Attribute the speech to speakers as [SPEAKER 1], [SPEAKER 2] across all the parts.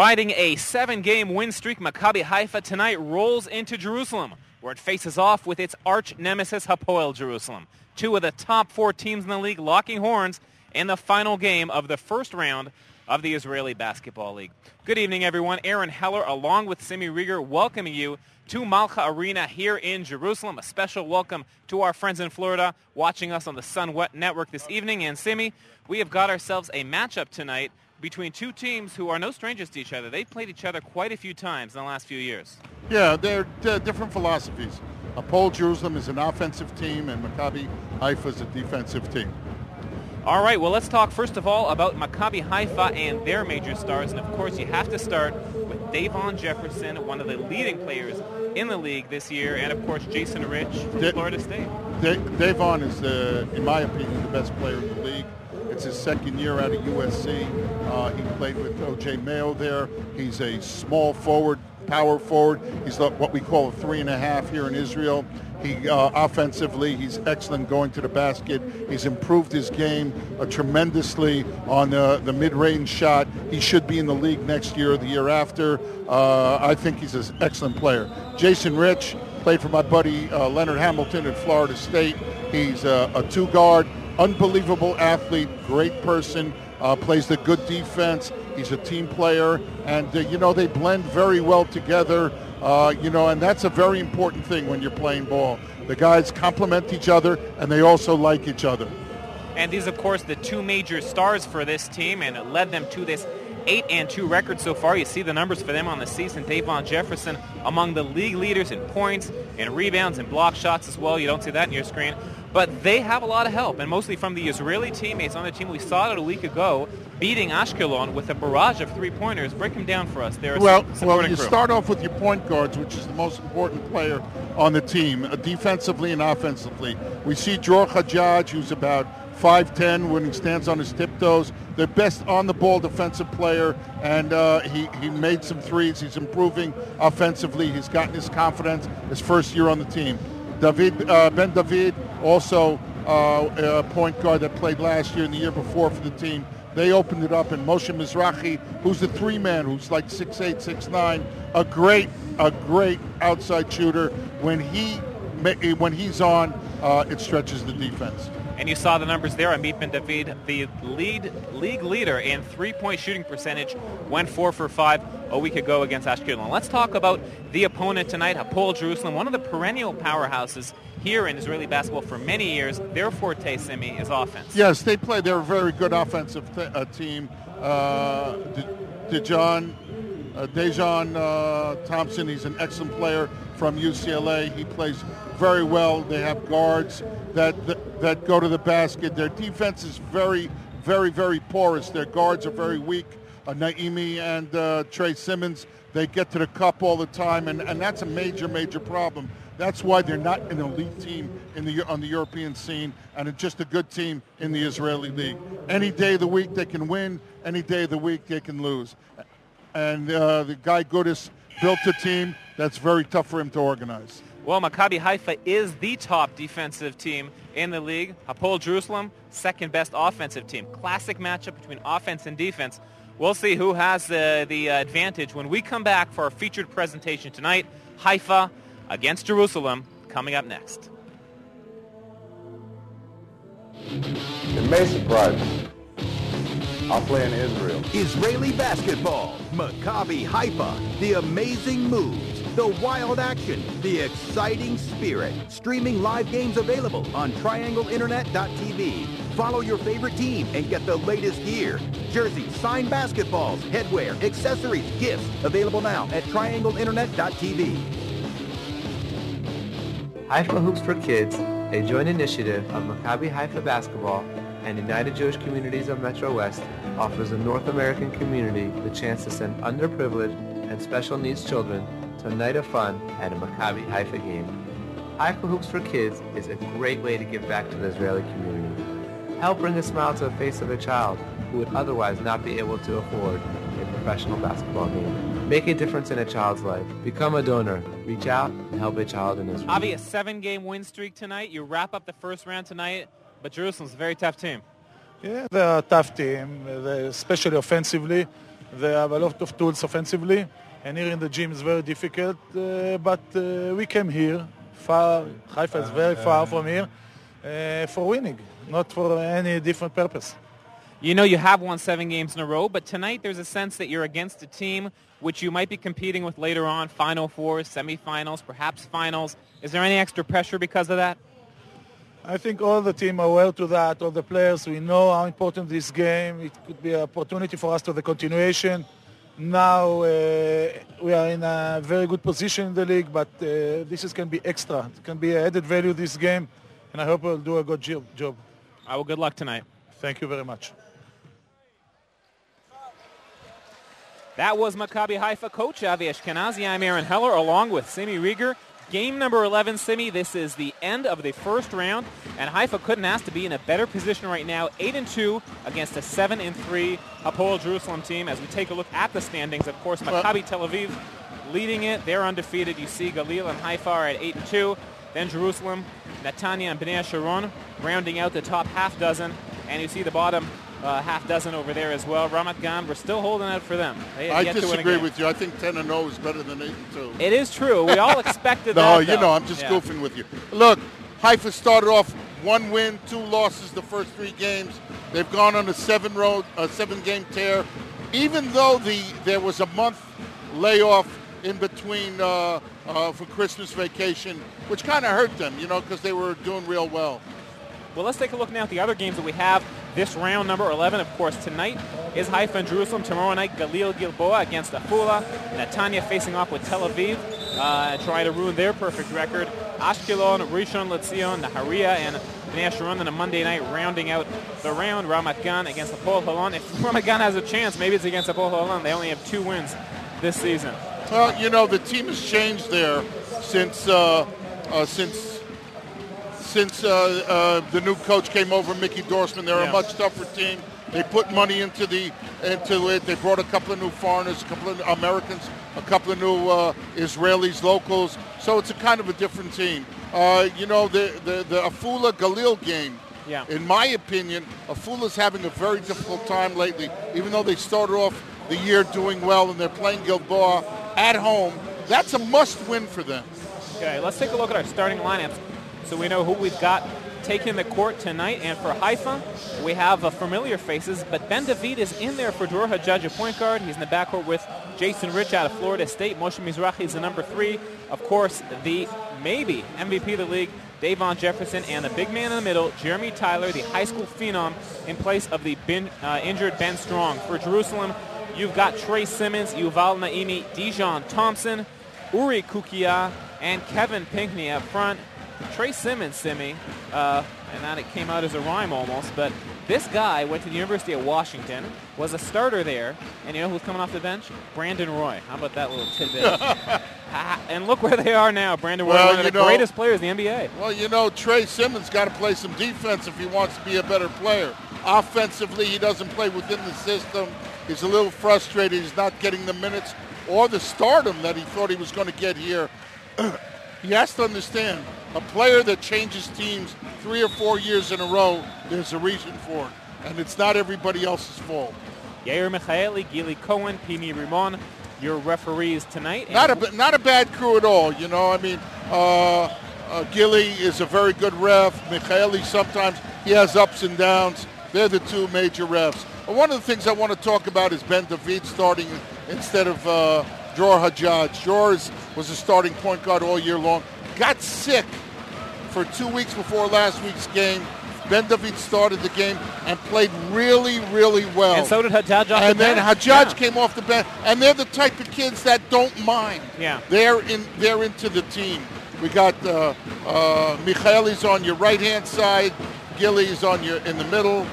[SPEAKER 1] Riding a 7-game win streak, Maccabi Haifa tonight rolls into Jerusalem, where it faces off with its arch nemesis Hapoel Jerusalem. Two of the top 4 teams in the league locking horns in the final game of the first round of the Israeli Basketball League. Good evening, everyone. Aaron Heller, along with Simi Rieger, welcoming you to Malcha Arena here in Jerusalem. A special welcome to our friends in Florida watching us on the Sun Wet Network this evening. And Simi, we have got ourselves a matchup tonight between two teams who are no strangers to each other. They've played each other quite a few times in the last few years.
[SPEAKER 2] Yeah, they're different philosophies. Hapoel Jerusalem is an offensive team, and Maccabi Haifa is a defensive team.
[SPEAKER 1] All right, well, let's talk first of all about Maccabi Haifa and their major stars. And, of course, you have to start with Davon Jefferson, one of the leading players in the league this year, and, of course, Jason Rich from Florida State.
[SPEAKER 2] Davon is, in my opinion, the best player in the league. It's his second year out of USC. He played with O.J. Mayo there. He's a small forward, power forward. He's what we call a 3.5 here in Israel. He offensively, he's excellent going to the basket. He's improved his game tremendously on the mid-range shot. He should be in the league next year or the year after. I think he's an excellent player. Jason Rich played for my buddy Leonard Hamilton at Florida State. He's a two-guard. Unbelievable athlete, great person, plays the good defense. He's a team player, and, they blend very well together, and that's a very important thing when you're playing ball. The guys complement each other, and they also like each other.
[SPEAKER 1] And these, of course, the two major stars for this team, and it led them to this 8-2 record so far. You see the numbers for them on the season. Davon Jefferson among the league leaders in points, in rebounds, and block shots as well. You don't see that in your screen. But they have a lot of help, and mostly from the Israeli teammates on the team. We saw it a week ago, beating Ashkelon with a barrage of three-pointers. Break them down for us.
[SPEAKER 2] Well, you start off with your point guards, which is the most important player on the team, defensively and offensively. We see Dror Hajjaj, who's about 5'10", when he stands on his tiptoes, the best on-the-ball defensive player, and he made some threes. He's improving offensively. He's gotten his confidence his first year on the team. Ben David, also a point guard that played last year and the year before for the team. They opened it up, and Moshe Mizrahi, who's the three-man, who's like 6'8", 6'9", a great outside shooter. When he's on, it stretches the defense.
[SPEAKER 1] And you saw the numbers there. Amit Ben David, the league leader in three-point shooting percentage, went 4 for 5 a week ago against Ashkelon. Let's talk about the opponent tonight, Hapoel Jerusalem, one of the perennial powerhouses here in Israeli basketball for many years. Their forte, Simi, is offense.
[SPEAKER 2] Yes, they're a very good offensive team. Dejan Thompson, he's an excellent player from UCLA. He plays very well. They have guards that go to the basket. Their defense is very, very, very porous. Their guards are very weak. Naimi and Trey Simmons, they get to the cup all the time, and that's a major, major problem. That's why they're not an elite team on the European scene, and it's just a good team in the Israeli league. Any day of the week they can win. Any day of the week they can lose. And the guy Goodis built a team that's very tough for him to organize.
[SPEAKER 1] Well, Maccabi Haifa is the top defensive team in the league. Hapoel Jerusalem, second best offensive team. Classic matchup between offense and defense. We'll see who has the advantage when we come back for our featured presentation tonight. Haifa against Jerusalem, coming up next.
[SPEAKER 3] It may surprise you. I'll play in Israel.
[SPEAKER 4] Israeli basketball, Maccabi Haifa, the amazing moves, the wild action, the exciting spirit. Streaming live games available on triangleinternet.tv. Follow your favorite team and get the latest gear. Jerseys, signed basketballs, headwear, accessories, gifts. Available now at triangleinternet.tv.
[SPEAKER 5] Haifa Hoops for Kids, a joint initiative of Maccabi Haifa Basketball and United Jewish Communities of Metro West, offers the North American community the chance to send underprivileged and special needs children to a night of fun at a Maccabi Haifa game. Haifa Hoops for Kids is a great way to give back to the Israeli community. Help bring a smile to the face of a child who would otherwise not be able to afford a professional basketball game. Make a difference in a child's life. Become a donor. Reach out and help a child in Israel.
[SPEAKER 1] Avi, a 7-game win streak tonight. You wrap up the first round tonight, but Jerusalem's a very tough team.
[SPEAKER 6] Yeah, they're a tough team, especially offensively. They have a lot of tools offensively, and here in the gym is very difficult. But we came here, far. Haifa is very far from here, for winning, not for any different purpose.
[SPEAKER 1] You know you have won 7 games in a row, but tonight there's a sense that you're against a team which you might be competing with later on, Final Fours, semifinals, perhaps finals. Is there any extra pressure because of that?
[SPEAKER 6] I think all the team are aware to that, all the players. We know how important this game. It could be an opportunity for us to the continuation. Now we are in a very good position in the league, but this can be extra. It can be added value this game, and I hope we'll do a good job.
[SPEAKER 1] Well, good luck tonight.
[SPEAKER 6] Thank you very much.
[SPEAKER 1] That was Maccabi Haifa coach Avi Ashkenazi. I'm Aaron Heller along with Simi Rieger. Game number 11, Simi. This is the end of the first round, and Haifa couldn't ask to be in a better position right now. 8-2 against a 7-3 Hapoel Jerusalem team. As we take a look at the standings, of course, Maccabi Tel Aviv leading it. They're undefeated. You see Galil and Haifa are at 8-2. Then Jerusalem, Netanya, and Bnei Sharon rounding out the top half dozen. And you see the bottom half dozen over there as well. Ramat Gan, we're still holding out for them.
[SPEAKER 2] I disagree with you. I think 10-0 is better than 8-2.
[SPEAKER 1] It is true. We all expected that.
[SPEAKER 2] No, you know, I'm just goofing with you. Look, Haifa started off 1 win, 2 losses the first 3 games. They've gone on a 7-game tear. Even though there was a month layoff in between for Christmas vacation, which kind of hurt them, you know, because they were doing real well.
[SPEAKER 1] Well, let's take a look now at the other games that we have. This round number 11, of course, tonight is Haifa and Jerusalem. Tomorrow night, Galil Gilboa against Afula. Netanya facing off with Tel Aviv, trying to ruin their perfect record. Ashkelon, Rishon LeZion, Nahariya, and Bnei Sharon on a Monday night, rounding out the round. Ramat Gan against Hapoel Holon. If Ramat Gan has a chance, maybe it's against Hapoel Holon. They only have 2 wins this season.
[SPEAKER 2] Well, you know, the team has changed there since the new coach came over, Mickey Dorsman. They're a much tougher team. They put money into it. They brought a couple of new foreigners, a couple of Americans, a couple of new Israelis, locals. So it's a kind of a different team. You know, the Afula Galil game.
[SPEAKER 1] Yeah.
[SPEAKER 2] In my opinion, Afula's having a very difficult time lately. Even though they started off the year doing well and they're playing Gilboa at home, that's a must-win for them.
[SPEAKER 1] Okay, let's take a look at our starting lineups so we know who we've got taking the court tonight. And for Haifa, we have familiar faces, but Ben David is in there for Dror Hajjaj, a point guard. He's in the backcourt with Jason Rich out of Florida State. Moshe Mizrahi is the number 3. Of course, the maybe MVP of the league, Davon Jefferson, and the big man in the middle, Jeremy Tyler, the high school phenom, in place of the injured Ben Strong. For Jerusalem, you've got Trey Simmons, Yuval Naimi, Dijon Thompson, Uri Kukia, and Kevin Pinkney up front. Trey Simmons, Simi, and that it came out as a rhyme almost, but this guy went to the University of Washington, was a starter there, and you know who's coming off the bench? Brandon Roy. How about that little tidbit? And look where they are now. Brandon Roy, one of the greatest players in the NBA.
[SPEAKER 2] Well, you know, Trey Simmons got to play some defense if he wants to be a better player. Offensively, he doesn't play within the system. He's a little frustrated. He's not getting the minutes or the stardom that he thought he was going to get here. He has to understand, a player that changes teams 3 or 4 years in a row, there's a reason for it. And it's not everybody else's fault.
[SPEAKER 1] Yair Michaeli, Gili Cohen, Pini Rimon, your referees tonight.
[SPEAKER 2] Not a bad crew at all, you know. I mean, Gili is a very good ref. Michaeli, sometimes he has ups and downs. They're the 2 major refs. But one of the things I want to talk about is Ben David starting instead of Dror Hajjaj. Dror was a starting point guard all year long. Got sick for 2 weeks before last week's game. Ben David started the game and played really, really well.
[SPEAKER 1] And so did Hajjaj off the bench.
[SPEAKER 2] And then Hajjaj came off the bench. And they're the type of kids that don't mind.
[SPEAKER 1] Yeah.
[SPEAKER 2] They're into the team. We got Michaeli's on your right-hand side. Gilly's in the middle.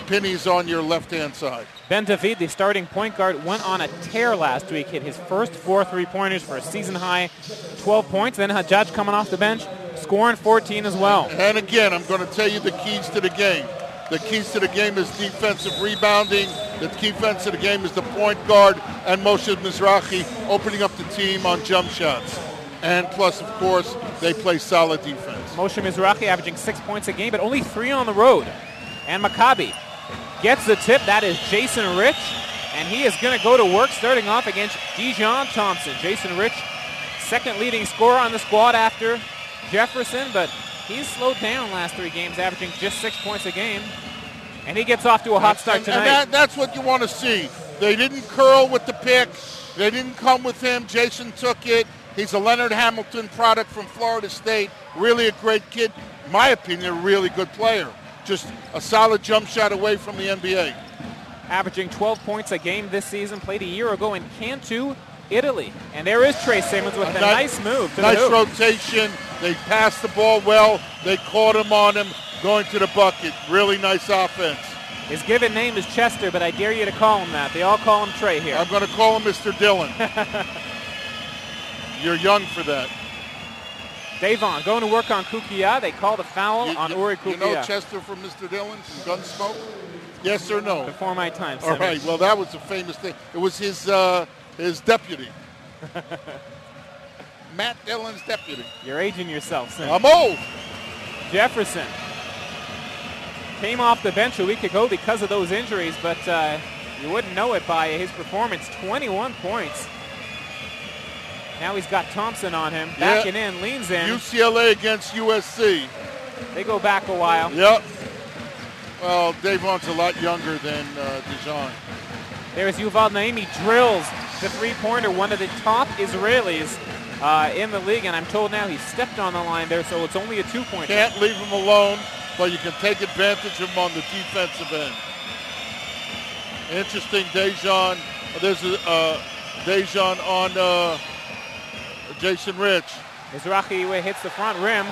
[SPEAKER 2] Penny's on your left-hand side.
[SPEAKER 1] Ben David, the starting point guard, went on a tear last week, hit his first 4 3-pointers for a season-high 12 points. Then Hajjaj coming off the bench, scoring 14 as well.
[SPEAKER 2] And again, I'm going to tell you the keys to the game. The keys to the game is defensive rebounding. The keys to the game is the point guard and Moshe Mizrahi opening up the team on jump shots. And plus, of course, they play solid defense.
[SPEAKER 1] Moshe Mizrahi averaging 6 points a game, but only 3 on the road. And Maccabi gets the tip. That is Jason Rich. And he is going to go to work starting off against Davon Thompson. Jason Rich, second leading scorer on the squad after Jefferson, but he's slowed down last 3 games, averaging just 6 points a game. And he gets off to a hot start tonight.
[SPEAKER 2] And that's what you want to see. They didn't curl with the pick. They didn't come with him. Jason took it. He's a Leonard Hamilton product from Florida State. Really a great kid. In my opinion, a really good player. Just a solid jump shot away from the NBA.
[SPEAKER 1] Averaging 12 points a game this season. Played a year ago in Cantu, Italy. And there is Trey Simmons with a nice move.
[SPEAKER 2] Nice rotation. They passed the ball well. They caught him on him going to the bucket. Really nice offense.
[SPEAKER 1] His given name is Chester, but I dare you to call him that. They all call him Trey here.
[SPEAKER 2] I'm going to call him Mr. Dillon. You're young for that.
[SPEAKER 1] Davon going to work on Kukia. They call the foul on Uri Kukia.
[SPEAKER 2] You know Chester from Mr. Dillon from Gunsmoke? Yes or no?
[SPEAKER 1] Before my time.
[SPEAKER 2] All right. Well, that was a famous thing. It was his deputy. Matt Dillon's deputy.
[SPEAKER 1] You're aging yourself, Sim.
[SPEAKER 2] I'm old.
[SPEAKER 1] Jefferson came off the bench a week ago because of those injuries, but you wouldn't know it by his performance. 21 points. Now he's got Thompson on him. Backing in, leans in.
[SPEAKER 2] UCLA against USC.
[SPEAKER 1] They go back a while.
[SPEAKER 2] Yep. Well, Davon's a lot younger than Dijon.
[SPEAKER 1] There's Yuval Naimi, drills the three-pointer, one of the top Israelis in the league, and I'm told now he stepped on the line there, so it's only a 2-pointer.
[SPEAKER 2] Can't leave him alone, but you can take advantage of him on the defensive end. Interesting, Dejan. There's a Dejan on Jason Rich.
[SPEAKER 1] Mizrahi hits the front rim,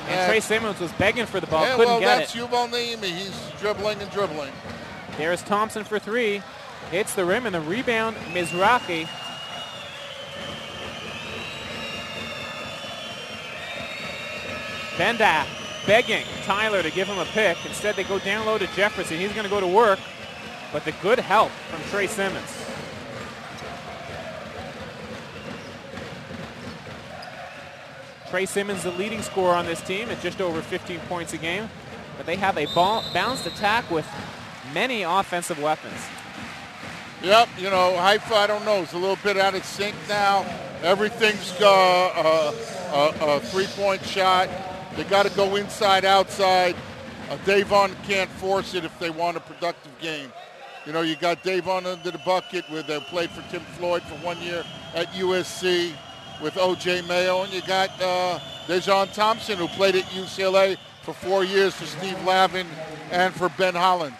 [SPEAKER 1] and Trey Simmons was begging for the ball, couldn't get
[SPEAKER 2] that's Yuval Naimi. He's dribbling and dribbling.
[SPEAKER 1] There's Thompson for 3. Hits the rim, and the rebound, Mizrahi. Benda begging Tyler to give him a pick. Instead, they go down low to Jefferson. He's going to go to work, but the good help from Trey Simmons. Trey Simmons, the leading scorer on this team at just over 15 points a game, but they have a balanced attack with many offensive weapons.
[SPEAKER 2] Yep, you know, Haifa, I don't know, it's a little bit out of sync now. Everything's a three-point shot. They got to go inside, outside. Davon can't force it if they want a productive game. You know, you got Davon under the bucket where they played for Tim Floyd for 1 year at USC with O.J. Mayo, and you got Davon Thompson, who played at UCLA for 4 years for Steve Lavin and for Ben Holland.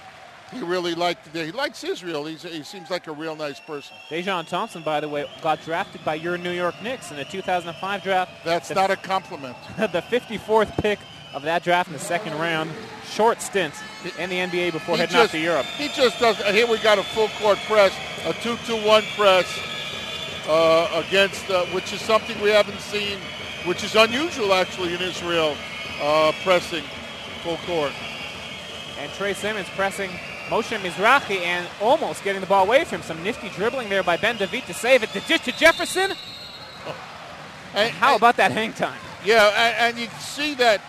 [SPEAKER 2] He really likes Israel. He seems like a real nice person.
[SPEAKER 1] Davon Thompson, by the way, got drafted by your New York Knicks in the 2005 draft.
[SPEAKER 2] That's not a compliment.
[SPEAKER 1] The 54th pick of that draft in the second round. Short stint in the NBA before heading out to Europe.
[SPEAKER 2] He just does. Here we got a full court press, a 2-2-1 press against, which is something we haven't seen, which is unusual actually in Israel, pressing full court.
[SPEAKER 1] And Trey Simmons pressing Moshe Mizrahi and almost getting the ball away from him. Some nifty dribbling there by Ben David to save it. The dish to Jefferson. How about that hang time?
[SPEAKER 2] Yeah, and you can see that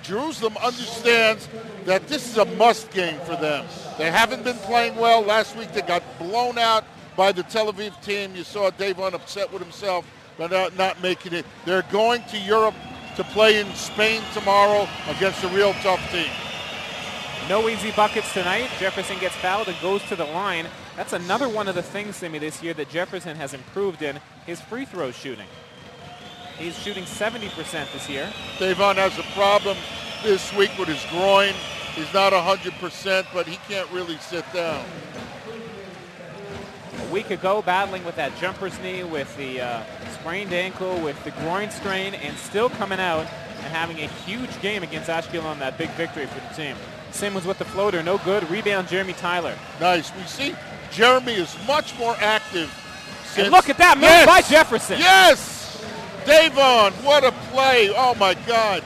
[SPEAKER 2] Jerusalem understands that this is a must game for them. They haven't been playing well. Last week they got blown out by the Tel Aviv team. You saw Davon upset with himself about not making it. They're going to Europe to play in Spain tomorrow against a real tough team.
[SPEAKER 1] No easy buckets tonight. Jefferson gets fouled and goes to the line. That's another one of the things, Simi, this year that Jefferson has improved in, his free throw shooting. He's shooting 70% this year.
[SPEAKER 2] Davon has a problem this week with his groin. He's not 100%, but he can't really sit down.
[SPEAKER 1] A week ago, battling with that jumper's knee, with the sprained ankle, with the groin strain, and still coming out and having a huge game against Ashkelon, that big victory for the team. Simmons with the floater, no good. Rebound, Jeremy Tyler.
[SPEAKER 2] Nice. We see Jeremy is much more active.
[SPEAKER 1] And look at that move by Jefferson.
[SPEAKER 2] Yes! Davon, what a play. Oh, my God.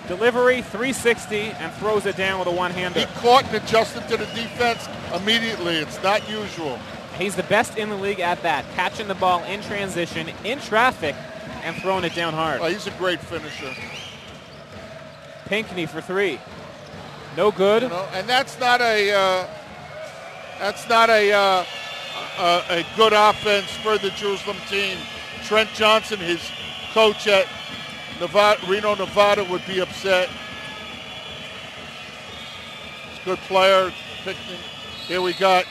[SPEAKER 1] Delivery, 360, and throws it down with a one-hander.
[SPEAKER 2] He caught and adjusted to the defense immediately. It's not usual.
[SPEAKER 1] He's the best in the league at that, catching the ball in transition, in traffic, and throwing it down hard.
[SPEAKER 2] Well, he's a great finisher.
[SPEAKER 1] Pinckney for 3. No good.
[SPEAKER 2] You know, and that's not a That's not a good offense for the Jerusalem team. Trent Johnson, his coach at Reno, Nevada, would be upset. He's a good player. Here we got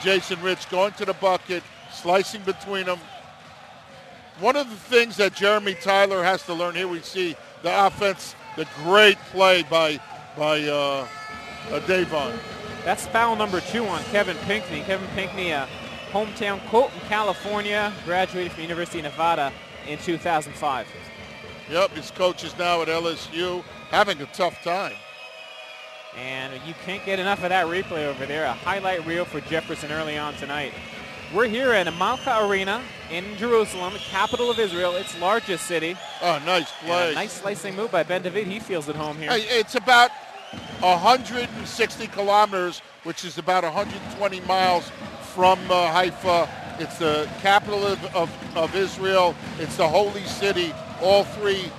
[SPEAKER 2] Jason Rich going to the bucket, slicing between them. One of the things that Jeremy Tyler has to learn, here we see the offense, the great play by Davon.
[SPEAKER 1] That's foul number 2 on Kevin Pinkney. Kevin Pinkney, a hometown Colton, California, graduated from University of Nevada in 2005.
[SPEAKER 2] Yep, his coach is now at LSU, having a tough time.
[SPEAKER 1] And you can't get enough of that replay over there. A highlight reel for Jefferson early on tonight. We're here at Malka Arena in Jerusalem, capital of Israel, its largest city.
[SPEAKER 2] Oh, nice play.
[SPEAKER 1] And a nice slicing move by Ben David. He feels at home here.
[SPEAKER 2] Hey, it's about 160 kilometers, which is about 120 miles from Haifa. It's the capital of Israel. It's the holy city. All three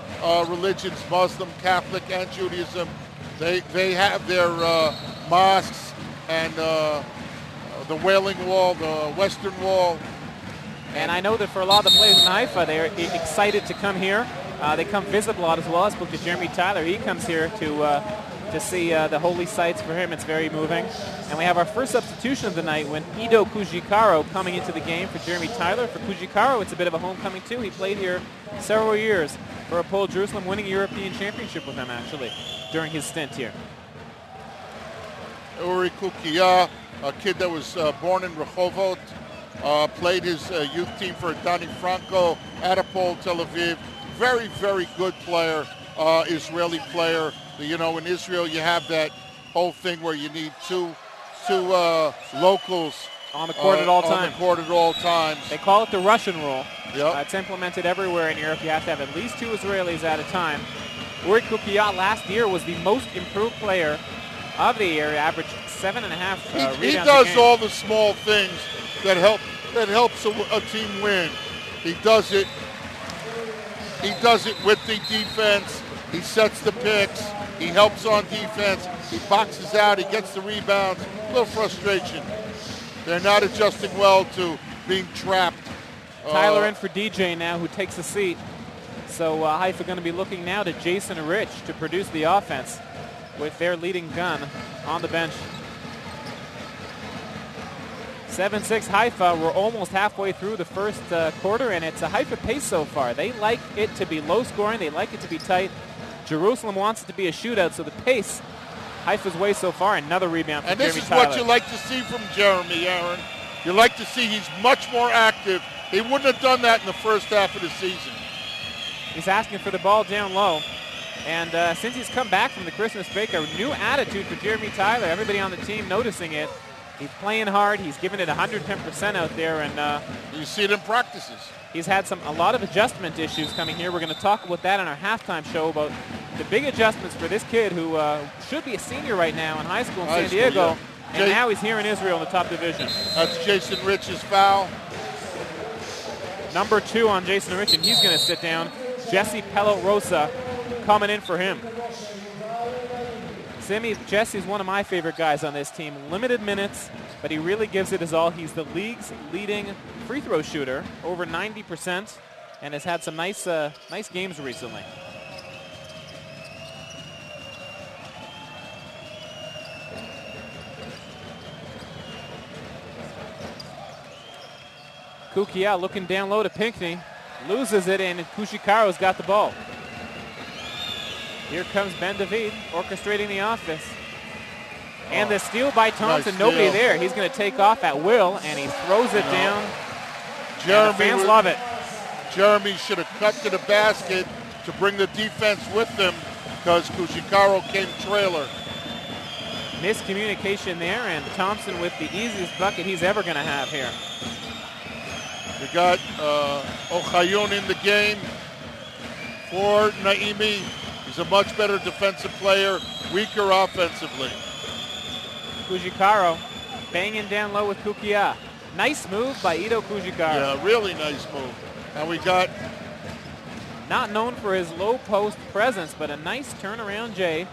[SPEAKER 2] religions, Muslim, Catholic, and Judaism, they have their mosques and the Wailing Wall, the Western Wall.
[SPEAKER 1] And I know that for a lot of the players in Haifa, they're excited to come here. They come visit a lot as well. I spoke to Jeremy Tyler. He comes here to see the holy sites. For him, it's very moving. And we have our first substitution of the night when Ido Kujikaro coming into the game for Jeremy Tyler. For Kujikaro, it's a bit of a homecoming too. He played here several years for Hapoel Jerusalem, winning a European championship with them actually during his stint here.
[SPEAKER 2] Uri Kukia, a kid that was born in Rehovot, played his youth team for Dani Franco at Hapoel Tel Aviv. Very, very good player, Israeli player. You know, in Israel, you have that whole thing where you need two locals
[SPEAKER 1] on the court at all times.
[SPEAKER 2] On the court at all times.
[SPEAKER 1] They call it the Russian rule.
[SPEAKER 2] Yep.
[SPEAKER 1] It's implemented everywhere in Europe. You have to have at least 2 Israelis at a time. Uri Kukia last year was the most improved player of the year. He averaged 7.5 rebounds.
[SPEAKER 2] He does all the small things that helps a team win. He does it. He does it with the defense. He sets the picks. He helps on defense. He boxes out. He gets the rebounds. A little frustration. They're not adjusting well to being trapped.
[SPEAKER 1] Tyler in for DJ now, who takes a seat. So Haifa going to be looking now to Jason Rich to produce the offense with their leading gun on the bench. 7-6 Haifa. We're almost halfway through the first quarter, and it's a Haifa pace so far. They like it to be low scoring. They like it to be tight. Jerusalem wants it to be a shootout, so the pace Haifa's way so far. Another rebound from Jeremy Tyler.
[SPEAKER 2] And this is what you like to see from Jeremy, Aaron. You like to see he's much more active. He wouldn't have done that in the first half of the season.
[SPEAKER 1] He's asking for the ball down low. And since he's come back from the Christmas break, a new attitude for Jeremy Tyler. Everybody on the team noticing it. He's playing hard. He's giving it 110% out there. And
[SPEAKER 2] you see it in practices.
[SPEAKER 1] He's had a lot of adjustment issues coming here. We're going to talk about that in our halftime show, about the big adjustments for this kid who should be a senior right now in high school in San Diego. Yeah. And now he's here in Israel in the top division.
[SPEAKER 2] That's Jason Rich's foul.
[SPEAKER 1] Number 2 on Jason Rich, and he's going to sit down. Jesse Pelot-Rosa coming in for him. Jesse's one of my favorite guys on this team. Limited minutes, but he really gives it his all. He's the league's leading free throw shooter, over 90%, and has had some nice games recently. Kukia looking down low to Pinkney. Loses it, and Kushikaro's got the ball. Here comes Ben David orchestrating the offense. And the steal by Thompson, nice nobody there. He's going to take off at will, and he throws it down. The fans love it.
[SPEAKER 2] Jeremy should have cut to the basket to bring the defense with him because Kushikaro came trailer.
[SPEAKER 1] Miscommunication there, and Thompson with the easiest bucket he's ever going to have here.
[SPEAKER 2] We got Ochayun in the game for Naimi. He's a much better defensive player, weaker offensively.
[SPEAKER 1] Kujikaro banging down low with Kukia. Nice move by Ido Kujikaro.
[SPEAKER 2] Yeah, really nice move. And we got...
[SPEAKER 1] Not known for his low post presence, but a nice turnaround Jay.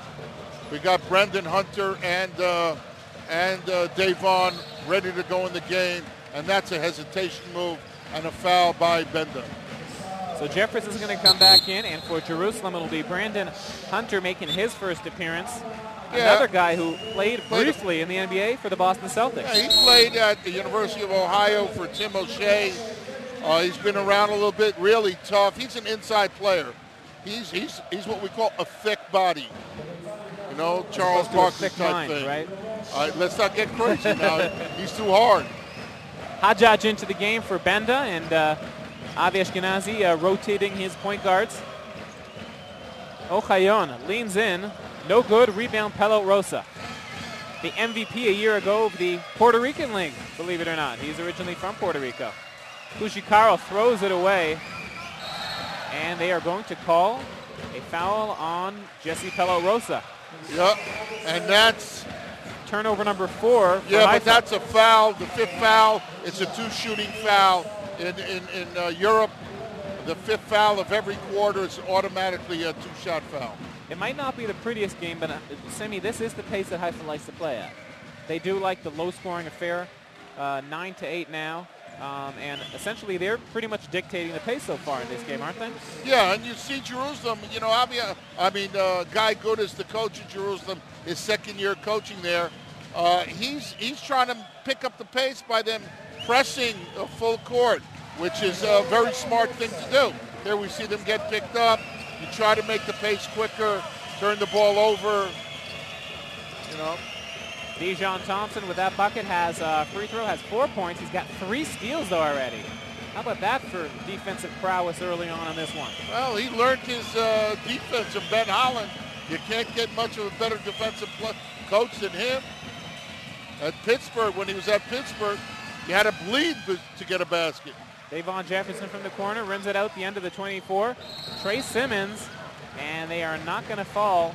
[SPEAKER 2] We got Brendan Hunter and Davon ready to go in the game, and that's a hesitation move and a foul by Benda.
[SPEAKER 1] So Jefferson's going to come back in, and for Jerusalem, it'll be Brandon Hunter making his first appearance.
[SPEAKER 2] Yeah.
[SPEAKER 1] Another guy who played briefly in the NBA for the Boston Celtics.
[SPEAKER 2] Yeah, he played at the University of Ohio for Tim O'Shea. He's been around a little bit, really tough. He's an inside player. He's what we call a thick body. You know, Charles Barkley type
[SPEAKER 1] mind,
[SPEAKER 2] thing.
[SPEAKER 1] Right?
[SPEAKER 2] All right, let's not get crazy now. He's too hard.
[SPEAKER 1] Hajjaj into the game for Benda, and Avi Ashkenazi rotating his point guards. Ochayon leans in. No good. Rebound, Pelot Rosa. The MVP a year ago of the Puerto Rican League, believe it or not. He's originally from Puerto Rico. Kushikaro throws it away, and they are going to call a foul on Jesse Pelot Rosa.
[SPEAKER 2] Yep, and that's
[SPEAKER 1] turnover number 4.
[SPEAKER 2] Yeah, but that's a foul. The 5th foul. It's a 2-shooting foul. In Europe, the 5th foul of every quarter is automatically a 2-shot foul.
[SPEAKER 1] It might not be the prettiest game, but Simi, this is the pace that Haifa likes to play at. They do like the low-scoring affair, 9-8 now, and essentially they're pretty much dictating the pace so far in this game, aren't they?
[SPEAKER 2] Yeah, and you see Jerusalem. You know, Guy Good is the coach of Jerusalem. His second year coaching there. He's trying to pick up the pace by them pressing a full court, which is a very smart thing to do. Here we see them get picked up. You try to make the pace quicker, turn the ball over, you know.
[SPEAKER 1] Dijon Thompson with that bucket has free throw, has 4 points. He's got 3 steals though already. How about that for defensive prowess early on this one?
[SPEAKER 2] Well, he learned his defense from Ben Holland. You can't get much of a better defensive coach than him. At Pittsburgh, when he was at Pittsburgh, you had to bleed to get a basket.
[SPEAKER 1] Davon Jefferson from the corner rims it out the end of the 24. Trey Simmons, and they are not going to fall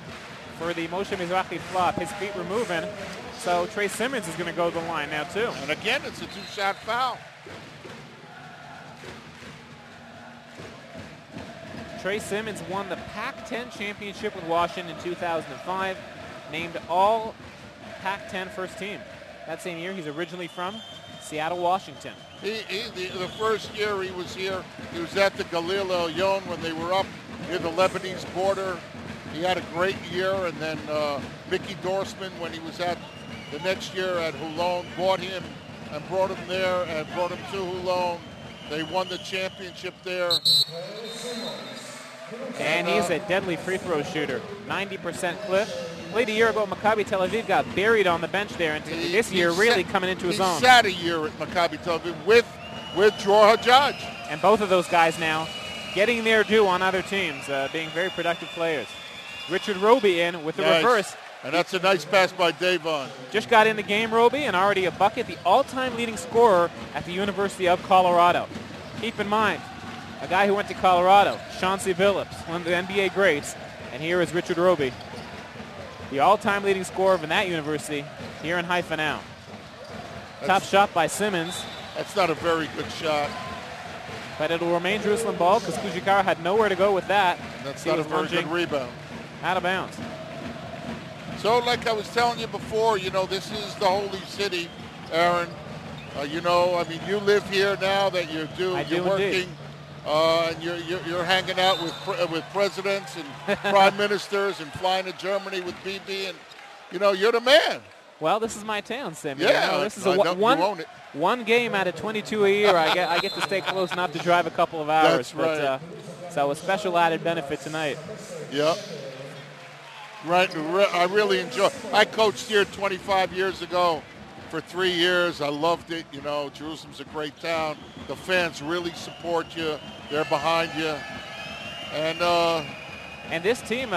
[SPEAKER 1] for the Moshe Mizrahi flop. His feet were moving, so Trey Simmons is going to go to the line now too.
[SPEAKER 2] And again, it's a 2-shot foul.
[SPEAKER 1] Trey Simmons won the Pac-10 championship with Washington in 2005, named all Pac-10 first team. That same year, he's originally from Seattle, Washington.
[SPEAKER 2] The first year he was here, he was at the Galil Elyon when they were up near the Lebanese border. He had a great year, and then Mickey Dorsman, when he was at the next year at Hulon, bought him and brought him there and brought him to Hulon. They won the championship there.
[SPEAKER 1] And he's a deadly free throw shooter, 90% clip. Played a year ago at Maccabi Tel Aviv, got buried on the bench there, and this year really coming into his own.
[SPEAKER 2] He sat a year at Maccabi Tel Aviv with Dror Hajjaj.
[SPEAKER 1] And both of those guys now getting their due on other teams, being very productive players. Richard Roby in with the reverse.
[SPEAKER 2] And that's a nice pass by Davon.
[SPEAKER 1] Just got in the game, Roby, and already a bucket, the all-time leading scorer at the University of Colorado. Keep in mind, a guy who went to Colorado, Chauncey Billups, one of the NBA greats, and here is Richard Roby, the all-time leading scorer from that university, here in Haifa now. Top shot by Simmons.
[SPEAKER 2] That's not a very good shot.
[SPEAKER 1] But it'll remain Jerusalem ball because Kujikara had nowhere to go with that.
[SPEAKER 2] That's not a very good rebound.
[SPEAKER 1] Out of bounds.
[SPEAKER 2] So like I was telling you before, you know, this is the holy city, Aaron. You know, I mean, you live here now that you're working. And you're hanging out with presidents and prime ministers and flying to Germany with BB, and you know you're the man.
[SPEAKER 1] Well, this is my town, Sam.
[SPEAKER 2] Yeah,
[SPEAKER 1] you know, this is one game out of 22 a year. I get to stay close enough to drive a couple of hours.
[SPEAKER 2] That's right.
[SPEAKER 1] So a special added benefit tonight.
[SPEAKER 2] Yep. Right. I really enjoy. I coached here 25 years ago for 3 years. I loved it. You know, Jerusalem's a great town. The fans really support you. They're behind you.
[SPEAKER 1] And this team,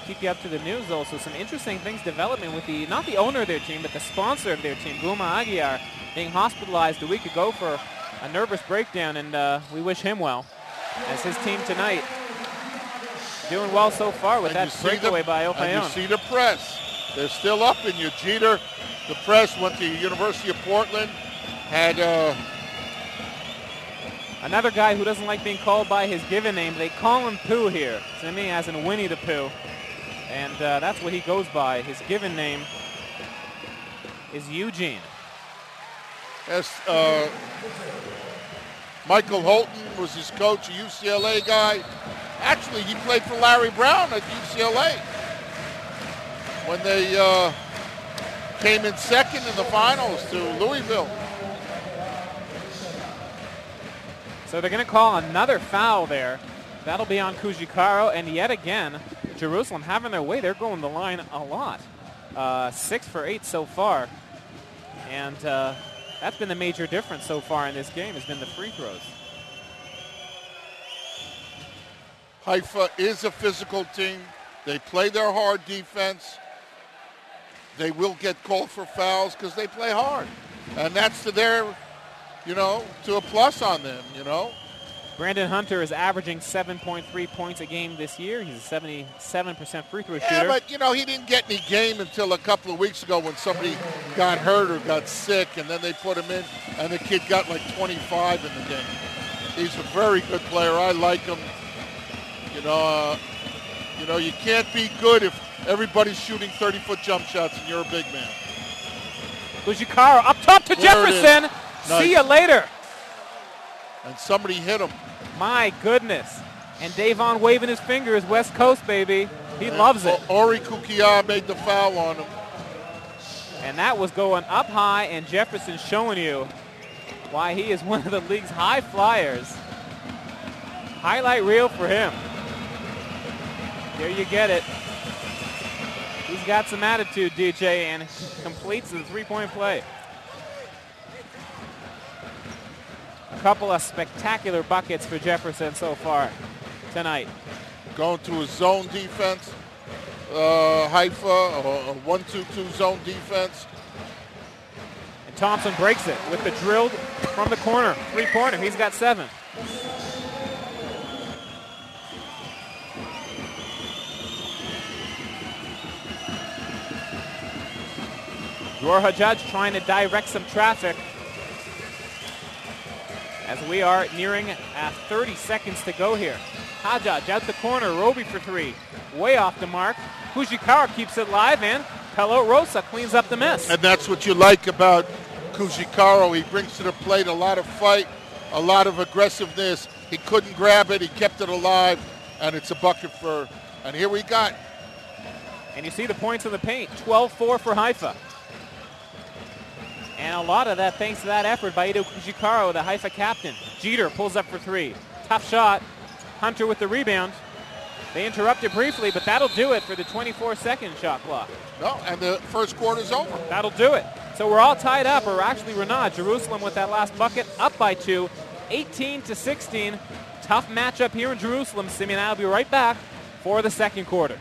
[SPEAKER 1] keep you up to the news also, some interesting things developing with not the owner of their team, but the sponsor of their team, Guma Aguiar, being hospitalized a week ago for a nervous breakdown, and we wish him well. As his team tonight doing well so far with that breakaway by Ochayon.
[SPEAKER 2] And you see the press. They're still up in you. Jeter, the press, went to the University of Portland, had...
[SPEAKER 1] Another guy who doesn't like being called by his given name. They call him Pooh here. To me, as in Winnie the Pooh. And that's what he goes by. His given name is Eugene.
[SPEAKER 2] As Michael Holton was his coach, a UCLA guy. Actually, he played for Larry Brown at UCLA when they came in second in the finals to Louisville.
[SPEAKER 1] So they're going to call another foul there. That'll be on Kujikaro, and yet again, Jerusalem having their way. They're going the line a lot. 6 for 8 so far. And that's been the major difference so far in this game, has been the free throws.
[SPEAKER 2] Haifa is a physical team. They play their hard defense. They will get called for fouls because they play hard. And that's to their, to a plus on them,
[SPEAKER 1] Brandon Hunter is averaging 7.3 points a game this year. He's a 77% free throw shooter.
[SPEAKER 2] Yeah, but, he didn't get any game until a couple of weeks ago when somebody got hurt or got sick, and then they put him in, and the kid got like 25 in the game. He's a very good player. I like him. You can't be good if everybody's shooting 30-foot jump shots and you're a big man.
[SPEAKER 1] Kujikaro up top to Jefferson.
[SPEAKER 2] Nice.
[SPEAKER 1] See you later.
[SPEAKER 2] And somebody hit him.
[SPEAKER 1] My goodness. And Davon waving his fingers, West Coast, baby. He loves it.
[SPEAKER 2] Ori Kukia made the foul on him.
[SPEAKER 1] And that was going up high, and Jefferson showing you why he is one of the league's high flyers. Highlight reel for him. There you get it. He's got some attitude, DJ, and completes the three-point play. A couple of spectacular buckets for Jefferson so far tonight.
[SPEAKER 2] Going to a zone defense. Haifa, a 1-2-2 zone defense.
[SPEAKER 1] And Thompson breaks it with the drilled from the corner. Three-pointer. He's got 7. Dror Hajjaj trying to direct some traffic as we are nearing 30 seconds to go here. Hajjaj out the corner, Roby for 3. Way off the mark. Kujikaro keeps it live, and Pelo Rosa cleans up the miss.
[SPEAKER 2] And that's what you like about Kujikaro. He brings to the plate a lot of fight, a lot of aggressiveness. He couldn't grab it. He kept it alive, and it's a bucket for, and here we got.
[SPEAKER 1] And you see the points in the paint, 12-4 for Haifa. And a lot of that thanks to that effort by Ido Kujikaro, the Haifa captain. Jeter pulls up for 3. Tough shot. Hunter with the rebound. They interrupted briefly, but that'll do it for the 24-second shot clock.
[SPEAKER 2] No, and the first quarter's over.
[SPEAKER 1] That'll do it. So we're all tied up, or actually we're not. Jerusalem with that last bucket, up by 2, 18-16. Tough matchup here in Jerusalem. Simeon, I'll be right back for the second quarter.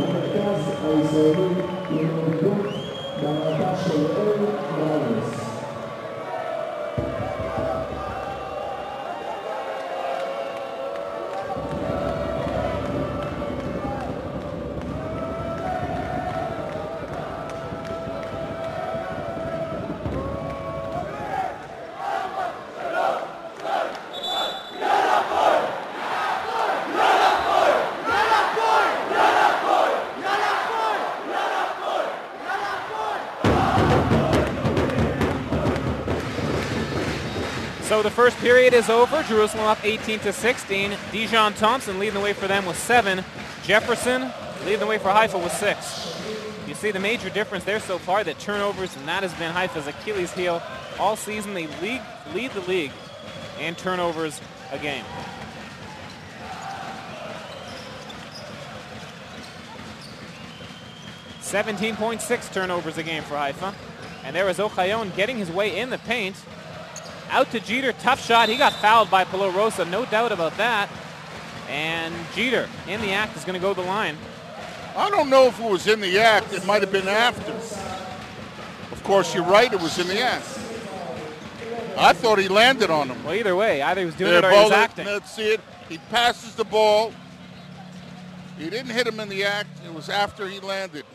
[SPEAKER 7] המרכז הישראלי למנהיגות בהנהגה של אריק מרלס.
[SPEAKER 1] So the first period is over. Jerusalem up 18-16. Dijon Thompson leading the way for them with 7. Jefferson leading the way for Haifa with 6. You see the major difference there so far, that turnovers, and that has been Haifa's Achilles heel all season. They lead the league in turnovers a game. .6 turnovers a game for Haifa. And there was Ochayon getting his way in the paint. Out to Jeter, tough shot. He got fouled by Palo Rosa, no doubt about that. And Jeter, in the act, is going to go to the line.
[SPEAKER 2] I don't know if it was in the act. It might have been after. Of course, you're right. It was in the act. I thought he landed on him.
[SPEAKER 1] Well, either way, either he was doing it or he was acting.
[SPEAKER 2] Let's see it. He passes the ball. He didn't hit him in the act. It was after he landed.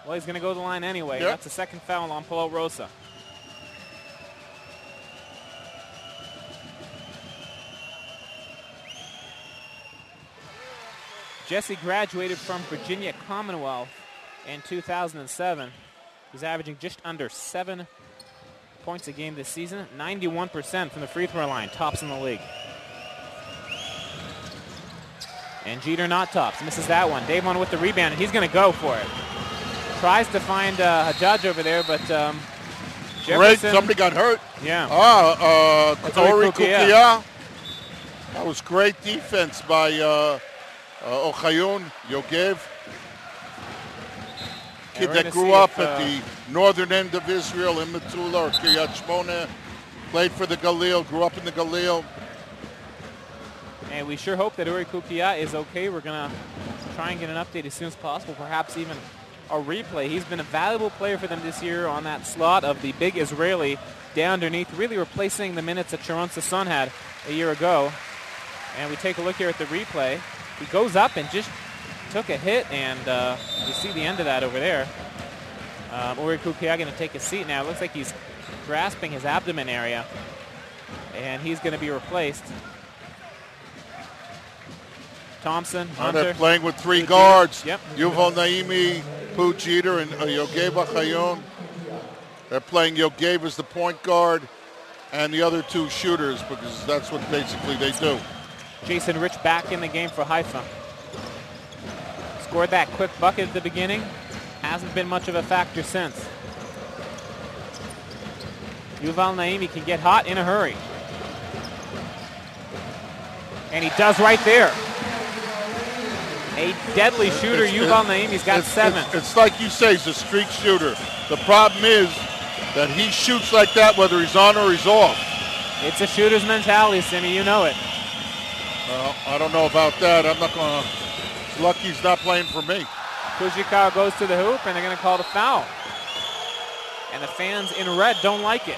[SPEAKER 1] Well, he's going to go to the line anyway.
[SPEAKER 2] Yep.
[SPEAKER 1] That's the second foul on Palo Rosa. Jesse graduated from Virginia Commonwealth in 2007. He's averaging just under 7 points a game this season. 91% from the free throw line, tops in the league. And Jeter not tops, misses that one. Davon with the rebound, and he's going to go for it. Tries to find Hajjaj over there, but Jefferson.
[SPEAKER 2] Great, somebody got hurt.
[SPEAKER 1] Yeah.
[SPEAKER 2] Ori Kukia. That was great defense by Ochayon Yogev. Kid that grew up at the northern end of Israel in Metula or Kiryat Shmona. Played for the Galil, grew up in the Galil.
[SPEAKER 1] And we sure hope that Uri Kukia is okay. We're going to try and get an update as soon as possible, perhaps even a replay. He's been a valuable player for them this year on that slot of the big Israeli down underneath, really replacing the minutes that Sharon Sasson had a year ago. And we take a look here at the replay. He goes up and just took a hit, and you see the end of that over there. Uri Kukia going to take a seat now. It looks like he's grasping his abdomen area, and he's going to be replaced. Thompson, Hunter.
[SPEAKER 2] They're playing with three guards.
[SPEAKER 1] Yep.
[SPEAKER 2] Yuval Naimi, Pu Jeter, and Yogev Achayon. They're playing Yogev as the point guard and the other two shooters because that's what basically they do.
[SPEAKER 1] Jason Rich back in the game for Haifa. Scored that quick bucket at the beginning. Hasn't been much of a factor since. Yuval Naimi can get hot in a hurry. And he does right there. A deadly shooter, Yuval Naimi's got 7.
[SPEAKER 2] It's like you say, he's a streak shooter. The problem is that he shoots like that whether he's on or he's off.
[SPEAKER 1] It's a shooter's mentality, Simi, you know it.
[SPEAKER 2] Well, I don't know about that. I'm not going to. Lucky he's not playing for me.
[SPEAKER 1] Kujikawa goes to the hoop, and they're going to call the foul. And the fans in red don't like it.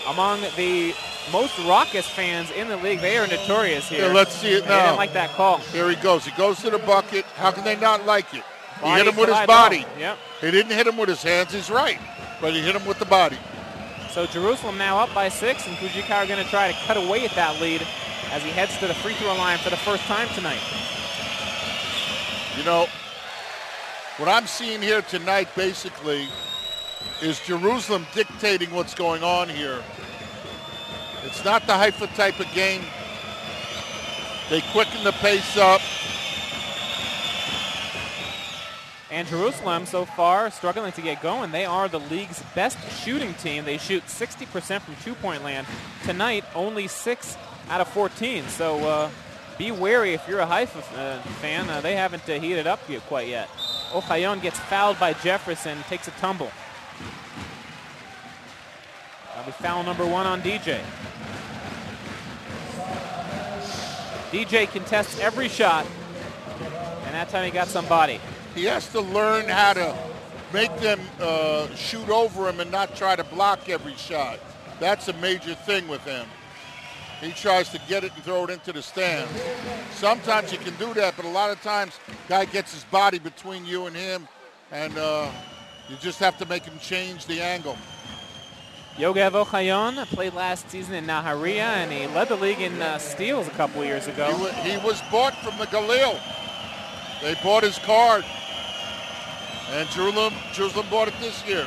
[SPEAKER 1] Among the most raucous fans in the league, they are notorious here.
[SPEAKER 2] Yeah, let's see it now.
[SPEAKER 1] They didn't like that call.
[SPEAKER 2] Here he goes. He goes to the bucket. How can they not like it? He
[SPEAKER 1] Body
[SPEAKER 2] hit him with his
[SPEAKER 1] collide
[SPEAKER 2] body.
[SPEAKER 1] ball. Yep.
[SPEAKER 2] He didn't hit him with his hands. He's right. But he hit him with the body.
[SPEAKER 1] So Jerusalem now up by 6, and Kujikawa are going to try to cut away at that lead as he heads to the free throw line for the first time tonight.
[SPEAKER 2] You know, what I'm seeing here tonight basically is Jerusalem dictating what's going on here. It's not the Haifa type of game. They quicken the pace up.
[SPEAKER 1] And Jerusalem so far struggling to get going. They are the league's best shooting team. They shoot 60% from two-point land. Tonight, only 6 out of 14. So be wary if you're a Haifa fan. They haven't heated up quite yet. Ochayon gets fouled by Jefferson, takes a tumble. That'll be foul number 1 on DJ. DJ contests every shot, and that time he got some body.
[SPEAKER 2] He has to learn how to make them shoot over him and not try to block every shot. That's a major thing with him. He tries to get it and throw it into the stands. Sometimes you can do that, but a lot of times guy gets his body between you and him, and you just have to make him change the angle.
[SPEAKER 1] Yogev Ochayon played last season in Nahariya, and he led the league in steals a couple years ago.
[SPEAKER 2] He was bought from the Galil. They bought his card. And Jerusalem bought it this year.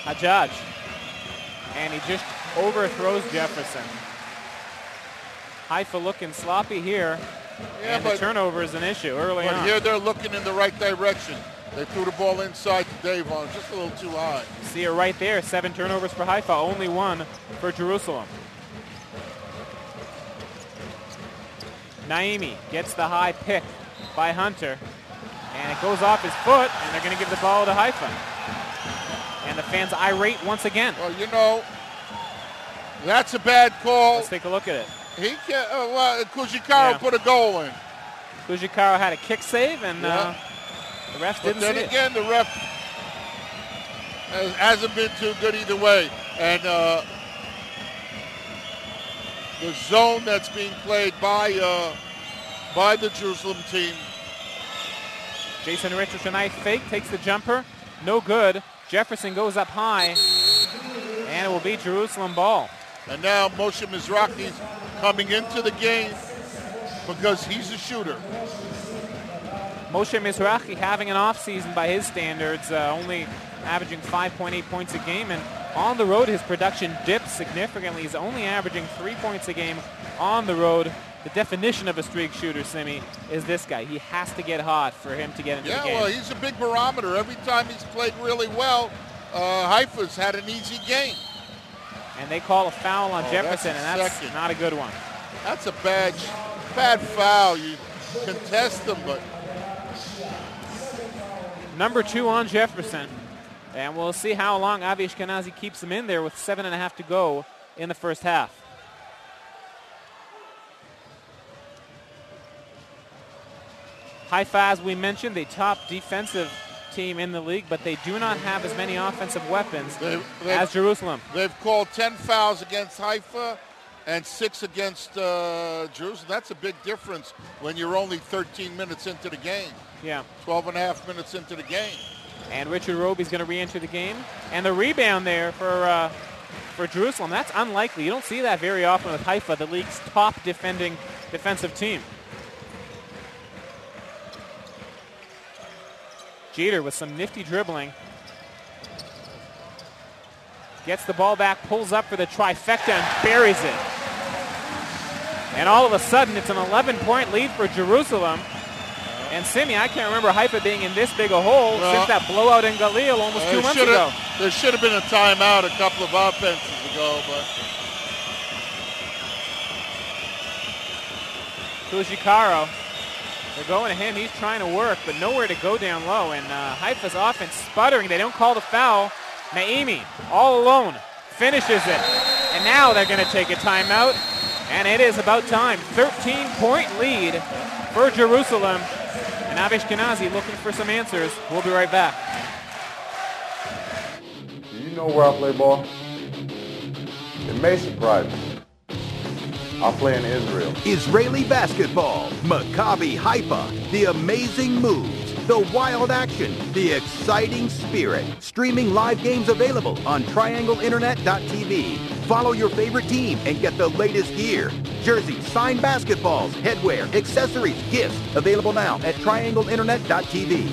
[SPEAKER 1] Hajjaj. And he just overthrows Jefferson. Haifa looking sloppy here. Yeah, and the turnover is an issue early on.
[SPEAKER 2] But here they're looking in the right direction. They threw the ball inside to Davon, just a little too high.
[SPEAKER 1] You see it right there. 7 turnovers for Haifa, only 1 for Jerusalem. Naimi gets the high pick by Hunter, and it goes off his foot, and they're going to give the ball to Haifa. And the fans irate once again.
[SPEAKER 2] Well, you know, that's a bad call.
[SPEAKER 1] Let's take a look at it.
[SPEAKER 2] He can't. Kujikaro put a goal in.
[SPEAKER 1] Kujikaro had a kick save, and the ref didn't see it.
[SPEAKER 2] But then again, the ref hasn't been too good either way. And the zone that's being played by the Jerusalem team.
[SPEAKER 1] Jason Rich with a nice fake, takes the jumper. No good. Jefferson goes up high, and it will be Jerusalem ball.
[SPEAKER 2] And now Moshe Mizrahi's coming into the game because he's a shooter.
[SPEAKER 1] Moshe Mizrahi having an offseason by his standards, only averaging 5.8 points a game. And on the road, his production dips significantly. He's only averaging 3 points a game on the road. The definition of a streak shooter, Simi, is this guy. He has to get hot for him to get into the game.
[SPEAKER 2] Yeah, well, he's a big barometer. Every time he's played really well, Haifa's had an easy game.
[SPEAKER 1] And they call a foul on Jefferson, and that's not a good one.
[SPEAKER 2] That's a bad foul. You contest them, but...
[SPEAKER 1] Number 2 on Jefferson. And we'll see how long Avi Ashkenazi keeps him in there with 7.5 to go in the first half. Haifa, as we mentioned, the top defensive team in the league, but they do not have as many offensive weapons as Jerusalem.
[SPEAKER 2] They've called 10 fouls against Haifa and 6 against Jerusalem. That's a big difference when you're only 13 minutes into the game.
[SPEAKER 1] Yeah.
[SPEAKER 2] 12 and a half minutes into the game.
[SPEAKER 1] And Richard Roby's going to re-enter the game. And the rebound there for Jerusalem, that's unlikely. You don't see that very often with Haifa, the league's top defensive team. Jeter with some nifty dribbling. Gets the ball back, pulls up for the trifecta, and buries it. And all of a sudden, it's an 11-point lead for Jerusalem. And Simi, I can't remember Haifa being in this big a hole since that blowout in Galil almost 2 months ago.
[SPEAKER 2] There should have been a timeout a couple of offenses ago, but...
[SPEAKER 1] Kujikaro. They're going to him. He's trying to work, but nowhere to go down low. And Haifa's offense sputtering. They don't call the foul. Naimi, all alone, finishes it. And now they're going to take a timeout. And it is about time. 13-point lead for Jerusalem. And Avi Ashkenazi looking for some answers. We'll be right back.
[SPEAKER 3] Do you know where I play ball? It may surprise you. I play in Israel.
[SPEAKER 4] Israeli basketball, Maccabi Haifa, the amazing moves, the wild action, the exciting spirit. Streaming live games available on triangleinternet.tv. Follow your favorite team and get the latest gear. Jerseys, signed basketballs, headwear, accessories, gifts. Available now at triangleinternet.tv.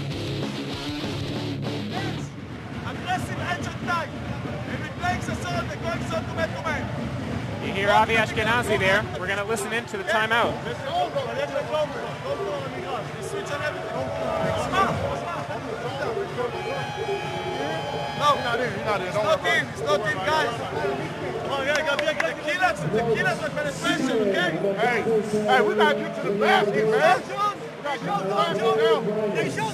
[SPEAKER 1] You hear Avi Ashkenazi there. We're going to listen into the timeout.
[SPEAKER 2] No, not in. It's not in, guys. Tequila's with penetration, okay? Hey, we got to get to the basket, man.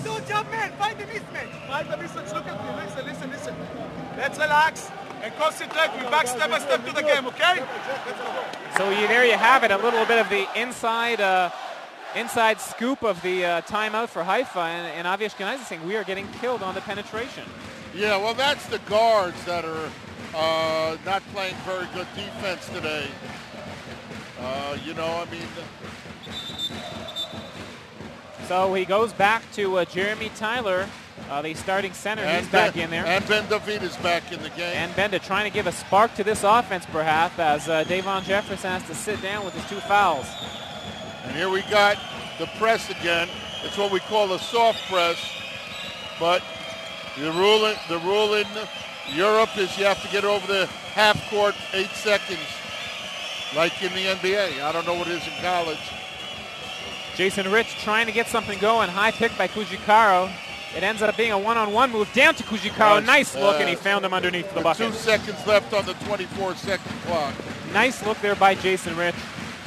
[SPEAKER 8] Don't jump in. Find the mismatch. Find the mismatch. Look at me. Listen. Let's relax and concentrate. We're back step by step to the game, okay?
[SPEAKER 1] So there you have it, a little bit of the inside scoop of the timeout for Haifa. And Avi Ashkenazi saying we are getting killed on the penetration.
[SPEAKER 2] Yeah, well, that's the guards that are not playing very good defense today.
[SPEAKER 1] So he goes back to Jeremy Tyler, the starting center. He's back in there.
[SPEAKER 2] And Ben David is back in the game.
[SPEAKER 1] And Benda trying to give a spark to this offense, perhaps, as Davon Jefferson has to sit down with his 2 fouls.
[SPEAKER 2] And here we got the press again. It's what we call a soft press. But the rule in Europe is you have to get over the half court 8 seconds, like in the NBA. I don't know what it is in college.
[SPEAKER 1] Jason Rich trying to get something going. High pick by Kujikaro. It ends up being a one-on-one move down to Kujikaro. Nice look, and he found him underneath the bucket.
[SPEAKER 2] 2 seconds left on the 24-second clock.
[SPEAKER 1] Nice look there by Jason Rich.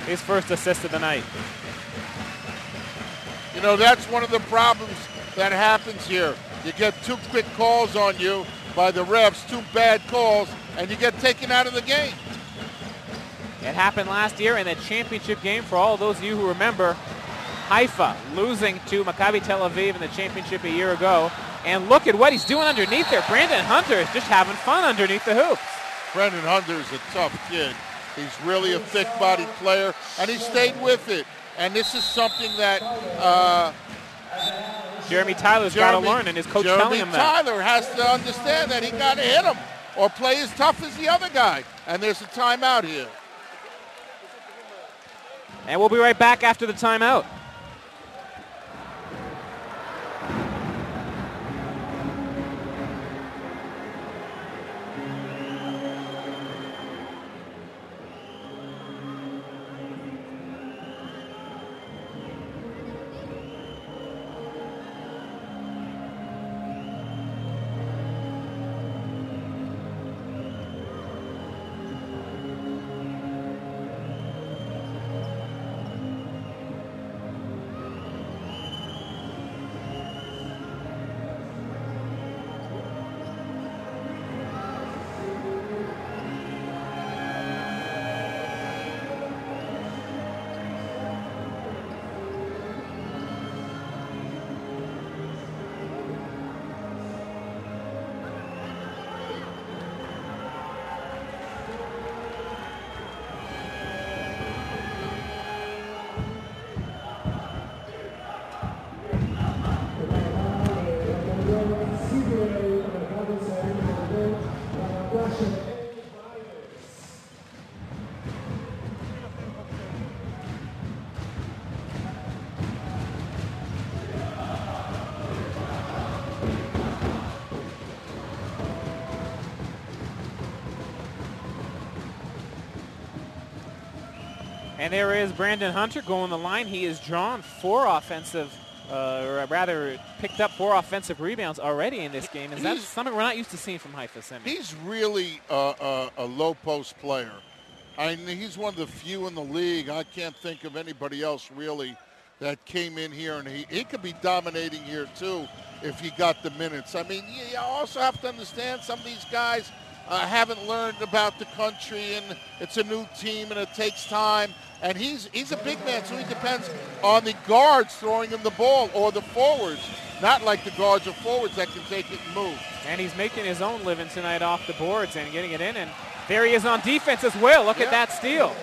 [SPEAKER 1] His first assist of the night.
[SPEAKER 2] You know, that's one of the problems that happens here. You get 2 quick calls on you by the refs, 2 bad calls, and you get taken out of the game.
[SPEAKER 1] It happened last year in the championship game. For all those of you who remember, Haifa losing to Maccabi Tel Aviv in the championship a year ago. And look at what he's doing underneath there. Brandon Hunter is just having fun underneath the hoops.
[SPEAKER 2] Brandon Hunter is a tough kid. He's really a thick-bodied player, and he stayed with it. And this is something that
[SPEAKER 1] Jeremy Tyler's got to learn, and his coach telling him that.
[SPEAKER 2] Tyler has to understand that he got to hit him or play as tough as the other guy. And there's a timeout here.
[SPEAKER 1] And we'll be right back after the timeout. And there is Brandon Hunter going the line. He has drawn 4 offensive, or rather picked up 4 offensive rebounds already in this game. And that's something we're not used to seeing from Haifa Semi.
[SPEAKER 2] He's really a low post player. I mean, he's one of the few in the league. I can't think of anybody else really that came in here, and he could be dominating here too if he got the minutes. I mean, you also have to understand some of these guys haven't learned about the country, and it's a new team, and it takes time. And he's a big man, so he depends on the guards throwing him the ball or the forwards, not like the guards or forwards that can take it and move.
[SPEAKER 1] And he's making his own living tonight off the boards and getting it in. And there he is on defense as well. Look at that steal.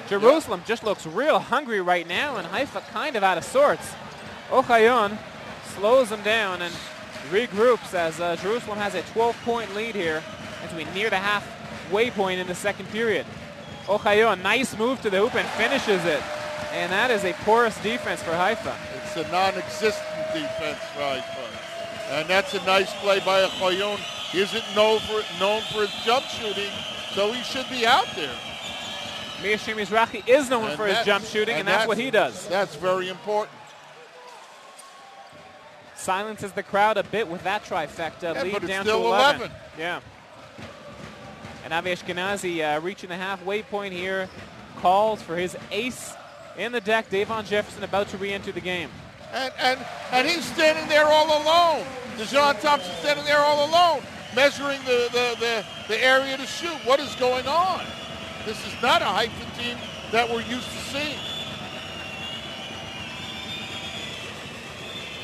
[SPEAKER 1] Jerusalem just looks real hungry right now, and Haifa kind of out of sorts. Ochayon slows them down and regroups as Jerusalem has a 12-point lead here as we near the halfway point in the second period. Ochayon, nice move to the hoop and finishes it. And that is a porous defense for Haifa.
[SPEAKER 2] It's a non-existent defense for Haifa. And that's a nice play by Ochayon. He isn't known for his jump shooting, so he should be out there.
[SPEAKER 1] Miyashir Mizrahi is known for his jump shooting, and that's what he does.
[SPEAKER 2] That's very important.
[SPEAKER 1] Silences the crowd a bit with that trifecta. Lead
[SPEAKER 2] but
[SPEAKER 1] down
[SPEAKER 2] it's still
[SPEAKER 1] to 11.
[SPEAKER 2] 11.
[SPEAKER 1] Yeah. And Avi Ashkenazi reaching the halfway point here. Calls for his ace in the deck. Davon Jefferson about to re-enter the game.
[SPEAKER 2] And he's standing there all alone. DeJohn Thompson standing there all alone, measuring the area to shoot. What is going on? This is not a Haifa team that we're used to seeing.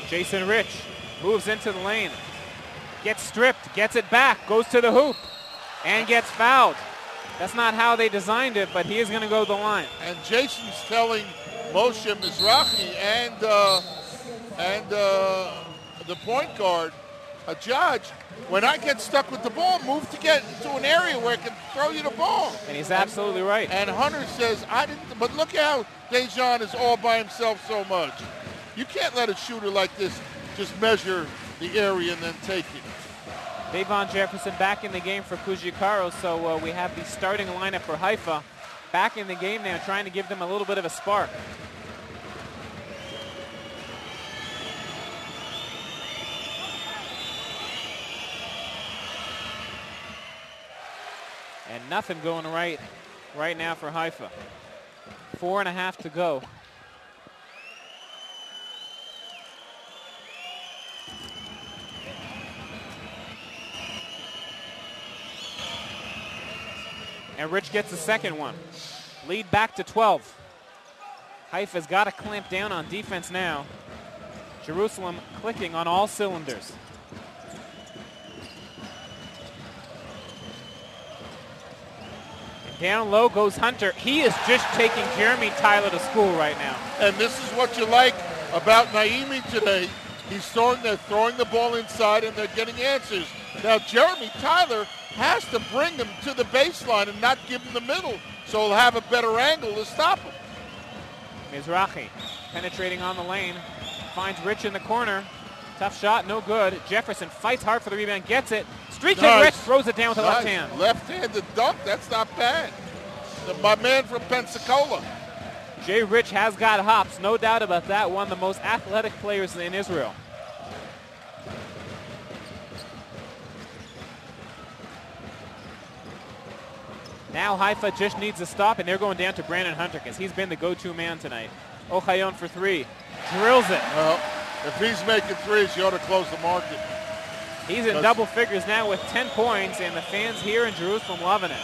[SPEAKER 1] Jason Rich moves into the lane. Gets stripped, gets it back, goes to the hoop, and gets fouled. That's not how they designed it, but he is going to go to the line.
[SPEAKER 2] And Jason's telling Moshe Mizrahi and the point guard, a judge, when I get stuck with the ball, move to get into an area where I can throw you the ball.
[SPEAKER 1] And he's absolutely right.
[SPEAKER 2] And Hunter says, I didn't, but look how Dejan is all by himself so much. You can't let a shooter like this just measure the area and then take it.
[SPEAKER 1] Davon Jefferson back in the game for Kujikaro, so we have the starting lineup for Haifa back in the game now, trying to give them a little bit of a spark. And nothing going right now for Haifa. 4.5 to go. And Rich gets the second one. Lead back to 12. Haifa's got to clamp down on defense now. Jerusalem clicking on all cylinders. And down low goes Hunter. He is just taking Jeremy Tyler to school right now.
[SPEAKER 2] And this is what you like about Naimi today. They're throwing the ball inside and they're getting answers. Now Jeremy Tyler has to bring him to the baseline and not give him the middle, so he'll have a better angle to stop him.
[SPEAKER 1] Mizrahi penetrating on the lane, finds Rich in the corner. Tough shot, no good. Jefferson fights hard for the rebound, gets it. Streaking Rich throws it down with the left hand.
[SPEAKER 2] Left-handed dunk, that's not bad. My man from Pensacola.
[SPEAKER 1] Jay Rich has got hops, no doubt about that. One of the most athletic players in Israel. Now Haifa just needs a stop, and they're going down to Brandon Hunter because he's been the go-to man tonight. Ochayon for three. Drills it.
[SPEAKER 2] Well, if he's making threes, you ought to close the market.
[SPEAKER 1] He's in double figures now with 10 points, and the fans here in Jerusalem loving it.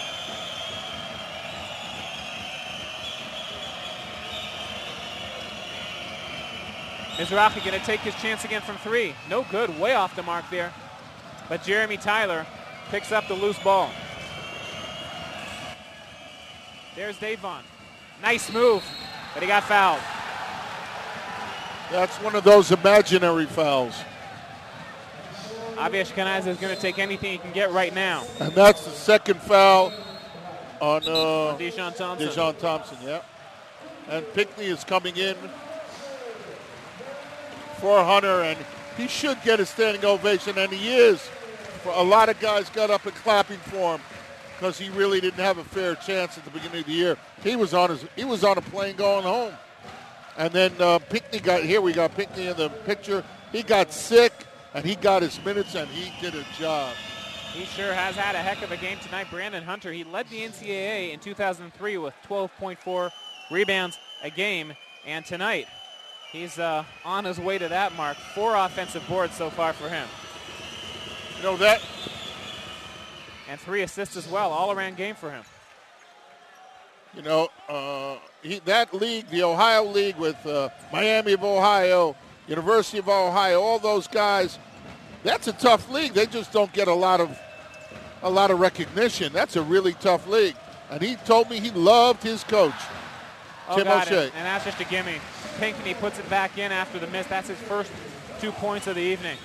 [SPEAKER 1] Mizrahi going to take his chance again from three. No good, way off the mark there. But Jeremy Tyler picks up the loose ball. There's Davon. Nice move, but he got fouled.
[SPEAKER 2] That's one of those imaginary fouls.
[SPEAKER 1] Avi Ashkenazi is going to take anything he can get right now.
[SPEAKER 2] And that's the second foul on
[SPEAKER 1] Dejon Thompson.
[SPEAKER 2] Dejon Thompson, yeah. And Pinckney is coming in for Hunter, and he should get a standing ovation, and he is. A lot of guys got up and clapping for him because he really didn't have a fair chance at the beginning of the year. He was on a plane going home. And then Pinckney we got Pinckney in the picture. He got sick, and he got his minutes, and he did a job.
[SPEAKER 1] He sure has had a heck of a game tonight. Brandon Hunter, he led the NCAA in 2003 with 12.4 rebounds a game. And tonight, he's on his way to that mark. 4 offensive boards so far for him.
[SPEAKER 2] You know that.
[SPEAKER 1] And 3 assists as well, all-around game for him.
[SPEAKER 2] You know, that league, the Ohio League with Miami of Ohio, University of Ohio, all those guys, that's a tough league. They just don't get a lot of recognition. That's a really tough league. And he told me he loved his coach, Tim O'Shea.
[SPEAKER 1] And that's just a gimme. Pinckney puts it back in after the miss. That's his first 2 points of the evening.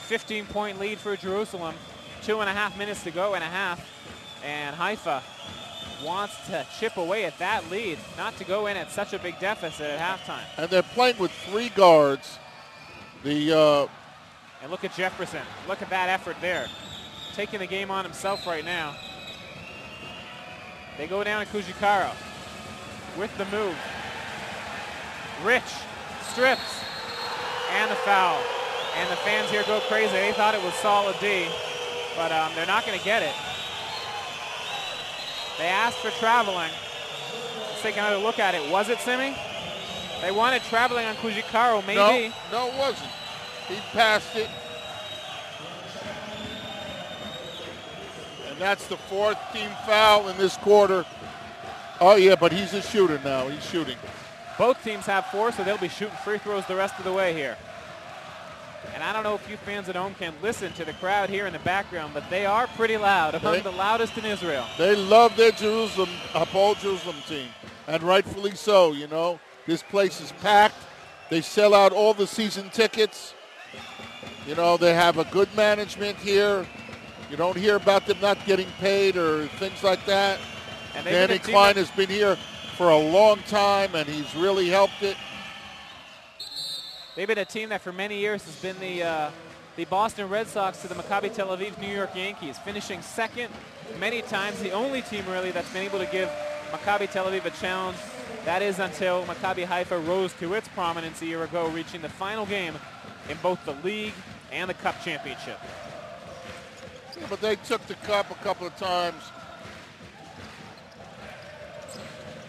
[SPEAKER 1] 15-point lead for Jerusalem. 2.5 minutes to go and a half. And Haifa wants to chip away at that lead, not to go in at such a big deficit at halftime.
[SPEAKER 2] And they're playing with 3 guards.
[SPEAKER 1] And look at Jefferson. Look at that effort there. Taking the game on himself right now. They go down to Kujikaro with the move. Rich strips and the foul. And the fans here go crazy. They thought it was solid D, but they're not going to get it. They asked for traveling. Let's take another look at it. Was it, Simi? They wanted traveling on Kujikaro, maybe.
[SPEAKER 2] No, it wasn't. He passed it. And that's the 4th team foul in this quarter. Oh, yeah, but he's a shooter now. He's shooting.
[SPEAKER 1] Both teams have 4, so they'll be shooting free throws the rest of the way here. And I don't know if you fans at home can listen to the crowd here in the background, but they are pretty loud, among the loudest in Israel.
[SPEAKER 2] They love their Hapoel Jerusalem team, and rightfully so, you know. This place is packed. They sell out all the season tickets. You know, they have a good management here. You don't hear about them not getting paid or things like that. And Danny Klein has been here for a long time, and he's really helped it.
[SPEAKER 1] They've been a team that for many years has been the Boston Red Sox to the Maccabi Tel Aviv New York Yankees, finishing second many times. The only team really that's been able to give Maccabi Tel Aviv a challenge. That is until Maccabi Haifa rose to its prominence a year ago, reaching the final game in both the league and the cup championship.
[SPEAKER 2] Yeah, but they took the cup a couple of times.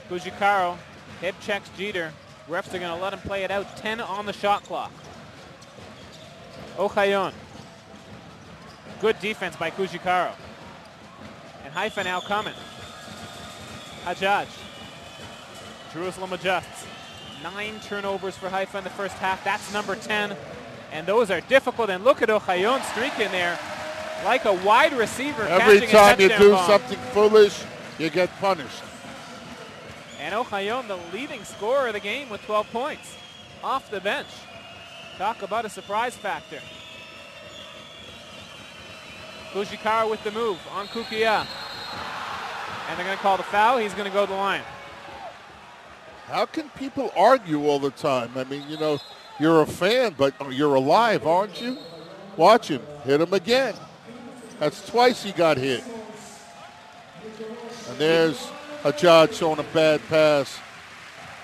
[SPEAKER 1] Kujikaro hip checks Jeter. Refs are going to let him play it out. 10 on the shot clock. Ochayon. Good defense by Kujikaro. And Haifa now coming. Hajjaj. Jerusalem adjusts. 9 turnovers for Haifa in the first half. That's number 10. And those are difficult. And look at Ochayon streaking there like a wide receiver.
[SPEAKER 2] Every
[SPEAKER 1] catching
[SPEAKER 2] time
[SPEAKER 1] a
[SPEAKER 2] you
[SPEAKER 1] touchdown
[SPEAKER 2] do
[SPEAKER 1] bomb.
[SPEAKER 2] something foolish, you get punished.
[SPEAKER 1] And Ochayon, the leading scorer of the game with 12 points off the bench. Talk about a surprise factor. Kujikara with the move on Kukia. And they're going to call the foul. He's going to go to the line.
[SPEAKER 2] How can people argue all the time? I mean, you know, you're a fan, but you're alive, aren't you? Watch him. Hit him again. That's twice he got hit. And there's a judge showing a bad pass.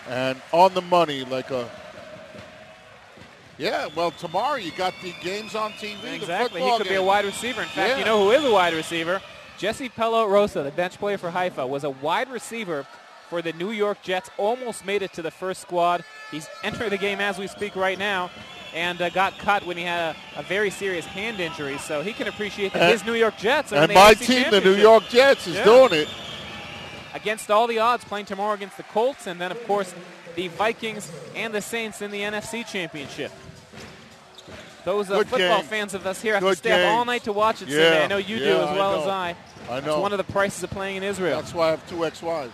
[SPEAKER 2] And on the money like a... Yeah, well, tomorrow you got the games on TV.
[SPEAKER 1] Exactly.
[SPEAKER 2] The
[SPEAKER 1] He could be a wide receiver. In fact, you know who is a wide receiver? Jesse Pelot-Rosa, the bench player for Haifa, was a wide receiver for the New York Jets. Almost made it to the first squad. He's entering the game as we speak right now and got cut when he had a very serious hand injury. So he can appreciate that his New York Jets are in
[SPEAKER 2] and
[SPEAKER 1] the
[SPEAKER 2] my
[SPEAKER 1] AFC
[SPEAKER 2] team, the New York Jets, is doing it.
[SPEAKER 1] Against all the odds, playing tomorrow against the Colts, and then, of course, the Vikings and the Saints in the NFC Championship. Those football fans of us here have to stay up all night to watch it Sunday. I know you do as well as I.
[SPEAKER 2] I know.
[SPEAKER 1] It's one of the prices of playing in Israel.
[SPEAKER 2] That's why I have 2 ex-wives.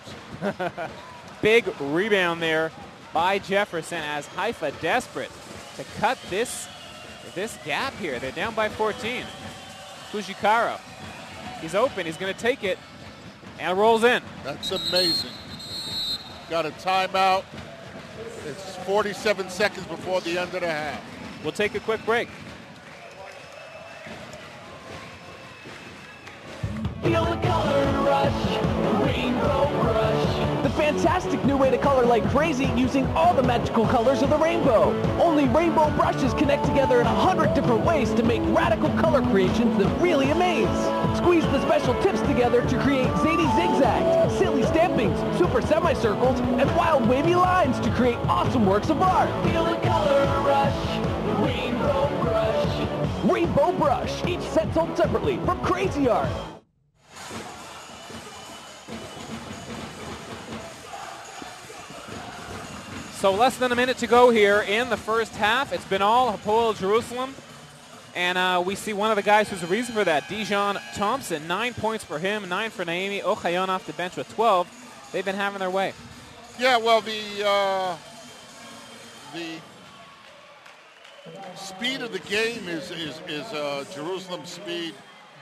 [SPEAKER 1] Big rebound there by Jefferson as Haifa desperate to cut this gap here. They're down by 14. Kujikaro. He's open. He's going to take it and rolls in.
[SPEAKER 2] That's amazing. Got a timeout. It's 47 seconds before the end of the half.
[SPEAKER 1] We'll take a quick break.
[SPEAKER 9] Feel the color rush, rainbow rush. The fantastic new way to color like crazy using all the magical colors of the rainbow. Only rainbow brushes connect together in 100 different ways to make radical color creations that really amaze. Squeeze the special tips together to create zany zigzags, silly stampings, super semicircles, and wild wavy lines to create awesome works of art. Feel the color rush, rainbow brush. Rainbow brush, each set sold separately from Crazy Art.
[SPEAKER 1] So less than a minute to go here in the first half. It's been all Hapoel Jerusalem. And we see one of the guys who's the reason for that, Dijon Thompson. 9 points for him, 9 for Naomi. Ochayon off the bench with 12. They've been having their way.
[SPEAKER 2] Yeah, well, the speed of the game is Jerusalem's speed.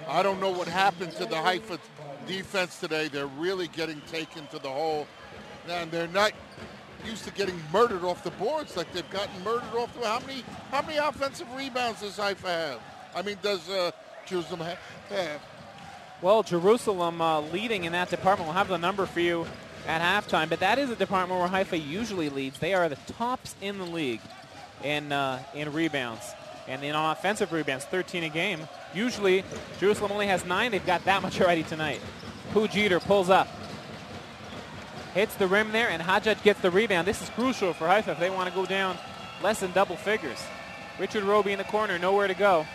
[SPEAKER 2] I don't know what happened to the Haifa defense today. They're really getting taken to the hole. And they're not used to getting murdered off the boards like they've gotten murdered off the... How many offensive rebounds does Haifa have? I mean, does Jerusalem have?
[SPEAKER 1] Well, Jerusalem leading in that department. We'll have the number for you at halftime, but that is a department where Haifa usually leads. They are the tops in the league in rebounds. And in offensive rebounds, 13 a game. Usually, Jerusalem only has 9. They've got that much already tonight. Jeter pulls up. Hits the rim there, and Hajjaj gets the rebound. This is crucial for Haifa if they want to go down less than double figures. Richard Roby in the corner, nowhere to go.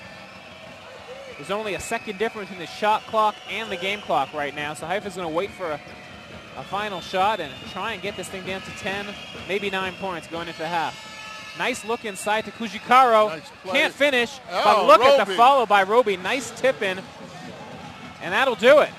[SPEAKER 1] There's only a second difference in the shot clock and the game clock right now, so Haifa's going to wait for a final shot and try and get this thing down to 10, maybe 9 points going into the half. Nice look inside to Kujikaro.
[SPEAKER 2] Nice
[SPEAKER 1] Can't finish, but look at the follow by Roby. Nice tip in, and that'll do it.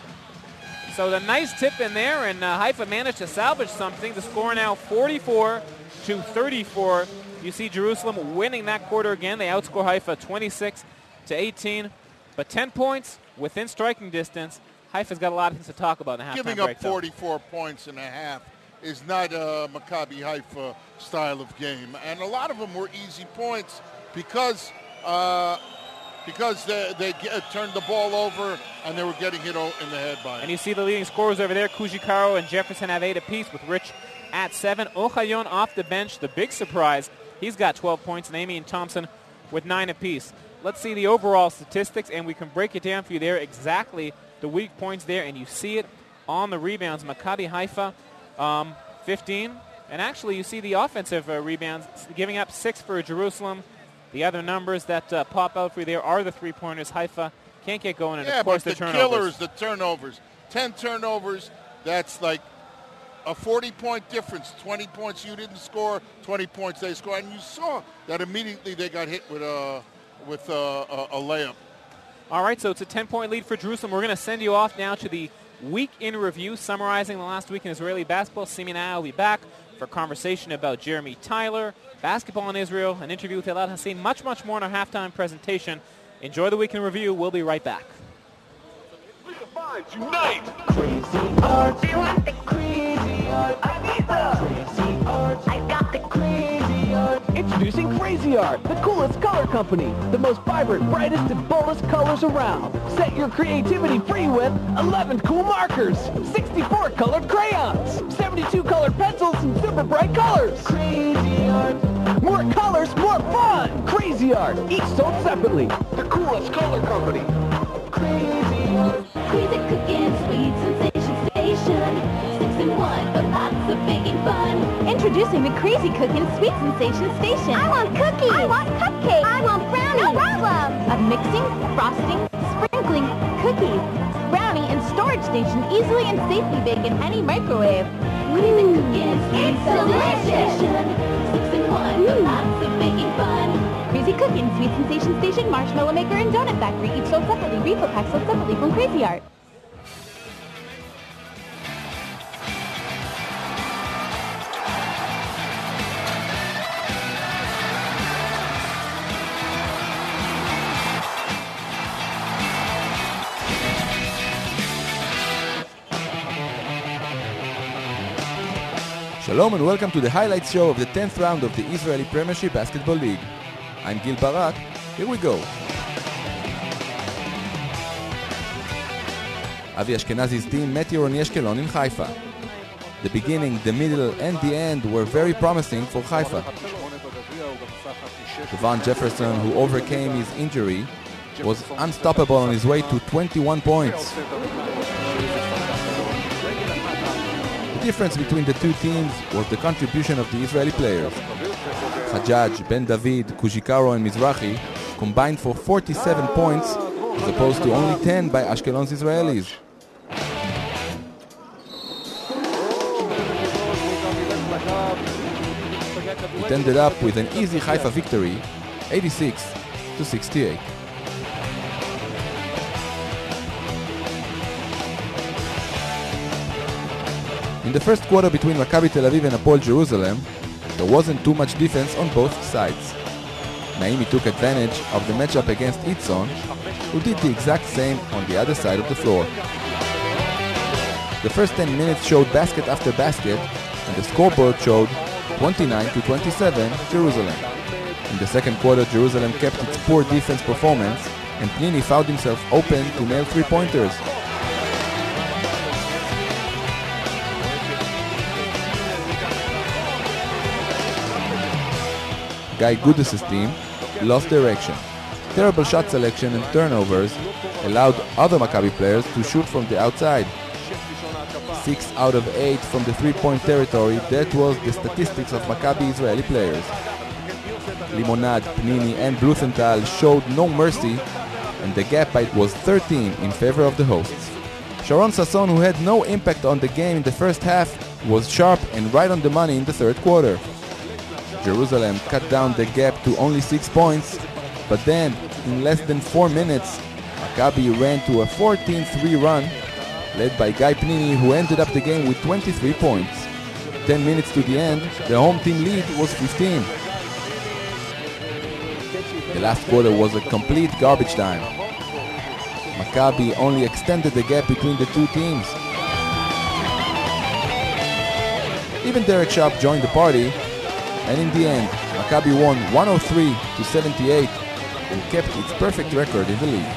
[SPEAKER 1] So the nice tip in there, and Haifa managed to salvage something. The score now 44-34. You see Jerusalem winning that quarter again. They outscore Haifa 26-18. But 10 points within striking distance. Haifa's got a lot of things to talk about in the halftime
[SPEAKER 2] Giving
[SPEAKER 1] break,
[SPEAKER 2] up 44 points in a half is not a Maccabi Haifa style of game. And a lot of them were easy points because they turned the ball over and they were getting hit in the head by it.
[SPEAKER 1] And you see the leading scorers over there. Kujikaro and Jefferson have 8 apiece with Rich at 7. Ochayon off the bench, the big surprise. He's got 12 points, and Amy and Thompson with 9 apiece. Let's see the overall statistics, and we can break it down for you there, exactly the weak points there, and you see it on the rebounds. Maccabi Haifa 15. And actually, you see the offensive rebounds, giving up 6 for Jerusalem. The other numbers that pop out for you there are the three-pointers. Haifa can't get going, and of course the turnovers.
[SPEAKER 2] Killers, the turnovers. 10 turnovers, that's like a 40-point difference. 20 points you didn't score, 20 points they scored. And you saw that immediately they got hit with a layup. All
[SPEAKER 1] right, so it's a 10-point lead for Jerusalem. We're going to send you off now to the week in review, summarizing the last week in Israeli basketball. Simi and I will be back for a conversation about Jeremy Tyler, basketball in Israel, an interview with Elad Hassin, much, much more in our halftime presentation. Enjoy the week in review. We'll be right back.
[SPEAKER 9] Unite! Crazy art. Do you want the crazy art? I need the crazy art. I got the crazy art. Introducing Crazy Art, the coolest color company. The most vibrant, brightest, and boldest colors around. Set your creativity free with 11 cool markers, 64 colored crayons, 72 colored pencils, and super bright colors. Crazy Art. More colors, more fun. Crazy Art, each sold separately. The coolest color company. Crazy Art.
[SPEAKER 10] Crazy cooking, sweet sensation station. 6 in 1, but lots of baking fun. Introducing the Crazy Cooking Sweet Sensation Station. I want cookies. I want cupcakes. I want brownies. No problem. A mixing, frosting, sprinkling, cookies, brownie, and storage station easily and safely bake in any microwave. Crazy cooking, it's delicious. 6 in 1, but lots of baking fun. Crazy Cooking, Sweet Sensation Station, Marshmallow Maker, and Donut Factory, each sold separately. Refill packs sold separately from Crazy Art.
[SPEAKER 11] Shalom and welcome to the highlights show of the 10th round of the Israeli Premiership Basketball League. I'm Gil Barak. Here we go. Avi Ashkenazi's team met Ironi Ashkelon in Haifa. The beginning, the middle, and the end were very promising for Haifa. Davon Jefferson, who overcame his injury, was unstoppable on his way to 21 points. The difference between the two teams was the contribution of the Israeli players. Hajjaj, Ben David, Kujikaro, and Mizrahi combined for 47 points as opposed to only 10 by Ashkelon's Israelis. It ended up with an easy Haifa victory, 86-68. In the first quarter between Maccabi Tel Aviv and Hapoel Jerusalem, there wasn't too much defense on both sides. Naimi took advantage of the matchup against Itzon, who did the exact same on the other side of the floor. The first 10 minutes showed basket after basket, and the scoreboard showed 29-27 Jerusalem. In the second quarter, Jerusalem kept its poor defense performance, and Pnini found himself open to nail three-pointers. Guy Gudis' team lost direction. Terrible shot selection and turnovers allowed other Maccabi players to shoot from the outside. 6 out of 8 from the three-point territory, that was the statistics of Maccabi Israeli players. Limonad, Pnini, and Blumenthal showed no mercy, and the gap was 13 in favor of the hosts. Sharon Sasson, who had no impact on the game in the first half, was sharp and right on the money in the third quarter. Jerusalem cut down the gap to only 6 points, but then, in less than 4 minutes, Maccabi ran to a 14-3 run, led by Guy Pnini, who ended up the game with 23 points. 10 minutes to the end, the home team lead was 15. The last quarter was a complete garbage time. Maccabi only extended the gap between the two teams. Even Derek Sharp joined the party, and in the end, Maccabi won 103-78 and kept its perfect record in the league.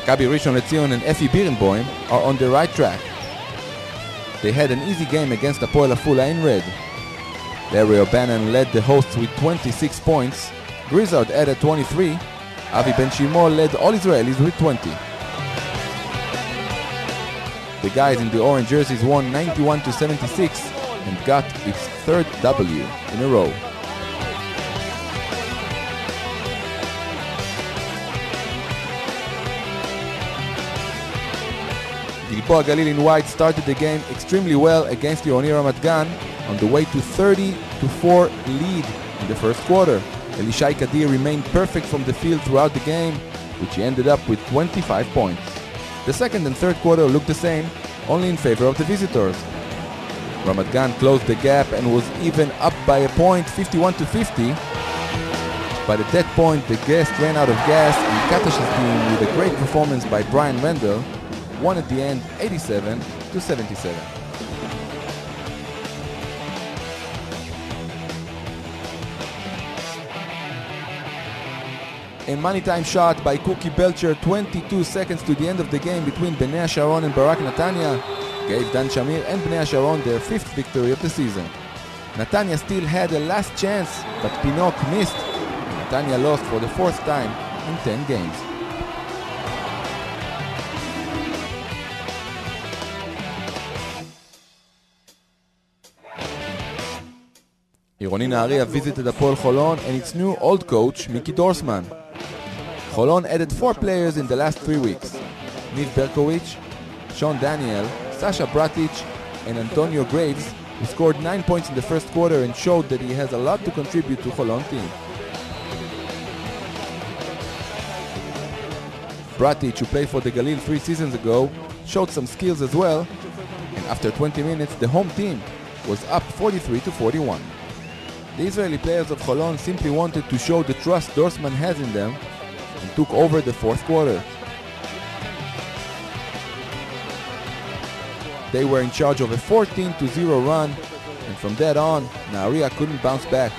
[SPEAKER 11] Maccabi Rishon LeZion and Efi Birenboim are on the right track. They had an easy game against Hapoel Afula in red. Larry O'Bannon led the hosts with 26 points, Grizzard added 23, Avi Ben-Shimol led all Israelis with 20. The guys in the orange jerseys won 91-76 and got its third W in a row. Gilboa Galil in white started the game extremely well against the Oni Ramat Gan on the way to 30-4 lead in the first quarter. Elishai Kadir remained perfect from the field throughout the game, which he ended up with 25 points. The second and third quarter looked the same, only in favor of the visitors. Ramat Gan closed the gap and was even up by a point, 51-50. But at that point, the guests ran out of gas, and Katash's team, with a great performance by Brian Wendell, won at the end 87-77. A money time shot by Cookie Belcher 22 seconds to the end of the game between Bnei Sharon and Barak Netanya gave Dan Shamir and Bnei Sharon their 5th victory of the season. Netanya still had a last chance, but Pinok missed. Netanya lost for the 4th time in 10 games. Ironi Nahariya visited Hapoel Holon and its new old coach, Miki Dorsman. Holon added 4 players in the last 3 weeks. Niv Berkowitz, Sean Daniel, Sasha Bratic, and Antonio Graves, who scored 9 points in the first quarter and showed that he has a lot to contribute to Holon team. Bratic, who played for the Galil 3 seasons ago, showed some skills as well, and after 20 minutes the home team was up 43-41. The Israeli players of Holon simply wanted to show the trust Dorsman has in them and took over the 4th quarter. They were in charge of a 14-0 run, and from that on, Nahariya couldn't bounce back.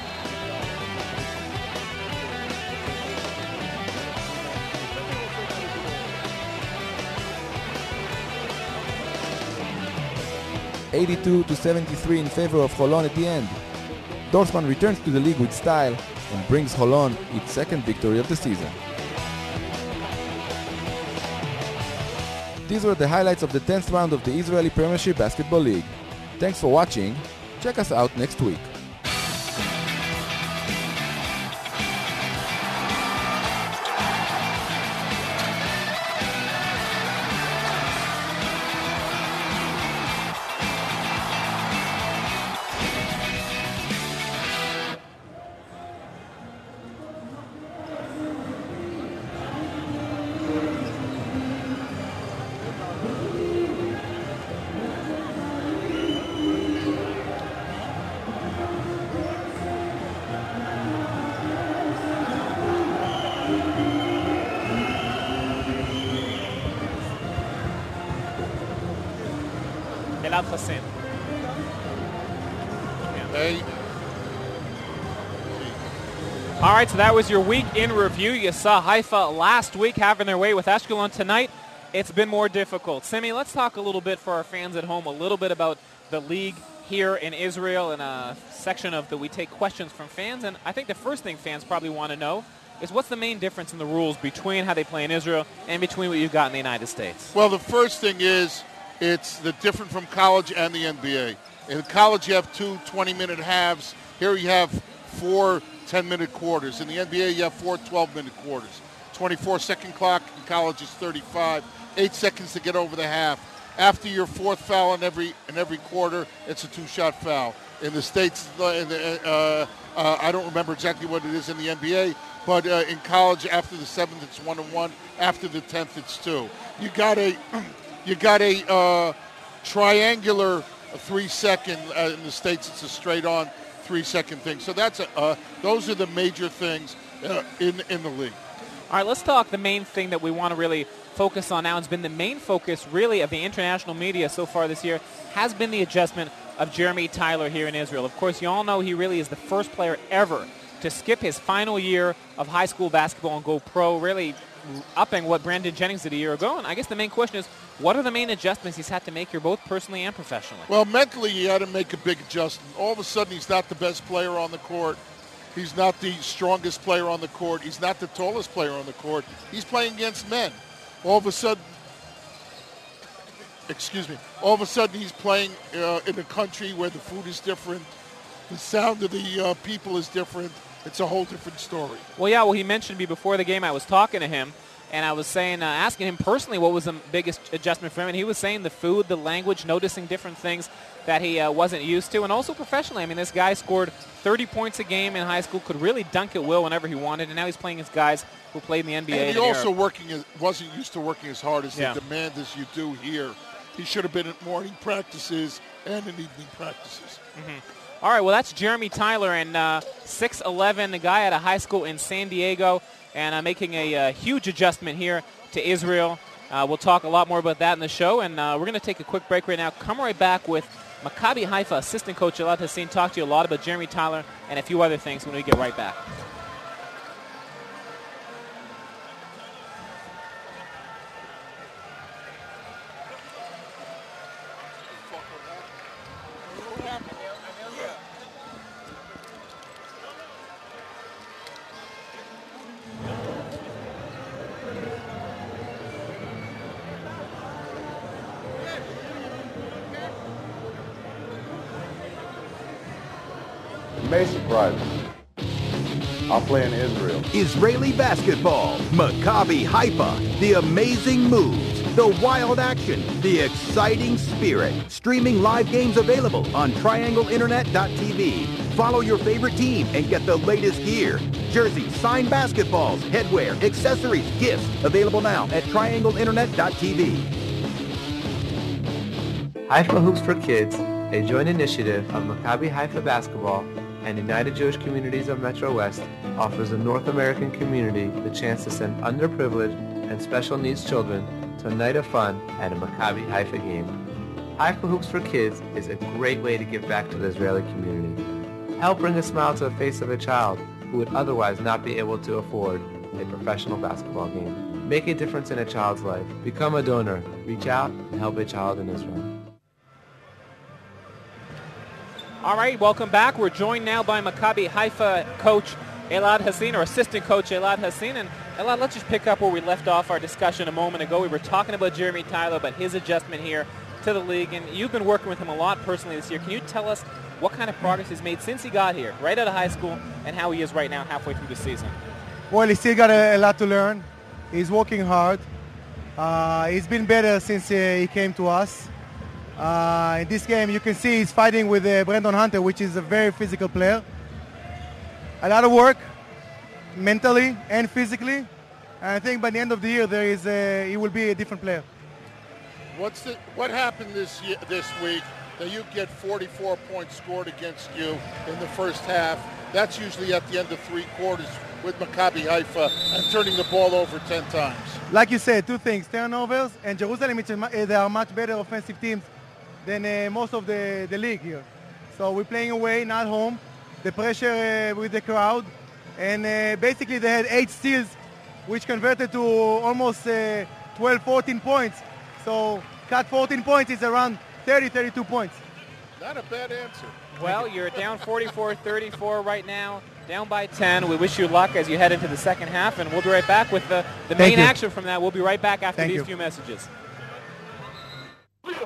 [SPEAKER 11] (82-73) in favor of Holon at the end. Dorsman returns to the league with style and brings Holon its 2nd victory of the season. These were the highlights of the 10th round of the Israeli Premiership Basketball League. Thanks for watching. Check us out next week.
[SPEAKER 1] Hassan.
[SPEAKER 2] Hey.
[SPEAKER 1] All right, so that was your week in review. You saw Haifa last week having their way with Ashkelon. Tonight, it's been more difficult. Simi, let's talk a little bit for our fans at home, a little bit about the league here in Israel in a section of that we take questions from fans. And I think the first thing fans probably want to know is what's the main difference in the rules between how they play in Israel and between what you've got in the United States?
[SPEAKER 2] Well, the first thing is it's the different from college and the NBA. In college, you have 2 20-minute halves. Here you have 4 10-minute quarters. In the NBA, you have 4 12-minute quarters. 24-second clock. In college, it's 35. 8 seconds to get over the half. After your 4th foul in every quarter, it's a 2-shot foul. In the States, I don't remember exactly what it is in the NBA, but in college, after the 7th, it's 1-1. After the 10th, it's 2. You got a triangular 3-second. In the States, it's a straight-on 3-second thing. So those are the major things in the league.
[SPEAKER 1] All right, let's talk the main thing that we want to really focus on now. It's been the main focus, really, of the international media so far this year, has been the adjustment of Jeremy Tyler here in Israel. Of course, you all know he really is the first player ever to skip his final year of high school basketball and go pro, really upping what Brandon Jennings did a year ago. And I guess the main question is, what are the main adjustments he's had to make here, both personally and professionally?
[SPEAKER 2] Well, mentally, he had to make a big adjustment. All of a sudden, he's not the best player on the court. He's not the strongest player on the court. He's not the tallest player on the court. He's playing against men. All of a sudden he's playing in a country where the food is different. The sound of the people is different. It's a whole different story.
[SPEAKER 1] Well, yeah, he mentioned me before the game. I was talking to him, and I was saying, asking him personally what was the biggest adjustment for him, and he was saying the food, the language, noticing different things that he wasn't used to, and also professionally. I mean, this guy scored 30 points a game in high school, could really dunk at will whenever he wanted, and now he's playing against guys who played in the NBA.
[SPEAKER 2] And he also wasn't used to working as hard as they demand as you do here. He should have been at morning practices and in evening practices.
[SPEAKER 1] Mm-hmm. All right, well, that's Jeremy Tyler, and 6'11", the guy out of high school in San Diego, and making a huge adjustment here to Israel. We'll talk a lot more about that in the show, and we're going to take a quick break right now. Come right back with Maccabi Haifa assistant coach Elad Hassin. Talk to you a lot about Jeremy Tyler and a few other things when we get right back.
[SPEAKER 3] May surprise me. I'll play in Israel.
[SPEAKER 4] Israeli basketball, Maccabi Haifa, the amazing moves, the wild action, the exciting spirit. Streaming live games available on triangleinternet.tv. Follow your favorite team and get the latest gear. Jerseys, signed basketballs, headwear, accessories, gifts, available now at triangleinternet.tv.
[SPEAKER 5] Haifa Hoops for Kids, a joint initiative of Maccabi Haifa Basketball and United Jewish Communities of Metro West, offers the North American community the chance to send underprivileged and special needs children to a night of fun at a Maccabi Haifa game. Haifa Hoops for Kids is a great way to give back to the Israeli community. Help bring a smile to the face of a child who would otherwise not be able to afford a professional basketball game. Make a difference in a child's life. Become a donor. Reach out and help a child in Israel.
[SPEAKER 1] All right, welcome back. We're joined now by Maccabi Haifa coach Elad Hassin, or assistant coach Elad Hassin. And Elad, let's just pick up where we left off our discussion a moment ago. We were talking about Jeremy Tyler, about his adjustment here to the league, and you've been working with him a lot personally this year. Can you tell us what kind of progress he's made since he got here, right out of high school, and how he is right now halfway through the season?
[SPEAKER 12] Well, he's still got a lot to learn. He's working hard. He's been better since he came to us. In this game, you can see he's fighting with Brandon Hunter, which is a very physical player. A lot of work, mentally and physically. And I think by the end of the year, he will be a different player.
[SPEAKER 2] What happened this week that you get 44 points scored against you in the first half? That's usually at the end of three quarters with Maccabi Haifa and turning the ball over 10 times.
[SPEAKER 12] Like you said, two things: turnovers, and Jerusalem, they are much better offensive teams than most of the league here. So we're playing away, not home. The pressure with the crowd. And basically they had 8 steals, which converted to almost 12, 14 points. So cut 14 points is around 30, 32 points.
[SPEAKER 2] Not a bad answer.
[SPEAKER 1] Well, you're down 44-34 right now, down by 10. We wish you luck as you head into the second half, and we'll be right back with the main action from that. We'll be right back after these few messages.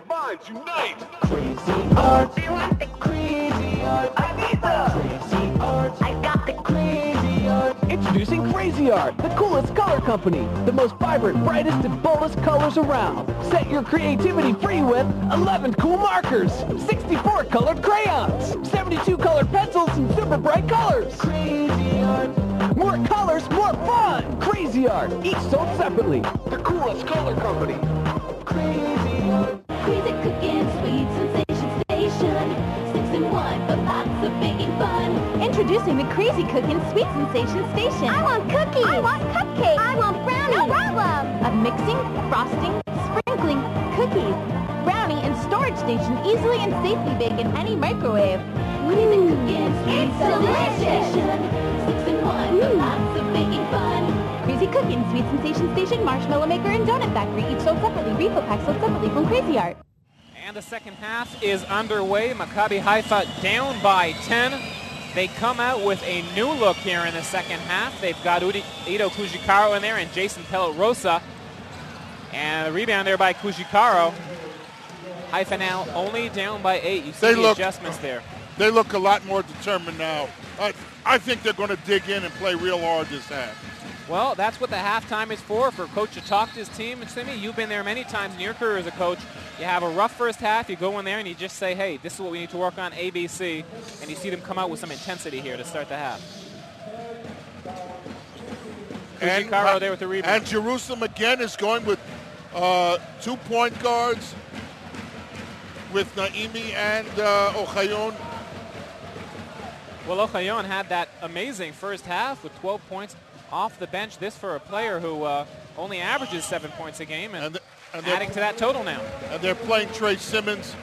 [SPEAKER 8] Minds unite!
[SPEAKER 10] Crazy art. Do you want the crazy art? I need the crazy art. I got the crazy art.
[SPEAKER 9] Introducing Crazy Art, the coolest color company. The most vibrant, brightest, and boldest colors around. Set your creativity free with 11 cool markers, 64 colored crayons, 72 colored pencils, and super bright colors.
[SPEAKER 10] Crazy art.
[SPEAKER 9] More colors, more fun. Crazy Art, each sold separately.
[SPEAKER 8] The coolest color company.
[SPEAKER 10] Crazy art. Crazy cooking, sweet sensation station. 6 in 1, but lots of baking fun. Introducing the Crazy Cooking Sweet Sensation Station. I want cookies. I want cupcakes. I want brownies. No problem. A mixing, frosting, sprinkling, cookies, brownie, and storage station easily and safely bake in any microwave. Crazy Cooking Sweet Sensation. 6 in 1, but lots of baking fun. Crazy Cooking Sweet Sensation Station, Marshmallow Maker, and Donut Factory, each sold separately. Refill packs sold separately from Crazy Art.
[SPEAKER 1] And the second half is underway. Maccabi Haifa down by 10. They come out with a new look here in the second half. They've got Ido Kujikaro in there and Jason Pelot-Rosa. And a rebound there by Kujikaro. Haifa now only down by 8. You see the adjustments there.
[SPEAKER 2] They look a lot more determined now. I think they're going to dig in and play real hard this half.
[SPEAKER 1] Well, that's what the halftime is for coach to talk to his team. And Simi, you've been there many times in your career as a coach. You have a rough first half. You go in there and you just say, hey, this is what we need to work on, A, B, C. And you see them come out with some intensity here to start the half. Kujikaro there with the rebound.
[SPEAKER 2] And Jerusalem again is going with 2 point guards with Naimi and Ochayon.
[SPEAKER 1] Well, Ochayon had that amazing first half with 12 points off the bench. This for a player who only averages 7 points a game and adding to that total now.
[SPEAKER 2] And they're playing Trey Simmons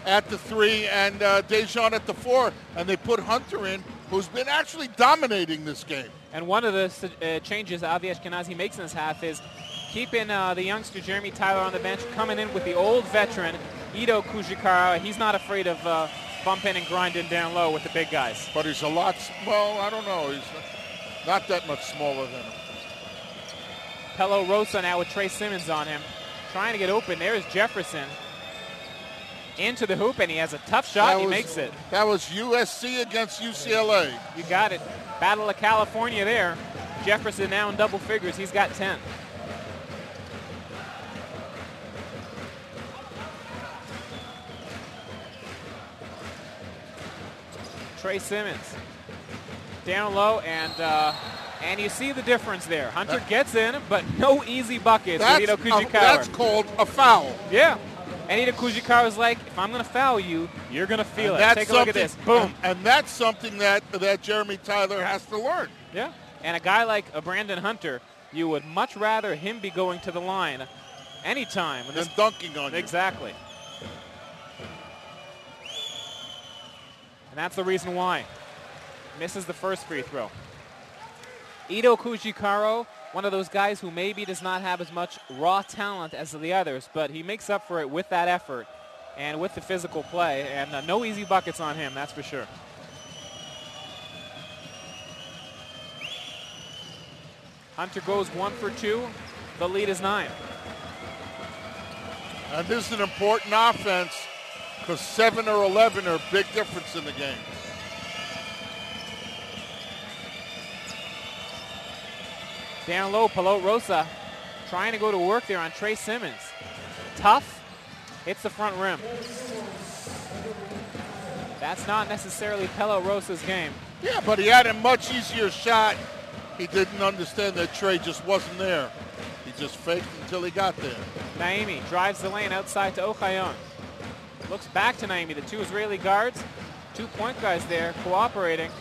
[SPEAKER 2] at the 3 and Dejan at the 4. And they put Hunter in, who's been actually dominating this game.
[SPEAKER 1] And one of the changes Avi Ashkenazi makes in this half is keeping the youngster Jeremy Tyler on the bench, coming in with the old veteran Ido Kujikaro. He's not afraid of bumping and grinding down low with the big guys.
[SPEAKER 2] But he's a lot, well, I don't know. He's not that much smaller than him.
[SPEAKER 1] Pelot-Rosa now with Trey Simmons on him. Trying to get open. There's Jefferson into the hoop, and he has a tough shot. He makes it.
[SPEAKER 2] That was USC against UCLA.
[SPEAKER 1] You got it. Battle of California there. Jefferson now in double figures. He's got 10. Trey Simmons down low, and you see the difference there. Hunter gets in, but no easy buckets with Ido Kujikaro.
[SPEAKER 2] That's called a foul.
[SPEAKER 1] Yeah. And Ido Kujikaro is like, if I'm going to foul you, you're going to feel it. Take a look at this. Boom.
[SPEAKER 2] And that's something that Jeremy Tyler has to learn.
[SPEAKER 1] Yeah. And a guy like Brandon Hunter, you would much rather him be going to the line anytime.
[SPEAKER 2] Than dunking on you.
[SPEAKER 1] Exactly. And that's the reason why. Misses the first free throw. Ido Kujikaro, one of those guys who maybe does not have as much raw talent as the others, but he makes up for it with that effort and with the physical play. And no easy buckets on him, that's for sure. Hunter goes 1 for 2. The lead is 9.
[SPEAKER 2] And this is an important offense because 7 or 11 are a big difference in the game.
[SPEAKER 1] Down low, Pelot-Rosa trying to go to work there on Trey Simmons. Tough, hits the front rim. That's not necessarily Pelot-Rosa's game.
[SPEAKER 2] Yeah, but he had a much easier shot. He didn't understand that Trey just wasn't there. He just faked until he got there.
[SPEAKER 1] Naimi drives the lane outside to Ochayon. Looks back to Naimi, the 2 Israeli guards. 2 point guys there cooperating.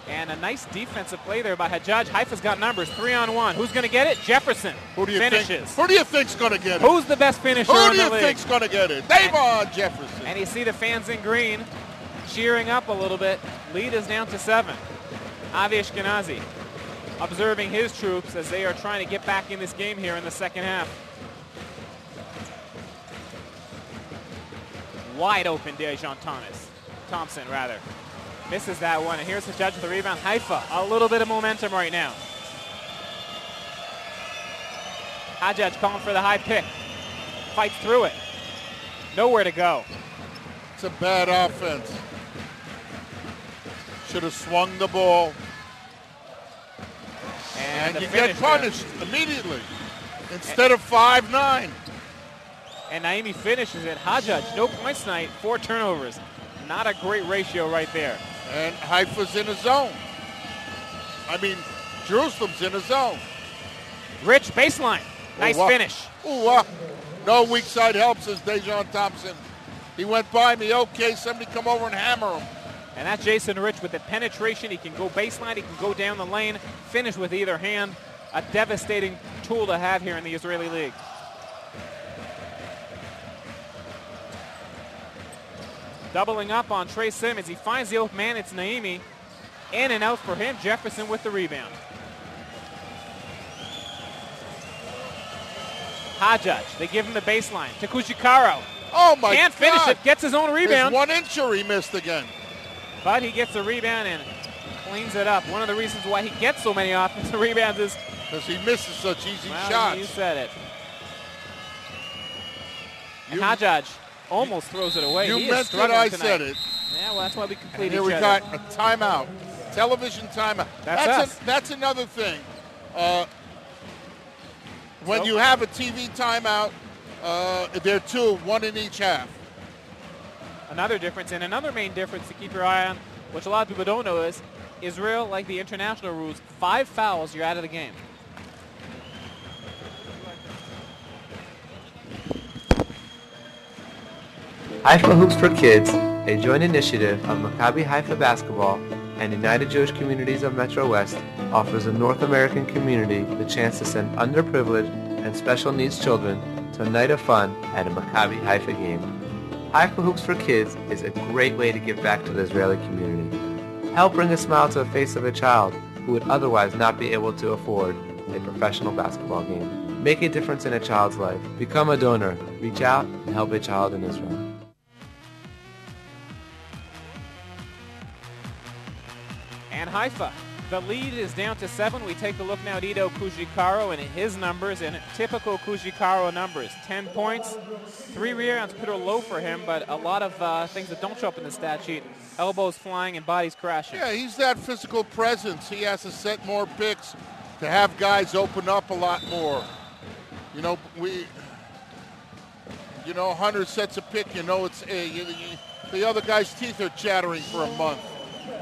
[SPEAKER 1] And a nice defensive play there by Hajjaj. Haifa's got numbers, 3-on-1. Who's going to get it? Jefferson finishes.
[SPEAKER 2] Who do you think's going to get it?
[SPEAKER 1] Who's the best finisher in the league?
[SPEAKER 2] Who do you think's going to get it? Davon Jefferson.
[SPEAKER 1] And you see the fans in green cheering up a little bit. Lead is down to 7. Avi Ashkenazi observing his troops as they are trying to get back in this game here in the second half. Wide open Dejan Thompson. Misses that one, and here's the judge with the rebound. Haifa, a little bit of momentum right now. Hajjaj calling for the high pick. Fights through it. Nowhere to go.
[SPEAKER 2] It's a bad offense. Should have swung the ball. And you get punished immediately instead of 5-9.
[SPEAKER 1] And Naimi finishes it. Hajjaj, no points tonight, 4 turnovers. Not a great ratio right there.
[SPEAKER 2] And Haifa's in a zone. Jerusalem's in a zone.
[SPEAKER 1] Rich, baseline. Nice finish.
[SPEAKER 2] No weak side help, says Dejan Thompson. He went by me. Okay, somebody come over and hammer him.
[SPEAKER 1] And that's Jason Rich with the penetration. He can go baseline. He can go down the lane. Finish with either hand. A devastating tool to have here in the Israeli League. Doubling up on Trey Simmons. He finds the open man. It's Naimi. In and out for him. Jefferson with the rebound. Hajjaj. They give him the baseline to Kujikaro.
[SPEAKER 2] Oh, my God.
[SPEAKER 1] Can't finish it. Gets his own rebound.
[SPEAKER 2] His 1-incher he missed again.
[SPEAKER 1] But he gets the rebound and cleans it up. One of the reasons why he gets so many offensive rebounds is
[SPEAKER 2] because he misses such easy
[SPEAKER 1] well,
[SPEAKER 2] shots.
[SPEAKER 1] You said it. And Hajjaj almost throws it away.
[SPEAKER 2] You
[SPEAKER 1] he
[SPEAKER 2] meant it, I said it.
[SPEAKER 1] Yeah, well, that's why we completed
[SPEAKER 2] Here we got a timeout. Television timeout. That's another thing. When you have a TV timeout, there are two, one in each half.
[SPEAKER 1] Another difference, and another main difference to keep your eye on, which a lot of people don't know, is Israel, like the international rules, 5 fouls, you're out of the game.
[SPEAKER 5] Haifa Hoops for Kids, a joint initiative of Maccabi Haifa Basketball and United Jewish Communities of Metro West, offers the North American community the chance to send underprivileged and special needs children to a night of fun at a Maccabi Haifa game. Haifa Hoops for Kids is a great way to give back to the Israeli community. Help bring a smile to the face of a child who would otherwise not be able to afford a professional basketball game. Make a difference in a child's life. Become a donor. Reach out and help a child in Israel.
[SPEAKER 1] And Haifa, the lead is down to 7. We take a look now at Ido Kujikaro and his numbers, and typical Kujikaro numbers. 10 points, 3 rebounds, pretty low for him, but a lot of things that don't show up in the stat sheet. Elbows flying and bodies crashing.
[SPEAKER 2] Yeah, he's that physical presence. He has to set more picks to have guys open up a lot more. You know, Hunter sets a pick, it's the other guy's teeth are chattering for a month.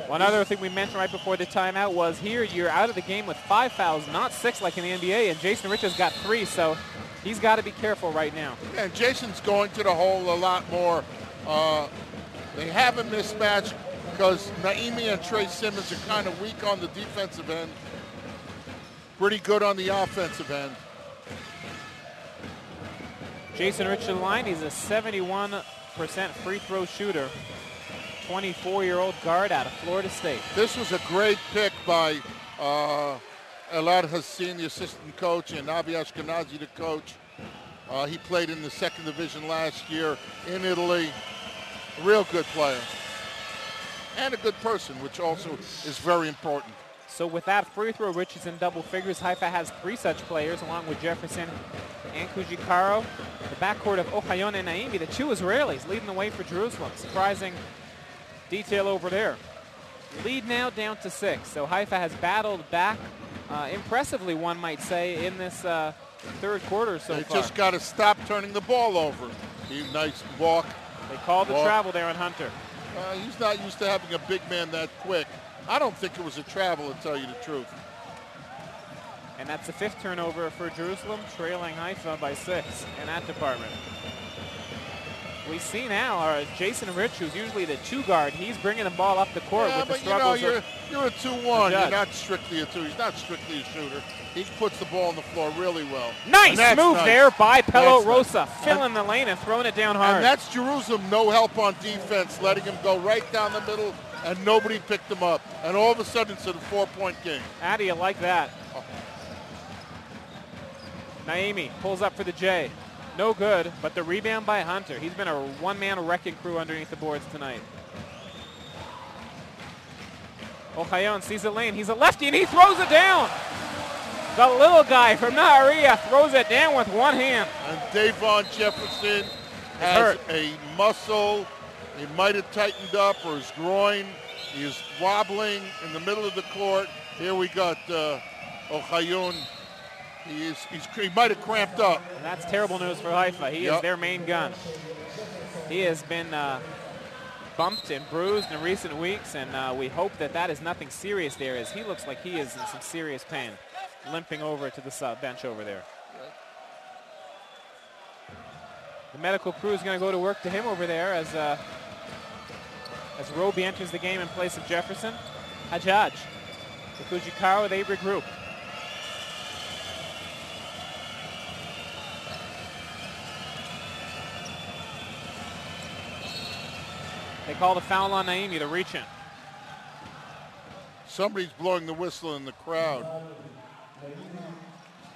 [SPEAKER 1] One other thing we mentioned right before the timeout was here you're out of the game with 5 fouls, not 6 like in the NBA, and Jason Rich has got 3, so he's got to be careful right now.
[SPEAKER 2] Yeah, and Jason's going to the hole a lot more. They have a mismatch because Naimi and Trey Simmons are kind of weak on the defensive end, pretty good on the offensive end.
[SPEAKER 1] Jason Rich to the line, he's a 71% free throw shooter. 24-year-old guard out of Florida State.
[SPEAKER 2] This was a great pick by Elad Hassin, the assistant coach, and Avi Ashkenazi, the coach. He played in the second division last year in Italy. A real good player. And a good person, which also is very important.
[SPEAKER 1] So with that free throw, Rich is in double figures. Haifa has 3 such players, along with Jefferson and Kujikaro. The backcourt of Ohayon and Naimi, the 2 Israelis, leading the way for Jerusalem. Surprising detail over there. Lead now down to 6. So Haifa has battled back impressively, one might say, in this third quarter so far.
[SPEAKER 2] They just got to stop turning the ball over. Nice walk.
[SPEAKER 1] They called the travel there on Hunter.
[SPEAKER 2] He's not used to having a big man that quick. I don't think it was a travel, to tell you the truth.
[SPEAKER 1] And that's the 5th turnover for Jerusalem, trailing Haifa by 6 in that department. We see now Jason Rich, who's usually the 2 guard. He's bringing the ball up the court with the struggles.
[SPEAKER 2] You're a 2-1. You're not strictly a 2. He's not strictly a shooter. He puts the ball on the floor really well.
[SPEAKER 1] Nice move there by Pelo Rosa, filling the lane and throwing it down hard.
[SPEAKER 2] And that's Jerusalem, no help on defense, letting him go right down the middle, and nobody picked him up. And all of a sudden, it's a 4-point game.
[SPEAKER 1] How do you like that? Naimi pulls up for the J. No good, but the rebound by Hunter. He's been a one-man wrecking crew underneath the boards tonight. Ohayon sees the lane. He's a lefty, and he throws it down. The little guy from Nahariya throws it down with one hand.
[SPEAKER 2] And Davon Jefferson has a muscle. He might have tightened up, or his groin. He is wobbling in the middle of the court. Here we got Ohayon. He might have cramped up.
[SPEAKER 1] And that's terrible news for Haifa. He is their main gun. He has been bumped and bruised in recent weeks, and we hope that is nothing serious there, as he looks like he is in some serious pain, limping over to the bench over there. The medical crew is going to go to work to him over there as Roby enters the game in place of Jefferson. Hajjaj, the Kujikaro, they regroup. They call the foul on Naimi, the reach-in.
[SPEAKER 2] Somebody's blowing the whistle in the crowd.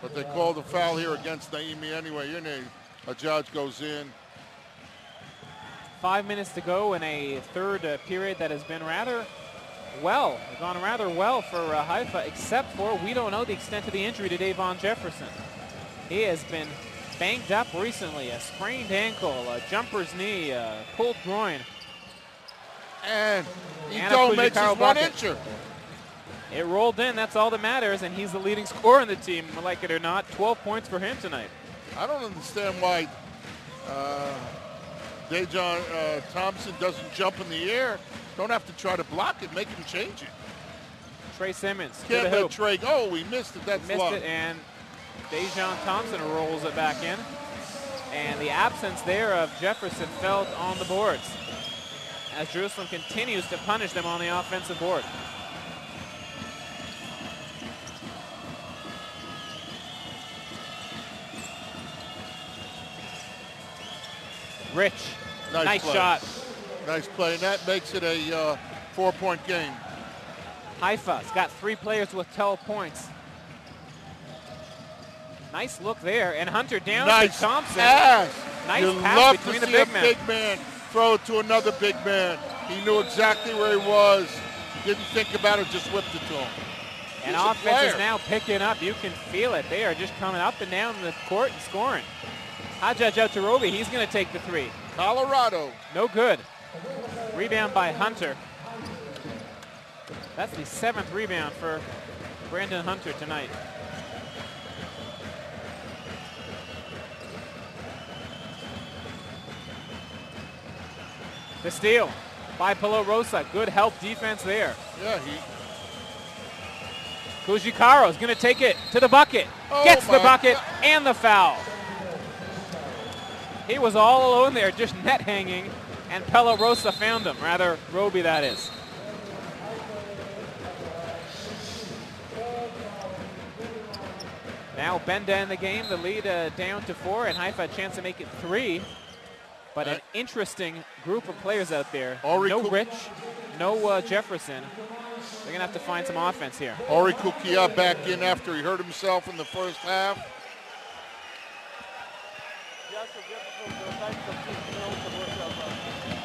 [SPEAKER 2] But they call the foul here against Naimi anyway. A judge goes in.
[SPEAKER 1] 5 minutes to go in a third period that has been gone rather well for Haifa, except for we don't know the extent of the injury to Davon Jefferson. He has been banged up recently, a sprained ankle, a jumper's knee, a pulled groin.
[SPEAKER 2] And he don't make his one-incher.
[SPEAKER 1] It rolled in, that's all that matters, and he's the leading scorer in the team, like it or not. 12 points for him tonight.
[SPEAKER 2] I don't understand why Dejon Thompson doesn't jump in the air. Don't have to try to block it, make him change it.
[SPEAKER 1] Trey Simmons
[SPEAKER 2] Can't let Trey go. He missed it. That's
[SPEAKER 1] missed it, and Dejon Thompson rolls it back in. And the absence there of Jefferson felt on the boards as Jerusalem continues to punish them on the offensive board. Rich, nice shot.
[SPEAKER 2] Nice play, and that makes it a 4-point game.
[SPEAKER 1] Haifa's got 3 players with 12 points. Nice look there, and Hunter down to Thompson.
[SPEAKER 2] Pass.
[SPEAKER 1] Nice
[SPEAKER 2] you
[SPEAKER 1] pass
[SPEAKER 2] love
[SPEAKER 1] between
[SPEAKER 2] to
[SPEAKER 1] the
[SPEAKER 2] see
[SPEAKER 1] big
[SPEAKER 2] a big man throw it to another big man. He knew exactly where he was. Didn't think about it, just whipped it to him.
[SPEAKER 1] And offense is now picking up. You can feel it. They are just coming up and down the court and scoring. Hajjaj out to Roby. He's going to take the 3.
[SPEAKER 2] Colorado.
[SPEAKER 1] No good. Rebound by Hunter. That's the 7th rebound for Brandon Hunter tonight. The steal by Polo-Rosa. Good help defense there.
[SPEAKER 2] Yeah,
[SPEAKER 1] Kujikaro is going to take it to the bucket. Gets the bucket and the foul. He was all alone there, just net hanging, and Polo-Rosa found him. Rather, Roby, that is. Now Benda in the game, the lead down to 4, and Haifa a chance to make it 3. But an interesting group of players out there. No Rich, no Jefferson. They're going to have to find some offense here.
[SPEAKER 2] Ori Kukia back in after he hurt himself in the first half.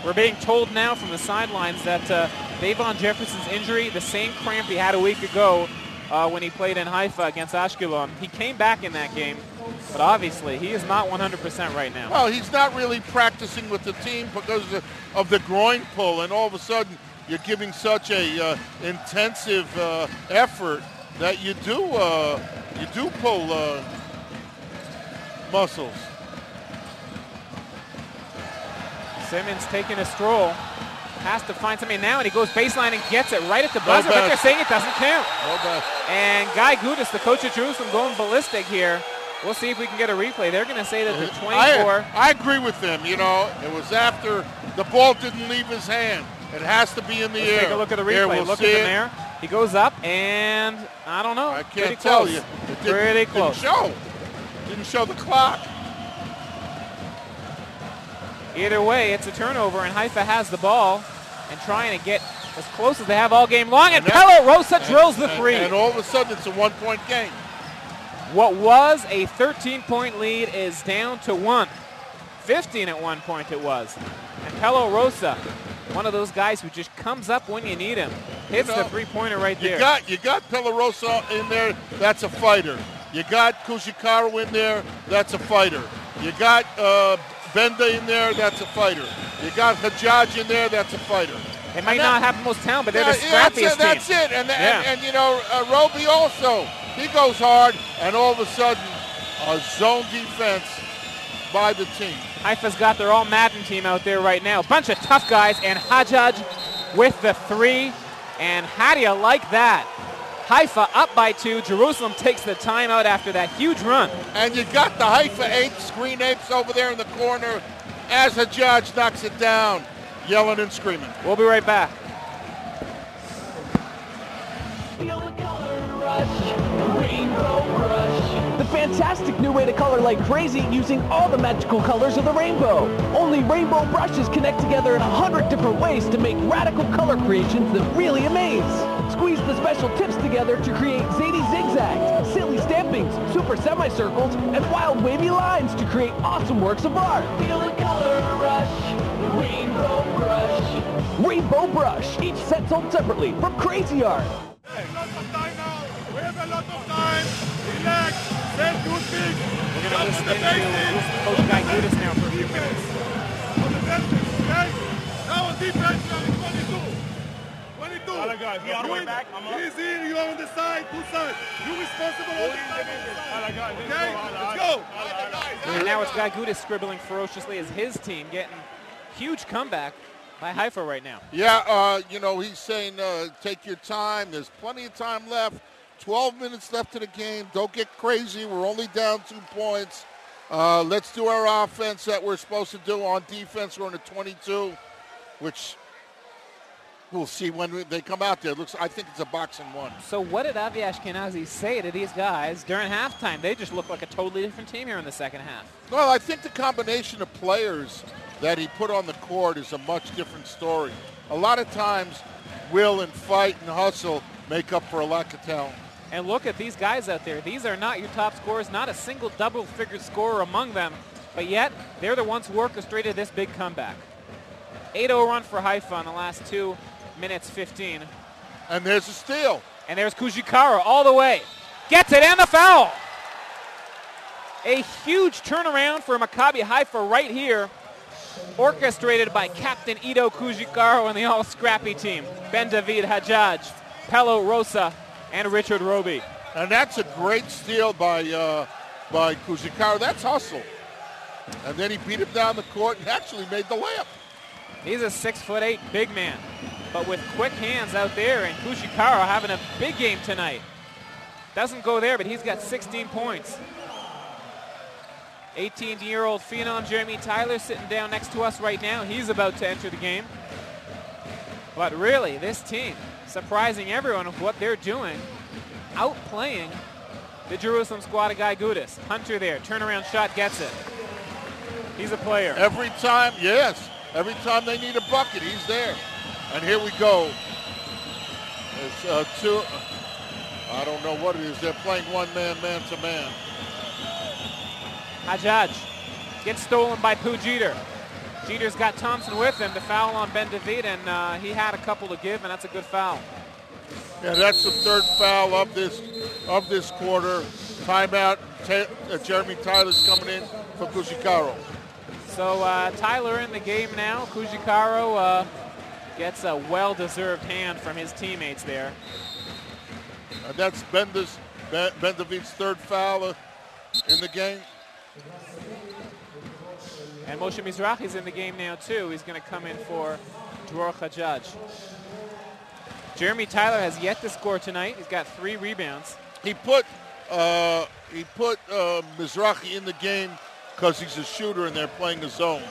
[SPEAKER 1] We're being told now from the sidelines that Davon Jefferson's injury, the same cramp he had a week ago when he played in Haifa against Ashkelon, he came back in that game. But obviously, he is not 100% right now.
[SPEAKER 2] Well, he's not really practicing with the team because of the groin pull, and all of a sudden you're giving such a intensive effort that you do pull muscles.
[SPEAKER 1] Simmons taking a stroll. Has to find somebody now, and he goes baseline and gets it right at the buzzer, but they're saying it doesn't count. And Guy Gudis, the coach of Jerusalem, going ballistic here. We'll see if we can get a replay. They're going to say that the 24.
[SPEAKER 2] I agree with them. You know, it was after the ball didn't leave his hand. It has to be in the air.
[SPEAKER 1] Take a look at the replay. Look at him there. He goes up, and I don't know.
[SPEAKER 2] I can't tell you.
[SPEAKER 1] Pretty close.
[SPEAKER 2] Didn't show the clock.
[SPEAKER 1] Either way, it's a turnover, and Haifa has the ball and trying to get as close as they have all game long. And Polo-Rosa drills the 3.
[SPEAKER 2] And all of a sudden, it's a 1-point game.
[SPEAKER 1] What was a 13-point lead is down to 1. 15 at one point it was. And Polo-Rosa, one of those guys who just comes up when you need him, hits the 3-pointer right there.
[SPEAKER 2] You got Polo-Rosa in there, that's a fighter. You got Kujikaru in there, that's a fighter. You got Benda in there, that's a fighter. You got Hajjaj in there, that's a fighter.
[SPEAKER 1] They might not have the most talent, but they're the scrappiest team.
[SPEAKER 2] That's it. And you know, Roby also, he goes hard, and all of a sudden, a zone defense by the team.
[SPEAKER 1] Haifa's got their all-Madden team out there right now. Bunch of tough guys, and Hajjaj with the 3. And how do you like that? Haifa up by 2. Jerusalem takes the timeout after that huge run.
[SPEAKER 2] And you got the Haifa 8 screen apes over there in the corner as Hajjaj knocks it down, yelling and screaming.
[SPEAKER 1] We'll be right back.
[SPEAKER 9] Feel the color rush, rainbow rush. The fantastic new way to color like crazy using all the magical colors of the rainbow. Only rainbow brushes connect together in 100 different ways to make radical color creations that really amaze. Squeeze the special tips together to create zany zigzags, silly stampings, super semicircles, and wild wavy lines to create awesome works of art. Feel the color rush, Rainbow Brush. Rainbow Brush, each set sold separately from Crazy Art.
[SPEAKER 8] Hey, lots of time now. We have a lot of time. Relax. Set good things.
[SPEAKER 1] We're going to listen to Coach Guy Gudis now for a few minutes.
[SPEAKER 8] On the defense, okay? Now on defense, we are 22. 22.
[SPEAKER 13] Other guys, he on the way back.
[SPEAKER 8] He's here, you are on the side, two sides. You responsible all the time on the side. Okay? Let's go.
[SPEAKER 1] And now it's Guy Gudis scribbling ferociously as his team getting huge comeback by Haifa right now.
[SPEAKER 2] Yeah, he's saying take your time. There's plenty of time left. 12 minutes left in the game. Don't get crazy. We're only down 2 points. Let's do our offense that we're supposed to do. On defense, we're in the 22, which we'll see when they come out there. I think it's a boxing one.
[SPEAKER 1] So what did Avi Ashkenazi say to these guys during halftime? They just look like a totally different team here in the second half.
[SPEAKER 2] Well, I think the combination of players that he put on the court is a much different story. A lot of times, will and fight and hustle make up for a lack of talent.
[SPEAKER 1] And look at these guys out there. These are not your top scorers, not a single double-figure scorer among them, but yet they're the ones who orchestrated this big comeback. 8-0 run for Haifa in the last 2 minutes 15.
[SPEAKER 2] And there's a steal.
[SPEAKER 1] And there's Kujikara all the way. Gets it and the foul. A huge turnaround for Maccabi Haifa right here, orchestrated by Captain Ido Kujikaro and the all-scrappy team. Ben David Hajjaj, Pello Rosa, and Richard Roby.
[SPEAKER 2] And that's a great steal by Kujikaro. That's hustle. And then he beat him down the court and actually made the layup.
[SPEAKER 1] He's a 6'8" big man, but with quick hands out there, and Kujikaro having a big game tonight. Doesn't go there, but he's got 16 points. 18-year-old phenom Jeremy Tyler sitting down next to us right now. He's about to enter the game. But really, this team, surprising everyone with what they're doing, outplaying the Jerusalem squad of Guy Gudis. Hunter there, turnaround shot, gets it. He's a player.
[SPEAKER 2] Every time, yes. Every time they need a bucket, he's there. And here we go. It's two. I don't know what it is. They're playing one man to man.
[SPEAKER 1] Hajjaj gets stolen by Pooh Jeter. Jeter's got Thompson with him. The foul on Ben David, and he had a couple to give, and that's a good foul.
[SPEAKER 2] Yeah, that's the third foul of this quarter. Timeout. Jeremy Tyler's coming in for Kujikaro.
[SPEAKER 1] So Tyler in the game now. Kujikaro gets a well-deserved hand from his teammates there.
[SPEAKER 2] That's Ben David's third foul in the game.
[SPEAKER 1] And Moshe Mizrahi's in the game now, too. He's going to come in for Dror Hajjaj. Jeremy Tyler has yet to score tonight. He's got 3 rebounds.
[SPEAKER 2] He put Mizrahi in the game because he's a shooter and they're playing the zone.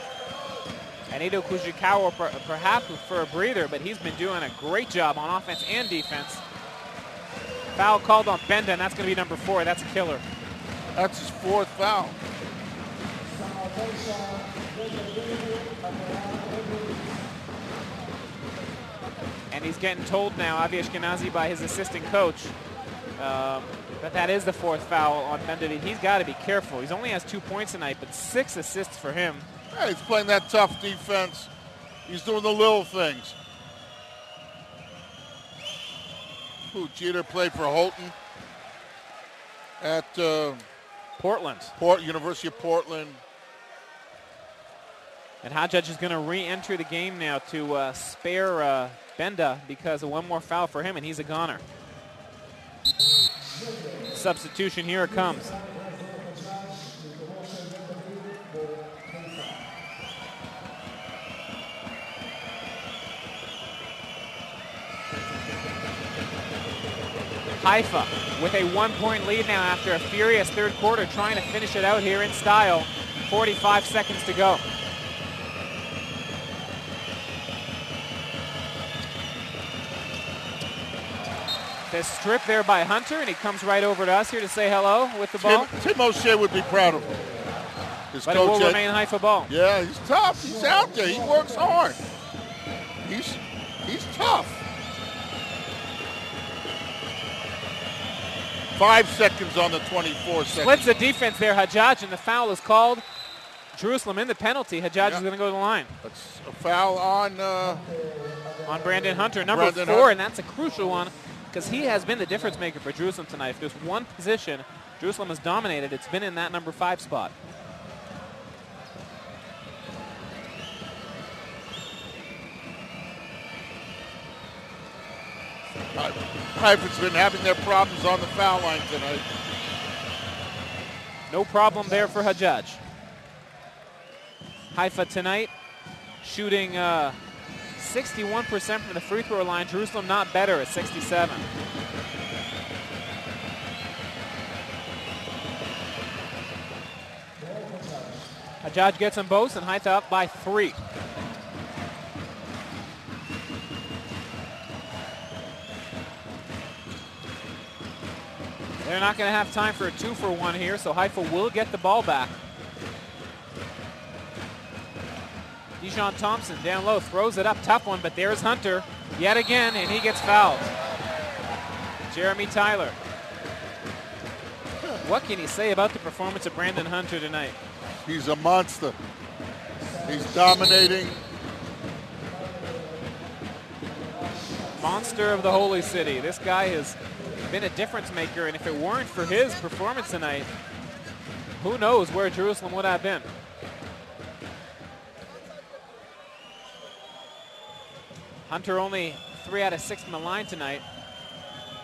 [SPEAKER 1] And Ido Kujikawa perhaps for a breather, but he's been doing a great job on offense and defense. Foul called on Benda, and that's going to be number 4. That's a killer.
[SPEAKER 2] That's his 4th foul.
[SPEAKER 1] And he's getting told now, Avi Ashkenazi, by his assistant coach, that is the 4th foul on Benda. He's got to be careful. He only has 2 points tonight, but 6 assists for him.
[SPEAKER 2] Yeah, he's playing that tough defense. He's doing the little things. Jeter played for Holton at
[SPEAKER 1] Portland.
[SPEAKER 2] University of Portland.
[SPEAKER 1] And Hajjaj is going to re-enter the game now to spare Benda because of one more foul for him, and he's a goner. Substitution, here it comes. Haifa with a 1-point lead now after a furious third quarter, trying to finish it out here in style. 45 seconds to go. The strip there by Hunter, and he comes right over to us here to say hello with the ball.
[SPEAKER 2] Tim O'Shea would be proud of him.
[SPEAKER 1] But it will remain Haifa ball.
[SPEAKER 2] Yeah, he's tough. He's out there. He works hard. He's tough. 5 seconds on the 24 seconds.
[SPEAKER 1] Splits the defense there, Hajjaj, and the foul is called. Jerusalem in the penalty. Hajjaj is going to go to the line.
[SPEAKER 2] That's a foul on
[SPEAKER 1] Brandon Hunter, number 4, and that's a crucial one because he has been the difference maker for Jerusalem tonight. If there's one position Jerusalem has dominated, it's been in that number 5 spot.
[SPEAKER 2] Haifa's been having their problems on the foul line tonight.
[SPEAKER 1] No problem there for Hajjaj. Haifa tonight shooting 61% from the free throw line. Jerusalem not better at 67. Hajjaj gets them both, and Haifa up by 3. They're not going to have time for a 2-for-1 here, so Haifa will get the ball back. Dijon Thompson down low, throws it up, tough one, but there's Hunter yet again, and he gets fouled. Jeremy Tyler. What can you say about the performance of Brandon Hunter tonight?
[SPEAKER 2] He's a monster. He's dominating.
[SPEAKER 1] Monster of the Holy City. This guy has been a difference maker, and if it weren't for his performance tonight, who knows where Jerusalem would have been. Hunter only 3 out of 6 from the line tonight,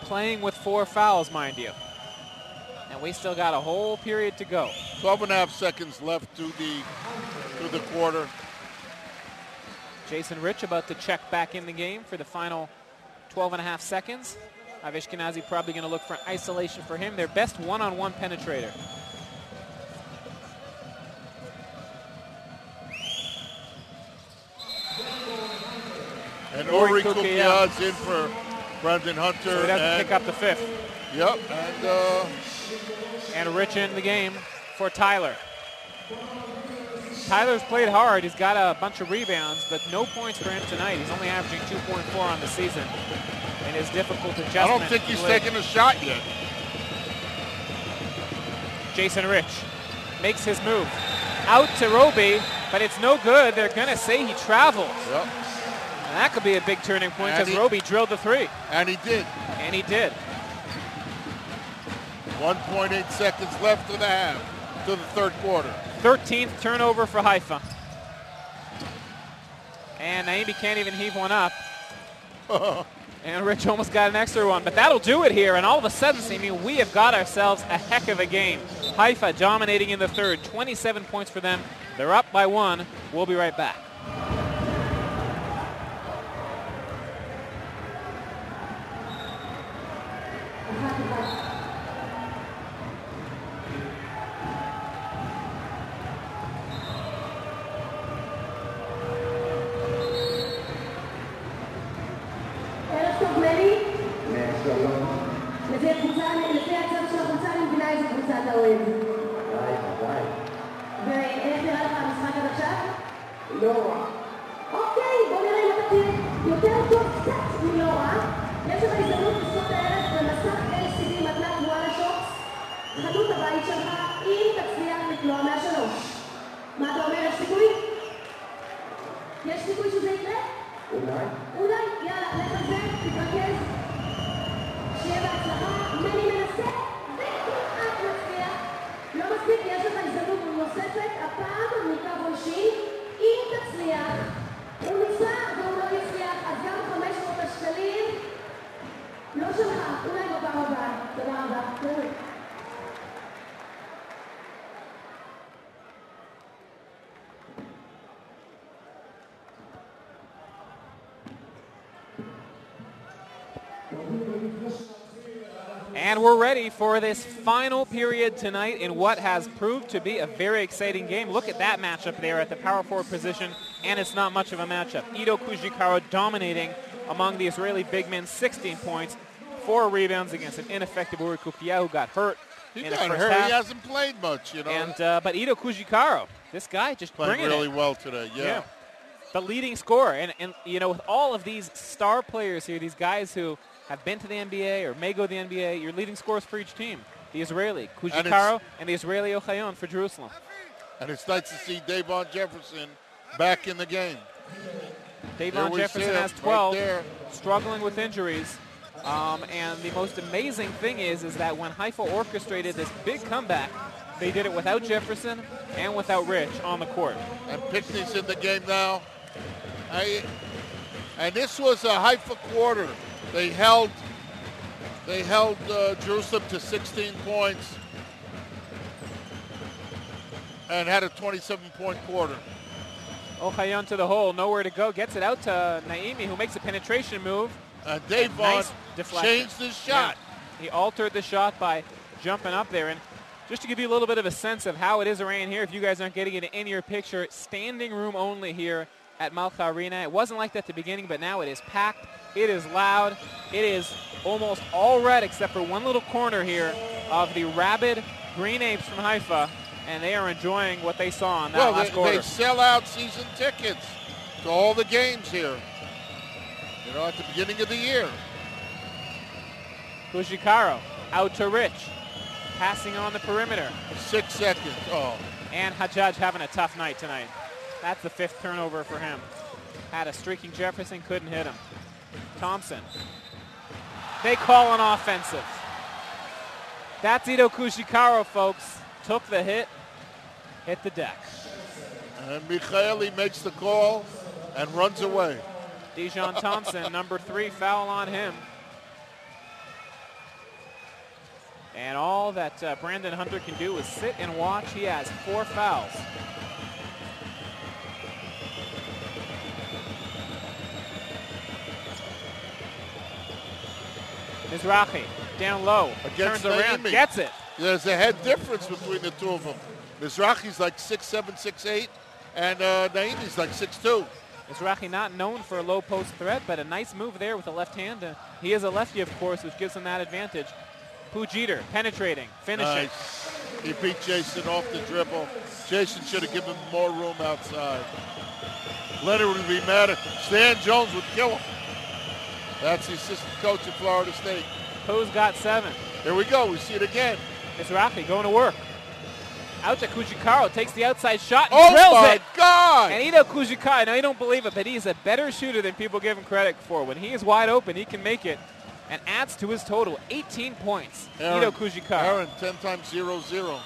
[SPEAKER 1] playing with 4 fouls, mind you. And we still got a whole period to go.
[SPEAKER 2] 12.5 seconds left to the quarter.
[SPEAKER 1] Jason Rich about to check back in the game for the final 12.5 seconds. Ashkenazi probably going to look for an isolation for him. Their best one-on-one penetrator.
[SPEAKER 2] And Ori Kukia's in for Brandon Hunter.
[SPEAKER 1] So he doesn't pick up the 5th.
[SPEAKER 2] Yep.
[SPEAKER 1] And Rich in the game for Tyler. Tyler's played hard. He's got a bunch of rebounds, but no points for him tonight. He's only averaging 2.4 on the season. And his difficult adjustment.
[SPEAKER 2] I don't think he's taken a shot yet.
[SPEAKER 1] Jason Rich makes his move. Out to Roby, but it's no good. They're going to say he traveled.
[SPEAKER 2] Yep.
[SPEAKER 1] And that could be a big turning point because Roby drilled the 3.
[SPEAKER 2] And he did.
[SPEAKER 1] And he did.
[SPEAKER 2] 1.8 seconds left to the half, to the third quarter.
[SPEAKER 1] 13th turnover for Haifa. And Naimi can't even heave one up. And Rich almost got an extra one, but that'll do it here. And all of a sudden, we have got ourselves a heck of a game. Haifa dominating in the third, 27 points for them. They're up by 1. We'll be right back.
[SPEAKER 10] לפי הצד של החולצה אני מבינה איזה קבוצה אתה אוהב. ואיך נראה לך המשחק עד עכשיו? לא רע. אוקיי, בוא נראה אם אתה תהיה יותר טוב קצת מלא רע. יש לך הזדמנות לזכות הערב במסך LCD מתנת וואלה שופס, חנות הבית שלך, אם תצליח לקלוע מהשלוש. מה אתה אומר, יש סיכוי? יש סיכוי שזה יקרה? אולי, יאללה, לך על זה, תתרכז. שיהיה בהצלחה, מני מנסה, וכמעט מצליח. לא מספיק, יש לך הזדמנות נוספת, הפעם מקו עונשין, אם תצליח. הוא ניסה והוא לא יצליח, אז גם 500 השקלים, לא שלך, אולי בפעם הבאה. תודה רבה.
[SPEAKER 1] And we're ready for this final period tonight in what has proved to be a very exciting game. Look at that matchup there at the power forward position, and it's not much of a matchup. Ido Kujikaro dominating among the Israeli big men, 16 points, 4 rebounds against an ineffective Uri Kukia who got hurt in the first half.
[SPEAKER 2] He hasn't played much, you know.
[SPEAKER 1] And but Ido Kujikaro, this guy just
[SPEAKER 2] playing
[SPEAKER 1] bringing
[SPEAKER 2] really
[SPEAKER 1] it.
[SPEAKER 2] well today, yeah.
[SPEAKER 1] The leading scorer, and you know, with all of these star players here, these guys who have been to the NBA or may go to the NBA, your leading scorers for each team. The Israeli, Kujikaro, and the Israeli Ochayon for Jerusalem.
[SPEAKER 2] And it's nice to see Davon Jefferson back in the game.
[SPEAKER 1] Davon Jefferson has 12, struggling with injuries. And the most amazing thing is that when Haifa orchestrated this big comeback, they did it without Jefferson and without Rich on the court.
[SPEAKER 2] And Pickney's in the game now. And this was a Haifa quarter. They held Jerusalem to 16 points and had a 27-point quarter.
[SPEAKER 1] Ochayon to the hole, nowhere to go. Gets it out to Naimi, who makes a penetration move.
[SPEAKER 2] Davon
[SPEAKER 1] nice
[SPEAKER 2] changed his shot.
[SPEAKER 1] Yeah. He altered the shot by jumping up there. And just to give you a little bit of a sense of how it is around here, if you guys aren't getting it in your picture, standing room only here at Malcha Arena. It wasn't like that at the beginning, but now it is packed. It is loud. It is almost all red except for one little corner here of the rabid Green Apes from Haifa, and they are enjoying what they saw in that last quarter.
[SPEAKER 2] They sell out season tickets to all the games here, at the beginning of the year.
[SPEAKER 1] Kujikaro out to Rich, passing on the perimeter.
[SPEAKER 2] 6 seconds. Oh.
[SPEAKER 1] And Hajjaj having a tough night tonight. That's the 5th turnover for him. Had a streaking Jefferson, couldn't hit him. Thompson. They call an offensive. That's Ito Kujikaro, folks. Took the hit the deck.
[SPEAKER 2] And Michaeli makes the call and runs away.
[SPEAKER 1] Dijon Thompson, number 3, foul on him. And all that Brandon Hunter can do is sit and watch. He has 4 fouls. Mizrahi down low,
[SPEAKER 2] against
[SPEAKER 1] turns around,
[SPEAKER 2] Naimi.
[SPEAKER 1] Gets it.
[SPEAKER 2] There's a head difference between the two of them. Mizrahi's like 6'7", 6'8", and Naimi's like 6'2".
[SPEAKER 1] Mizrahi not known for a low post threat, but a nice move there with the left hand. He is a lefty, of course, which gives him that advantage. Pujeter penetrating, finishing.
[SPEAKER 2] Nice. He beat Jason off the dribble. Jason should have given him more room outside. Leonard would be mad. Stan Jones would kill him. That's the assistant coach at Florida State.
[SPEAKER 1] Poe's got 7.
[SPEAKER 2] Here we go. We see it again.
[SPEAKER 1] Mizrahi going to work. Out to Kujikaro, takes the outside shot and
[SPEAKER 2] drills
[SPEAKER 1] it.
[SPEAKER 2] Oh, my God!
[SPEAKER 1] And Ito Kujikaro, I know you don't believe it, but he's a better shooter than people give him credit for. When he is wide open, he can make it and adds to his total. 18 points, Ito Kujikaro.
[SPEAKER 2] Aaron, 10 times 0-0.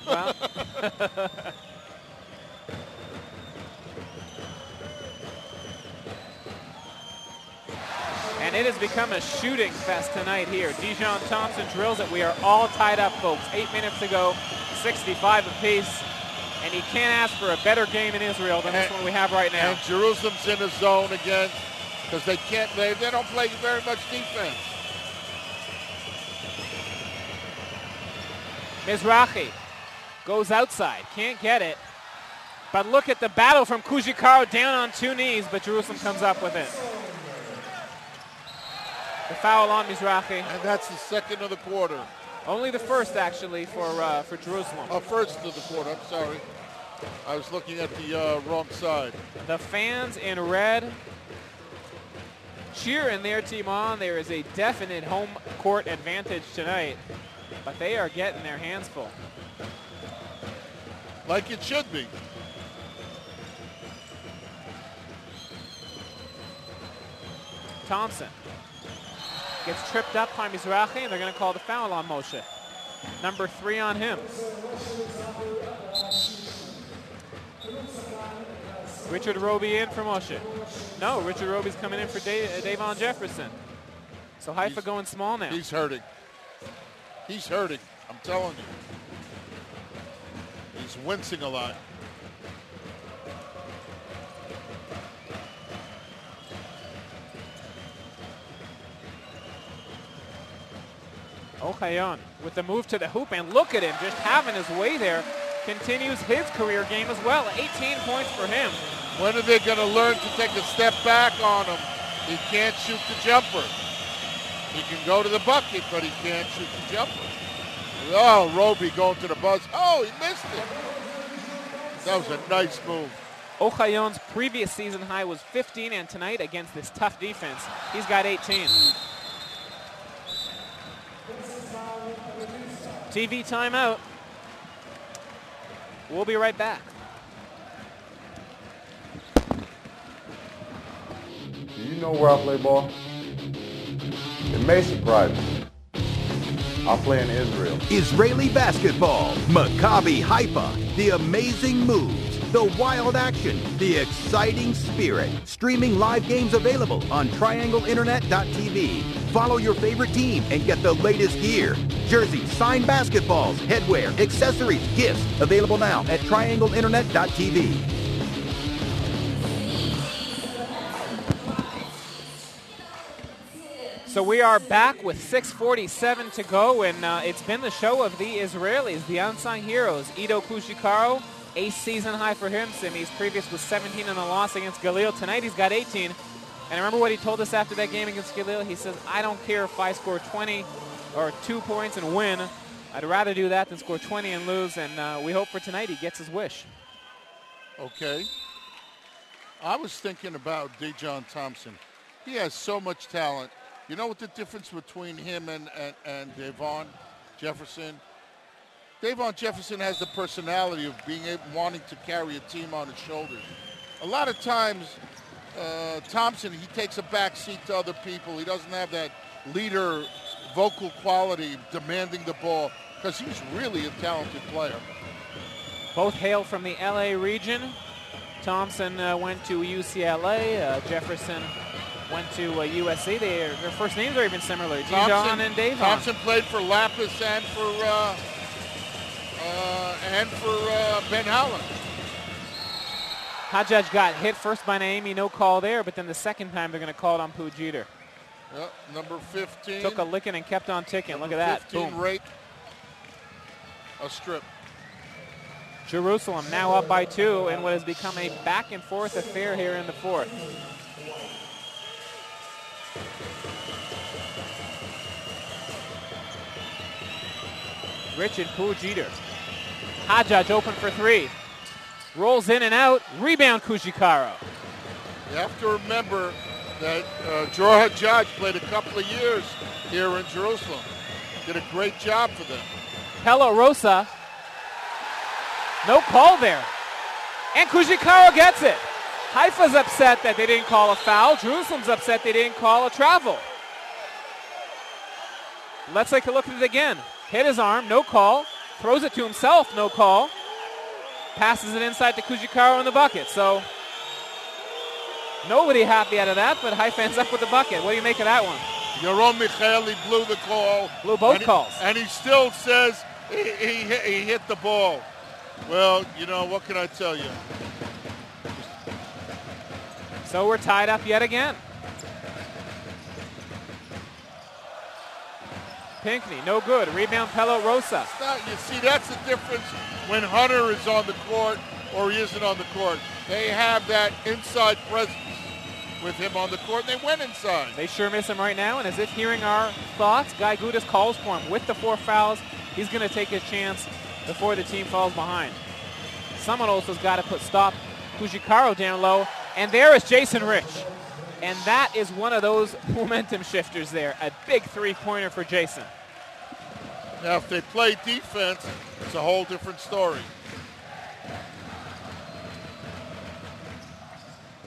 [SPEAKER 1] Well. And it has become a shooting fest tonight here. Dijon Thompson drills it. We are all tied up, folks. 8 minutes to go, 65 apiece. And you can't ask for a better game in Israel than this one we have right now.
[SPEAKER 2] And Jerusalem's in a zone again because they don't play very much defense.
[SPEAKER 1] Mizrahi goes outside, can't get it. But look at the battle from Kujikaro down on 2 knees, but Jerusalem comes up with it. The foul on Mizrahi.
[SPEAKER 2] And that's the 2nd of the quarter.
[SPEAKER 1] Only the 1st, actually, for Jerusalem.
[SPEAKER 2] 1st of the quarter, I'm sorry. I was looking at the wrong side.
[SPEAKER 1] The fans in red cheering their team on. There is a definite home court advantage tonight, but they are getting their hands full.
[SPEAKER 2] Like it should be.
[SPEAKER 1] Thompson gets tripped up by Mizrahi, and they're going to call the foul on Moshe. Number 3 on him. Richard Roby in for Moshe. No, Richard Roby's coming in for Davon Jefferson. So Haifa going small now.
[SPEAKER 2] He's hurting. He's hurting, I'm telling you. He's wincing a lot.
[SPEAKER 1] Ochayon with the move to the hoop, and look at him just having his way there. Continues his career game as well. 18 points for him.
[SPEAKER 2] When are they going to learn to take a step back on him? He can't shoot the jumper. He can go to the bucket, but he can't shoot the jumper. Oh, Roby going to the buzz. Oh, he missed it. That was a nice move.
[SPEAKER 1] Ochayon's previous season high was 15, and tonight against this tough defense, he's got 18. TV timeout. We'll be right back.
[SPEAKER 3] Do you know where I play ball? It may surprise you. I play in Israel.
[SPEAKER 4] Israeli basketball, Maccabi Haifa, the amazing moves, the wild action, the exciting spirit. Streaming live games available on triangleinternet.tv. Follow your favorite team and get the latest gear. Jerseys, signed basketballs, headwear, accessories, gifts. Available now at triangleinternet.tv.
[SPEAKER 1] So we are back with 6:47 to go, and it's been the show of the Israelis, the unsung heroes. Ido Kushikaro, ace season high for him. Simi's previous was 17 in a loss against Galil. Tonight he's got 18. And remember what he told us after that game against Galil? He says, I don't care if I score 20 or 2 points and win. I'd rather do that than score 20 and lose, and we hope for tonight he gets his wish.
[SPEAKER 2] Okay. I was thinking about Davon Thompson. He has so much talent. You know what the difference between him and Davon Jefferson? Davon Jefferson has the personality of wanting to carry a team on his shoulders. A lot of times, Thompson, he takes a back seat to other people. He doesn't have that leader vocal quality demanding the ball because he's really a talented player.
[SPEAKER 1] Both hail from the LA region. Thompson went to UCLA. Jefferson went to USC. Their first names are even similar. Dijon and Davon.
[SPEAKER 2] Thompson played for Lapis and for Ben Howland.
[SPEAKER 1] Hajjaj got hit first by Naimi, no call there, but then the second time they're going to call it on Pujeter.
[SPEAKER 2] Yep, number 15.
[SPEAKER 1] Took a licking and kept on ticking. Look at that.
[SPEAKER 2] 15
[SPEAKER 1] Boom.
[SPEAKER 2] rate. A strip.
[SPEAKER 1] Jerusalem now up by 2 in what has become a back and forth affair here in the fourth. Rich and Pujeter. Hajjaj open for 3. Rolls in and out. Rebound Kushikaro.
[SPEAKER 2] You have to remember that Dror Hajjaj played a couple of years here in Jerusalem. Did a great job for them.
[SPEAKER 1] Pella Rosa. No call there. And Kushikaro gets it. Haifa's upset that they didn't call a foul. Jerusalem's upset they didn't call a travel. Let's take a look at it again. Hit his arm, no call. Throws it to himself, no call. Passes it inside to Kushikaro in the bucket. So nobody happy out of that, but Haifa ends up with the bucket. What do you make of that one?
[SPEAKER 2] Yaron Michaeli blew the call.
[SPEAKER 1] Blew both calls.
[SPEAKER 2] And he still says he hit the ball. Well, you know, what can I tell you?
[SPEAKER 1] So we're tied up yet again. Pinckney, no good. Rebound, Pella Rosa.
[SPEAKER 2] You see, that's the difference when Hunter is on the court or he isn't on the court. They have that inside presence with him on the court, and they went inside.
[SPEAKER 1] They sure miss him right now, and as if hearing our thoughts, Guy Gudas calls for him. With the 4 fouls, he's going to take his chance before the team falls behind. Someone also has got to stop Kushikaro down low, and there is Jason Rich. And that is one of those momentum shifters there. A big 3-pointer for Jason.
[SPEAKER 2] Now, if they play defense, it's a whole different story.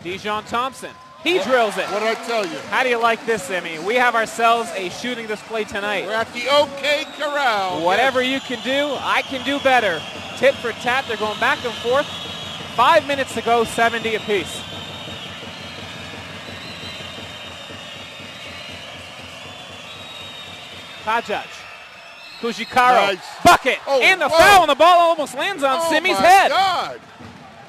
[SPEAKER 1] Dijon Thompson. He drills it.
[SPEAKER 2] What did I tell you?
[SPEAKER 1] How do you like this, Simi? We have ourselves a shooting display tonight.
[SPEAKER 2] We're at the OK Corral.
[SPEAKER 1] Whatever you can do, I can do better. Tit for tat. They're going back and forth. 5 minutes to go, 70 apiece. Hajjaj. Kushikaro.
[SPEAKER 2] Nice.
[SPEAKER 1] Bucket.
[SPEAKER 2] Oh,
[SPEAKER 1] and the
[SPEAKER 2] whoa.
[SPEAKER 1] foul, and the ball almost lands on Simi's head.
[SPEAKER 2] Oh, my God.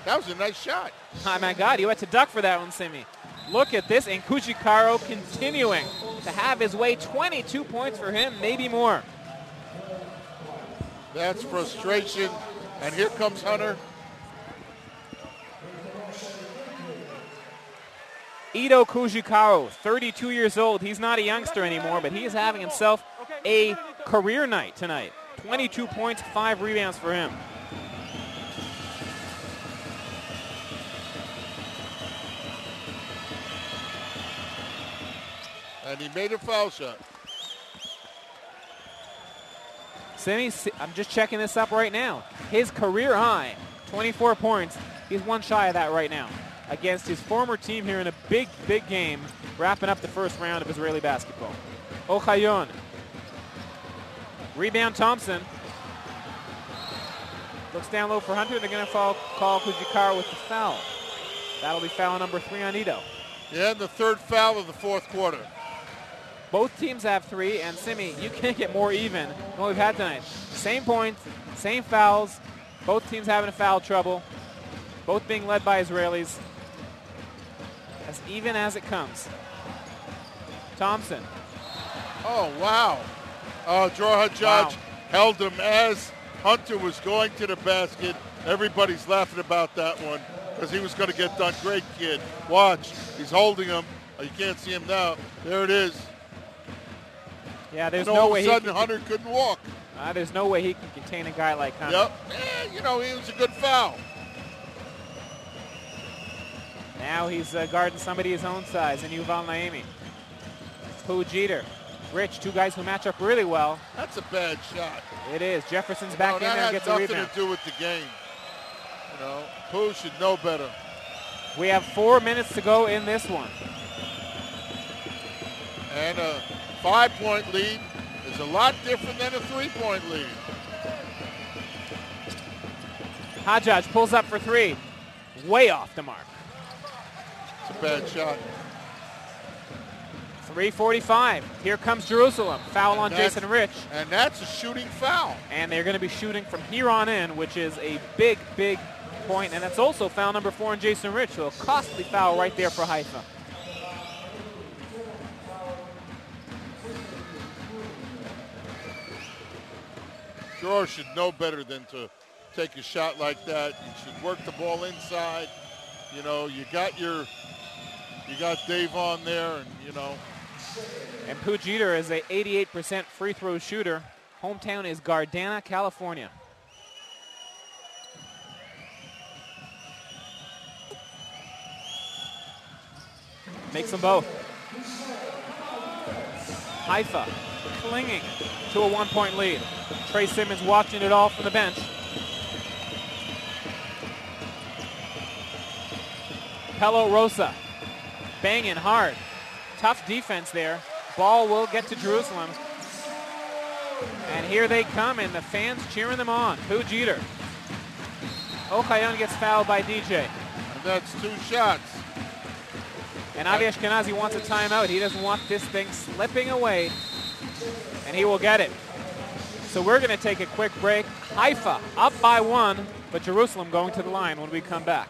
[SPEAKER 2] That was a nice shot.
[SPEAKER 1] Oh, my God. You had to duck for that one, Simi. Look at this, and Kushikaro continuing to have his way. 22 points for him, maybe more.
[SPEAKER 2] That's frustration. And here comes Hunter.
[SPEAKER 1] Ido Kushikaro, 32 years old. He's not a youngster anymore, but he is having himself a career night tonight. 22 points, 5 rebounds for him.
[SPEAKER 2] And he made a foul shot.
[SPEAKER 1] Simi, I'm just checking this up right now. His career high, 24 points. He's one shy of that right now against his former team here in a big, big game, wrapping up the first round of Israeli basketball. Ochayon. Rebound Thompson. Looks down low for Hunter. They're going to call Kujikawa with the foul. That'll be foul number 3 on Ito.
[SPEAKER 2] Yeah, and the third foul of the fourth quarter.
[SPEAKER 1] Both teams have 3, and Simi, you can't get more even than what we've had tonight. Same points, same fouls. Both teams having foul trouble. Both being led by Israelis. As even as it comes. Thompson.
[SPEAKER 2] Oh, wow. Dror Hajjaj held him as Hunter was going to the basket. Everybody's laughing about that one because he was going to get done. Great kid. Watch. He's holding him. You can't see him now. There it is.
[SPEAKER 1] Yeah, there's
[SPEAKER 2] and
[SPEAKER 1] no
[SPEAKER 2] all
[SPEAKER 1] way
[SPEAKER 2] of a sudden Hunter couldn't walk.
[SPEAKER 1] There's no way he can contain a guy like Hunter.
[SPEAKER 2] Yep. You know, he was a good foul.
[SPEAKER 1] Now he's guarding somebody his own size in Yuval Naimi. Pooh Jeter. Rich, 2 guys who match up really well.
[SPEAKER 2] That's a bad shot.
[SPEAKER 1] It is. Jefferson's back in there and gets a rebound.
[SPEAKER 2] That has nothing to do with the game. You know, Pooh should know better.
[SPEAKER 1] We have 4 minutes to go in this one.
[SPEAKER 2] And a 5-point lead is a lot different than a 3-point lead.
[SPEAKER 1] Hajjaj pulls up for 3. Way off the mark.
[SPEAKER 2] It's a bad shot.
[SPEAKER 1] 3:45. Here comes Jerusalem. Foul on Jason Rich.
[SPEAKER 2] And that's a shooting foul.
[SPEAKER 1] And they're going to be shooting from here on in, which is a big, big point. And that's also foul number 4 on Jason Rich. So a costly foul right there for Haifa.
[SPEAKER 2] Dror should know better than to take a shot like that. You should work the ball inside. You know, you got Davon there, and you know.
[SPEAKER 1] And Pooh Jeter is a 88% free throw shooter. Hometown is Gardena, California. Makes them both. Haifa clinging to a 1-point lead. Trey Simmons watching it all from the bench. Pelo Rosa banging hard. Tough defense there. Ball will get to Jerusalem. And here they come, and the fans cheering them on. Pooh Jeter. Ochayon gets fouled by DJ.
[SPEAKER 2] And that's 2 shots.
[SPEAKER 1] And Avi Ashkenazi wants a timeout. He doesn't want this thing slipping away. And he will get it. So we're going to take a quick break. Haifa up by 1, but Jerusalem going to the line when we come back.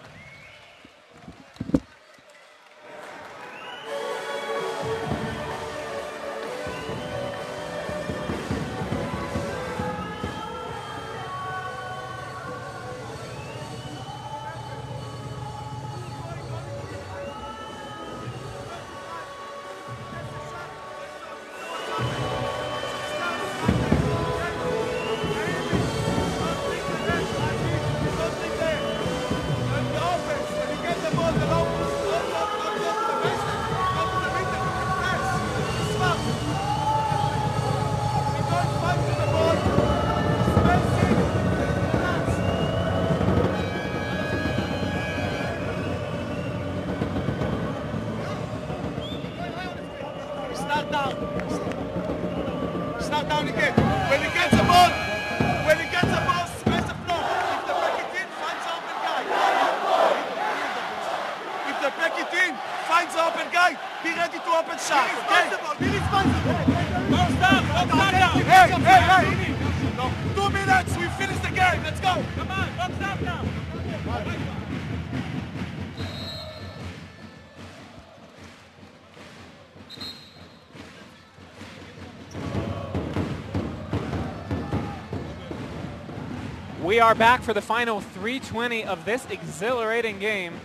[SPEAKER 1] We are back for the final 3:20 of this exhilarating game.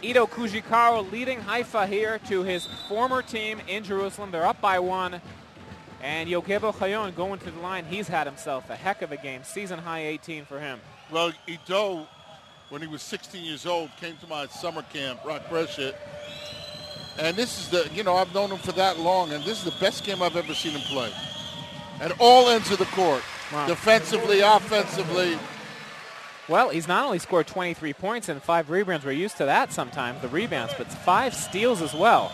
[SPEAKER 1] Ito Kujikawa leading Haifa here to his former team in Jerusalem. They're up by 1. And Yogeb Ochayon going to the line. He's had himself a heck of a game. Season high 18 for him.
[SPEAKER 2] Well, Ito, when he was 16 years old, came to my summer camp, Rock Brescia, And this is the, I've known him for that long, and this is the best game I've ever seen him play. At all ends of the court.
[SPEAKER 1] Wow.
[SPEAKER 2] Defensively, offensively.
[SPEAKER 1] Well, he's not only scored 23 points and 5 rebounds. We're used to that sometimes, the rebounds, but 5 steals as well.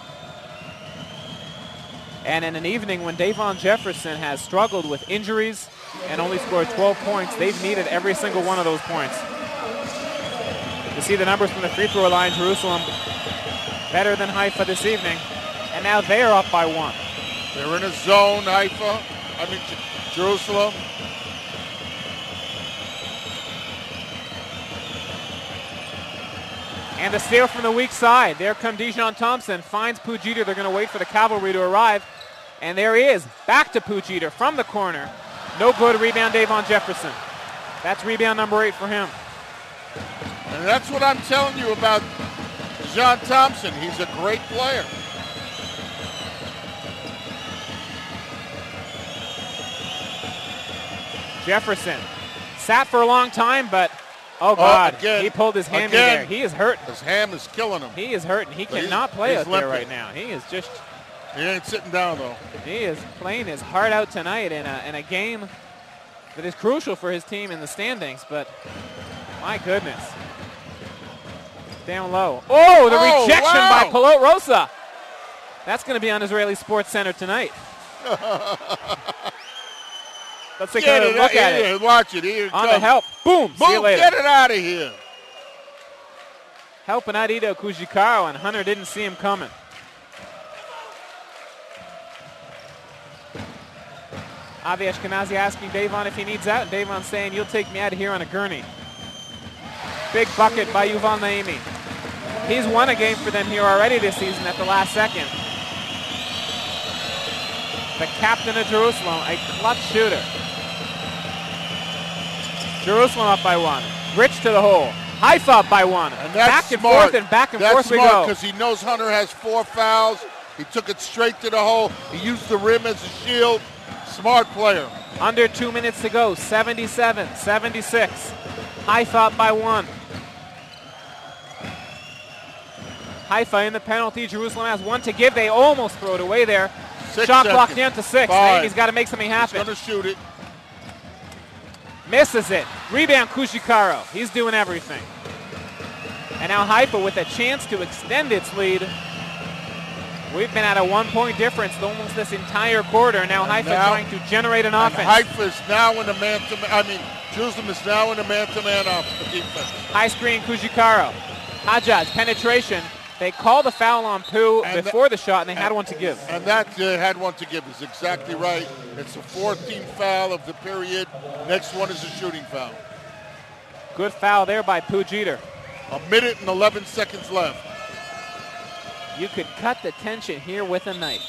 [SPEAKER 1] And in an evening when Davon Jefferson has struggled with injuries and only scored 12 points, they've needed every single one of those points. You see the numbers from the free throw line. Jerusalem better than Haifa this evening. And now they're up by 1.
[SPEAKER 2] They're in a zone, Jerusalem.
[SPEAKER 1] And the steal from the weak side. There come Dijon Thompson, finds Pujeter. They're going to wait for the cavalry to arrive. And there he is, back to Pujeter from the corner. No good, rebound Davon Jefferson. That's rebound number 8 for him.
[SPEAKER 2] And that's what I'm telling you about Dijon Thompson. He's a great player.
[SPEAKER 1] Jefferson sat for a long time, but oh God,
[SPEAKER 2] again,
[SPEAKER 1] he pulled his hammy there. He is hurt.
[SPEAKER 2] His ham is killing him.
[SPEAKER 1] He is hurt, and he cannot play out there right now. He is just...
[SPEAKER 2] He ain't sitting down, though.
[SPEAKER 1] He is playing his heart out tonight in a game that is crucial for his team in the standings, but my goodness. Down low. Oh, the rejection by Pilot Rosa. That's going to be on Israeli Sports Center tonight. Let's take a look at it.
[SPEAKER 2] Watch it. Here it
[SPEAKER 1] on
[SPEAKER 2] comes.
[SPEAKER 1] the help. Boom. See you later.
[SPEAKER 2] Get it out of here.
[SPEAKER 1] Helping out Ido Kujikaro, and Hunter didn't see him coming. Avi Ashkenazi asking Davon if he needs out. Davon saying, you'll take me out of here on a gurney. Big bucket by Yuval Naimi. He's won a game for them here already this season at the last second. The captain of Jerusalem, a clutch shooter. Jerusalem up by 1. Rich to the hole. Haifa up by 1.
[SPEAKER 2] And
[SPEAKER 1] back and forth and back and forth we go.
[SPEAKER 2] That's smart because he knows Hunter has 4 fouls. He took it straight to the hole. He used the rim as a shield. Smart player.
[SPEAKER 1] Under 2 minutes to go. 77-76. Haifa up by 1. Haifa in the penalty. Jerusalem has 1 to give. They almost throw it away there.
[SPEAKER 2] 6
[SPEAKER 1] Shot
[SPEAKER 2] seconds.
[SPEAKER 1] clock down to 6. Naimi's got to make something happen.
[SPEAKER 2] He's going to shoot it.
[SPEAKER 1] Misses it. Rebound Kujikaro. He's doing everything. And now Haifa with a chance to extend its lead. We've been at a 1-point difference almost this entire quarter. Now Haifa trying to generate an offense.
[SPEAKER 2] Haifa is now in the man-to-man. Jerusalem is now in the man-to-man defense.
[SPEAKER 1] High screen Kujikaro. Hajjaj, penetration. They called the foul on Pooh before the shot, and they had 1 to give.
[SPEAKER 2] And that had 1 to give is exactly right. It's the 14th foul of the period. Next one is a shooting foul.
[SPEAKER 1] Good foul there by Pujeter.
[SPEAKER 2] 1 minute and 11 seconds left.
[SPEAKER 1] You could cut the tension here with a knife.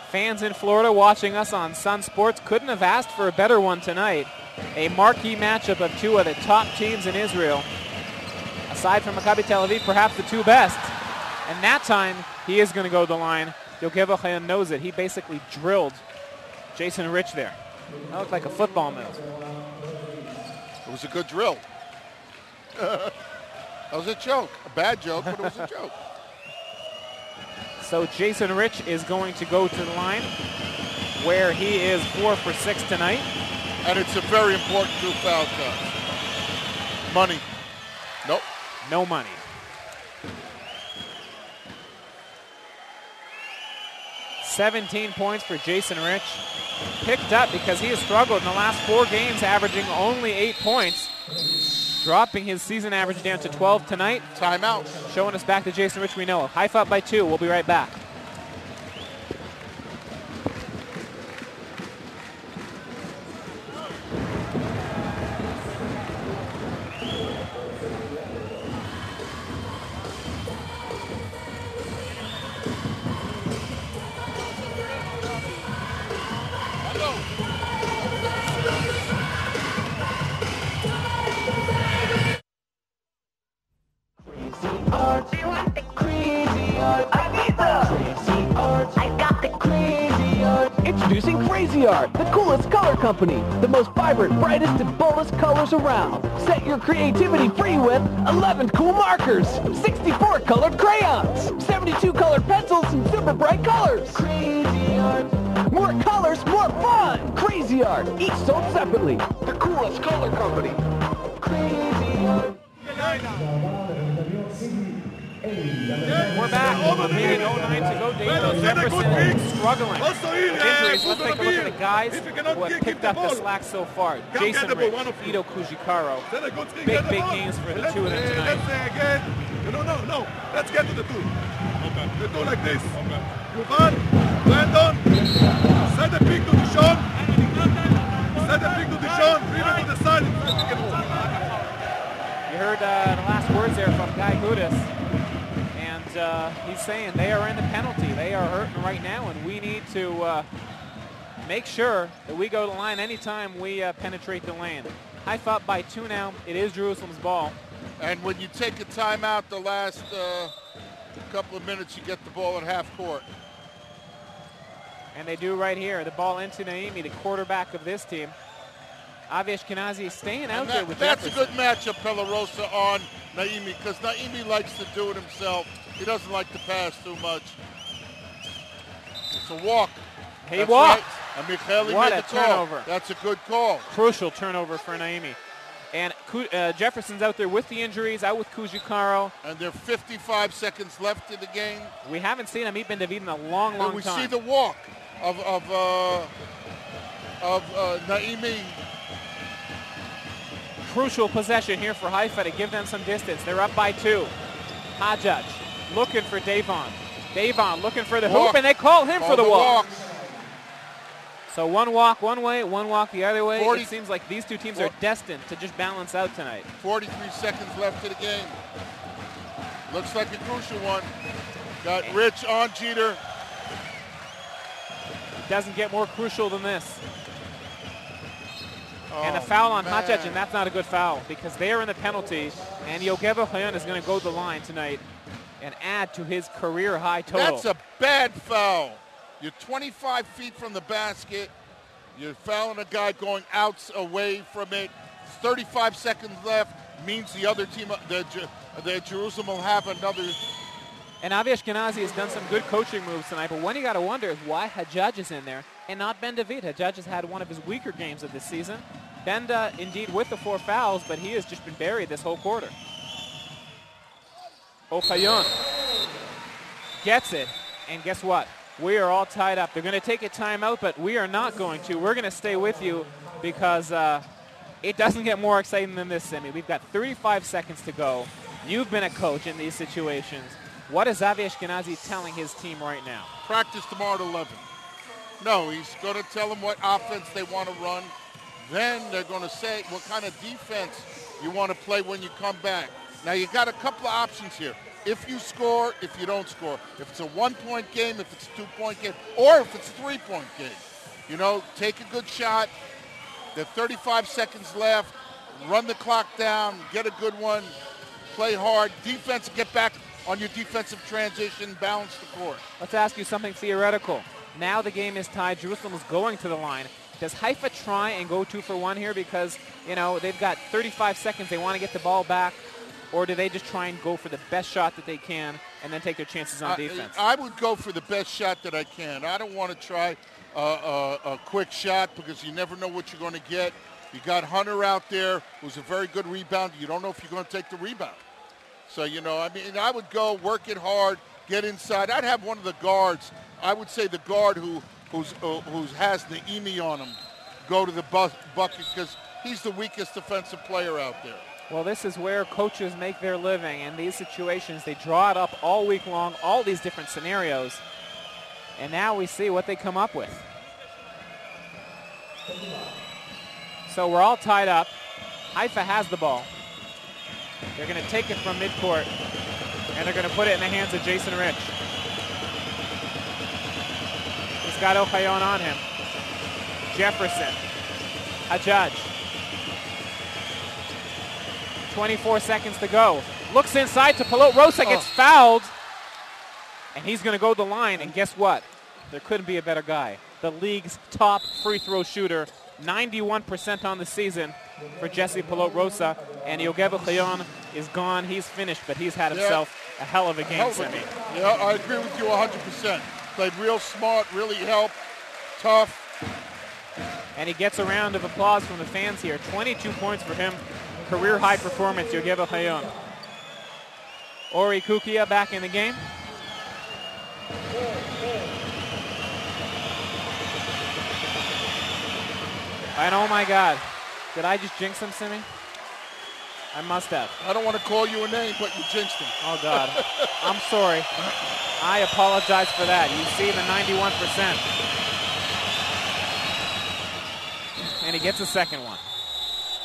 [SPEAKER 1] Fans in Florida watching us on Sun Sports couldn't have asked for a better one tonight. A marquee matchup of 2 of the top teams in Israel. Aside from Maccabi Tel Aviv, perhaps the 2 best. And that time, he is going to go to the line. Yogev Ochayan knows it. He basically drilled Jason Rich there. That looked like a football move.
[SPEAKER 2] It was a good drill. That was a joke. A bad joke, but it was a joke.
[SPEAKER 1] So Jason Rich is going to go to the line where he is 4 for 6 tonight.
[SPEAKER 2] And it's a very important 2 foul shots. Money. Nope.
[SPEAKER 1] No money. $17 points for Jason Rich. Picked up because he has struggled in the last 4 games, averaging only 8 points. Dropping his season average down to 12 tonight.
[SPEAKER 2] Timeout. Showing
[SPEAKER 1] us back to Jason Rich we know. Haifa up by 2. We'll be right back.
[SPEAKER 9] I need the Introducing Crazy Art, the coolest color company. The most vibrant, brightest, and boldest colors around. Set your creativity free with 11 cool markers, 64 colored crayons, 72 colored pencils, and super bright colors. Crazy Art. More colors, more fun. Crazy Art, each sold separately. The coolest color company. Crazy Art.
[SPEAKER 1] We're back. Maybe 09 to go. Davon Jefferson struggling with injuries. Let's take a look at the guys who have picked up the slack so far. Jason Rich, Ito Kujikaro. Big games for the two of them tonight.
[SPEAKER 8] No. Let's get to the two. Okay. The two like this. Okay. Yuval, Brandon, set the pick to Dishon. Set the pick to Dishon. Bring it to the side.
[SPEAKER 1] You heard the last words there from Guy Gudis. He's saying they are in the penalty. They are hurting right now, and we need to make sure that we go to the line anytime we penetrate the lane. Haifa up by 2 now. It is Jerusalem's ball.
[SPEAKER 2] And when you take a timeout the last couple of minutes, you get the ball at half court.
[SPEAKER 1] And they do right here. The ball into Naimi, the quarterback of this team. Avi Ashkenazi staying out there with
[SPEAKER 2] That's
[SPEAKER 1] Jefferson.
[SPEAKER 2] a good matchup, Pelarosa, on Naimi, because Naimi likes to do it himself. He doesn't like to pass too much. It's a walk.
[SPEAKER 1] He walked.
[SPEAKER 2] Right. And Micheli
[SPEAKER 1] What
[SPEAKER 2] made
[SPEAKER 1] a
[SPEAKER 2] the call.
[SPEAKER 1] turnover.
[SPEAKER 2] That's a good call.
[SPEAKER 1] Crucial turnover for Naimi. And Jefferson's out there with the injuries, out with Kujikaro.
[SPEAKER 2] And there are 55 seconds left in the game.
[SPEAKER 1] We haven't seen Amit Ben David in a long time.
[SPEAKER 2] We see the walk of Naimi.
[SPEAKER 1] Crucial possession here for Haifa to give them some distance. They're up by 2. Hajjaj looking for Davon. Davon looking for the hoop, and they call him for the walk. So one walk one way, one walk the other way. It seems like these two teams are destined to just balance out tonight.
[SPEAKER 2] 43 seconds left in the game. Looks like a crucial one. Got Rich on Jeter.
[SPEAKER 1] It doesn't get more crucial than this. And a foul on Hajjaj, and that's not a good foul because they are in the penalty, and Yogev Ochayon is going to go to the line tonight and add to his career high total.
[SPEAKER 2] That's a bad foul. You're 25 feet from the basket. You're fouling a guy going out away from it. 35 seconds left means the other team, the Jerusalem will have another.
[SPEAKER 1] And Avi Ashkenazi has done some good coaching moves tonight, but one you got to wonder is why Hajjaj is in there and not Ben David. Hajjaj has had one of his weaker games of this season. Benda, indeed, with the 4 fouls, but he has just been buried this whole quarter. Ochayon gets it, and guess what? We are all tied up. They're going to take a timeout, but we are not going to. We're going to stay with you because it doesn't get more exciting than this, Simi. We've got 35 seconds to go. You've been a coach in these situations. What is Avi Ashkenazi telling his team right now?
[SPEAKER 2] Practice tomorrow at 11. No, he's going to tell them what offense they want to run. Then they're going to say what kind of defense you want to play when you come back. Now, you got a couple of options here. If you score, if you don't score. If it's a 1-point game, if it's a 2-point game, or if it's a 3-point game. You know, take a good shot. There are 35 seconds left. Run the clock down. Get a good one. Play hard. Defense, get back on your defensive transition. Balance the court.
[SPEAKER 1] Let's ask you something theoretical. Now the game is tied. Jerusalem is going to the line. Does Haifa try and go 2 for 1 here because, you know, they've got 35 seconds. They want to get the ball back. Or do they just try and go for the best shot that they can and then take their chances on defense?
[SPEAKER 2] I would go for the best shot that I can. I don't want to try a quick shot because you never know what you're going to get. You got Hunter out there who's a very good rebounder. You don't know if you're going to take the rebound. So, you know, I mean, I would go work it hard, get inside. I'd have one of the guards. I would say the guard who has the Naimi on him go to the bucket because he's the weakest defensive player out there.
[SPEAKER 1] Well, this is where coaches make their living. In these situations, they draw it up all week long, all these different scenarios. And now we see what they come up with. So we're all tied up. Haifa has the ball. They're going to take it from midcourt, and they're going to put it in the hands of Jason Rich. He's got Ochayon on him. Jefferson. Hajjaj. 24 seconds to go. Looks inside to Palot. Rosa gets fouled. And he's going to go to the line. And guess what? There couldn't be a better guy. the league's top free throw shooter, 91% on the season for Jesse Pelot-Rosa, and Yogev Chayon is gone. He's finished, but he's had himself a hell of a game, Simi.
[SPEAKER 2] Yeah, I agree with you 100%. Played real smart, really helped, tough.
[SPEAKER 1] And he gets a round of applause from the fans here. 22 points for him. Career high performance, Yogev Chayon. Ori Kukia back in the game. And oh my God, did I just jinx him, Simi? I must have.
[SPEAKER 2] I don't want to call you a name, but you jinxed him.
[SPEAKER 1] Oh God, I'm sorry. I apologize for that. You see the 91%. And he gets a second one.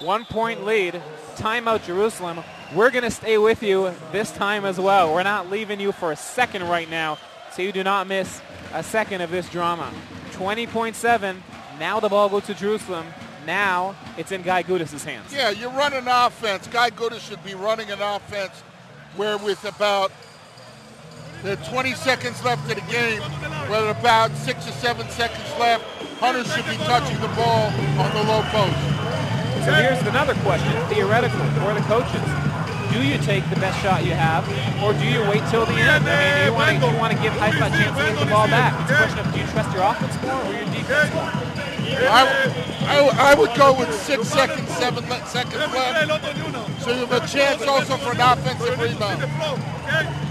[SPEAKER 1] 1 point lead, timeout Jerusalem. We're gonna stay with you this time as well. We're not leaving you for a second right now, so you do not miss a second of this drama. 20.7, now the ball goes to Jerusalem. Now it's in Guy Gudis' hands.
[SPEAKER 2] Yeah, you're running offense. Guy Gudis should be running an offense where with about 20 seconds left of the game, with about 6 or 7 seconds left, Hunter should be touching the ball on the low post.
[SPEAKER 1] So here's another question, theoretical, for the coaches. Do you take the best shot you have, or do you wait till the end? I mean, do you want to give Haifa a chance to get the ball back? It's a question of, do you trust your offense more or your defense more?
[SPEAKER 2] I would go with 6 seconds, 7 seconds left, so you have a chance also for an offensive rebound.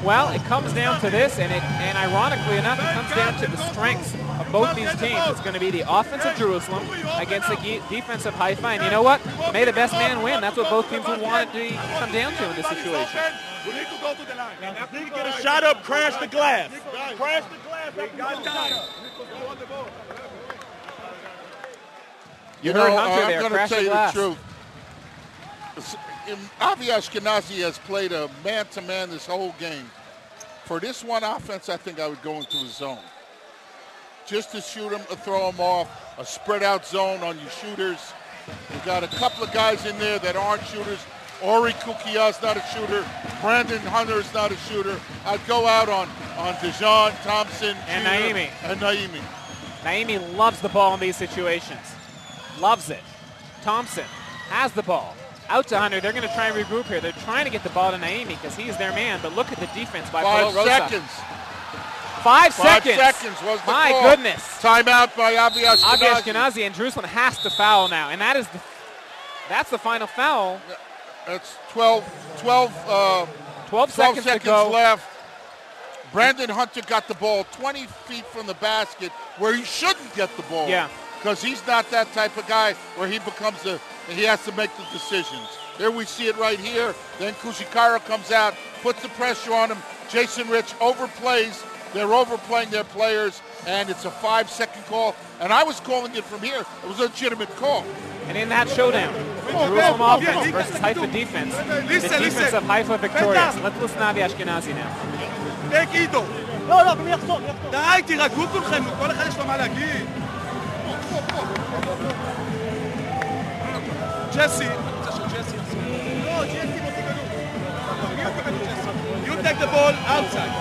[SPEAKER 1] Well, it comes down to this, and ironically enough, it comes down to the strengths of both these teams. It's going to be the offense of Jerusalem against the defense of Haifa, and you know what? May the best man win. That's what both teams would want it to come down to in this situation.
[SPEAKER 8] We need to go to the line. After you get a shot up, crash the glass. Crash the glass.
[SPEAKER 2] You know, I'm going to tell you the truth. Avi Ashkenazi has played a man-to-man this whole game. For this one offense, I think I would go into a zone. Just to shoot him, throw him off, a spread-out zone on your shooters. We've got a couple of guys in there that aren't shooters. Ori Kukia's not a shooter. Brandon Hunter's not a shooter. I'd go out on Dejan, Thompson,
[SPEAKER 1] and
[SPEAKER 2] Jeter,
[SPEAKER 1] Naimi.
[SPEAKER 2] And Naimi.
[SPEAKER 1] Naimi loves the ball in these situations. Loves it. Thompson has the ball. Out to Hunter. They're going to try and regroup here. They're trying to get the ball to Naimi because he's their man. But look at the defense by Pelot-Rosa.
[SPEAKER 2] 5 seconds.
[SPEAKER 1] 5 seconds.
[SPEAKER 2] 5 seconds was the call.
[SPEAKER 1] My goodness.
[SPEAKER 2] Timeout by Avi Ashkenazi.
[SPEAKER 1] Avi Ashkenazi, and Jerusalem has to foul now. And that's the final foul.
[SPEAKER 2] It's 12 seconds
[SPEAKER 1] to go.
[SPEAKER 2] Left. Brandon Hunter got the ball 20 feet from the basket where he shouldn't get the ball.
[SPEAKER 1] Yeah.
[SPEAKER 2] Because he's not that type of guy where he has to make the decisions. There we see it right here. Then Kushikara comes out, puts the pressure on him. Jason Rich overplays. They're overplaying their players, and it's a 5-second call. And I was calling it from here. It was a legitimate call.
[SPEAKER 1] And in that showdown, Jerusalem offense versus Haifa defense, the defense of Haifa victorious. Let's listen to Avi Ashkenazi now.
[SPEAKER 8] Take Ito. לא, מי יחסור? די, תירגעו כולכם, כל אחד יש לו מה להגיד. ג'סי. לא, ג'סי מוציא כדור. You take the ball outside.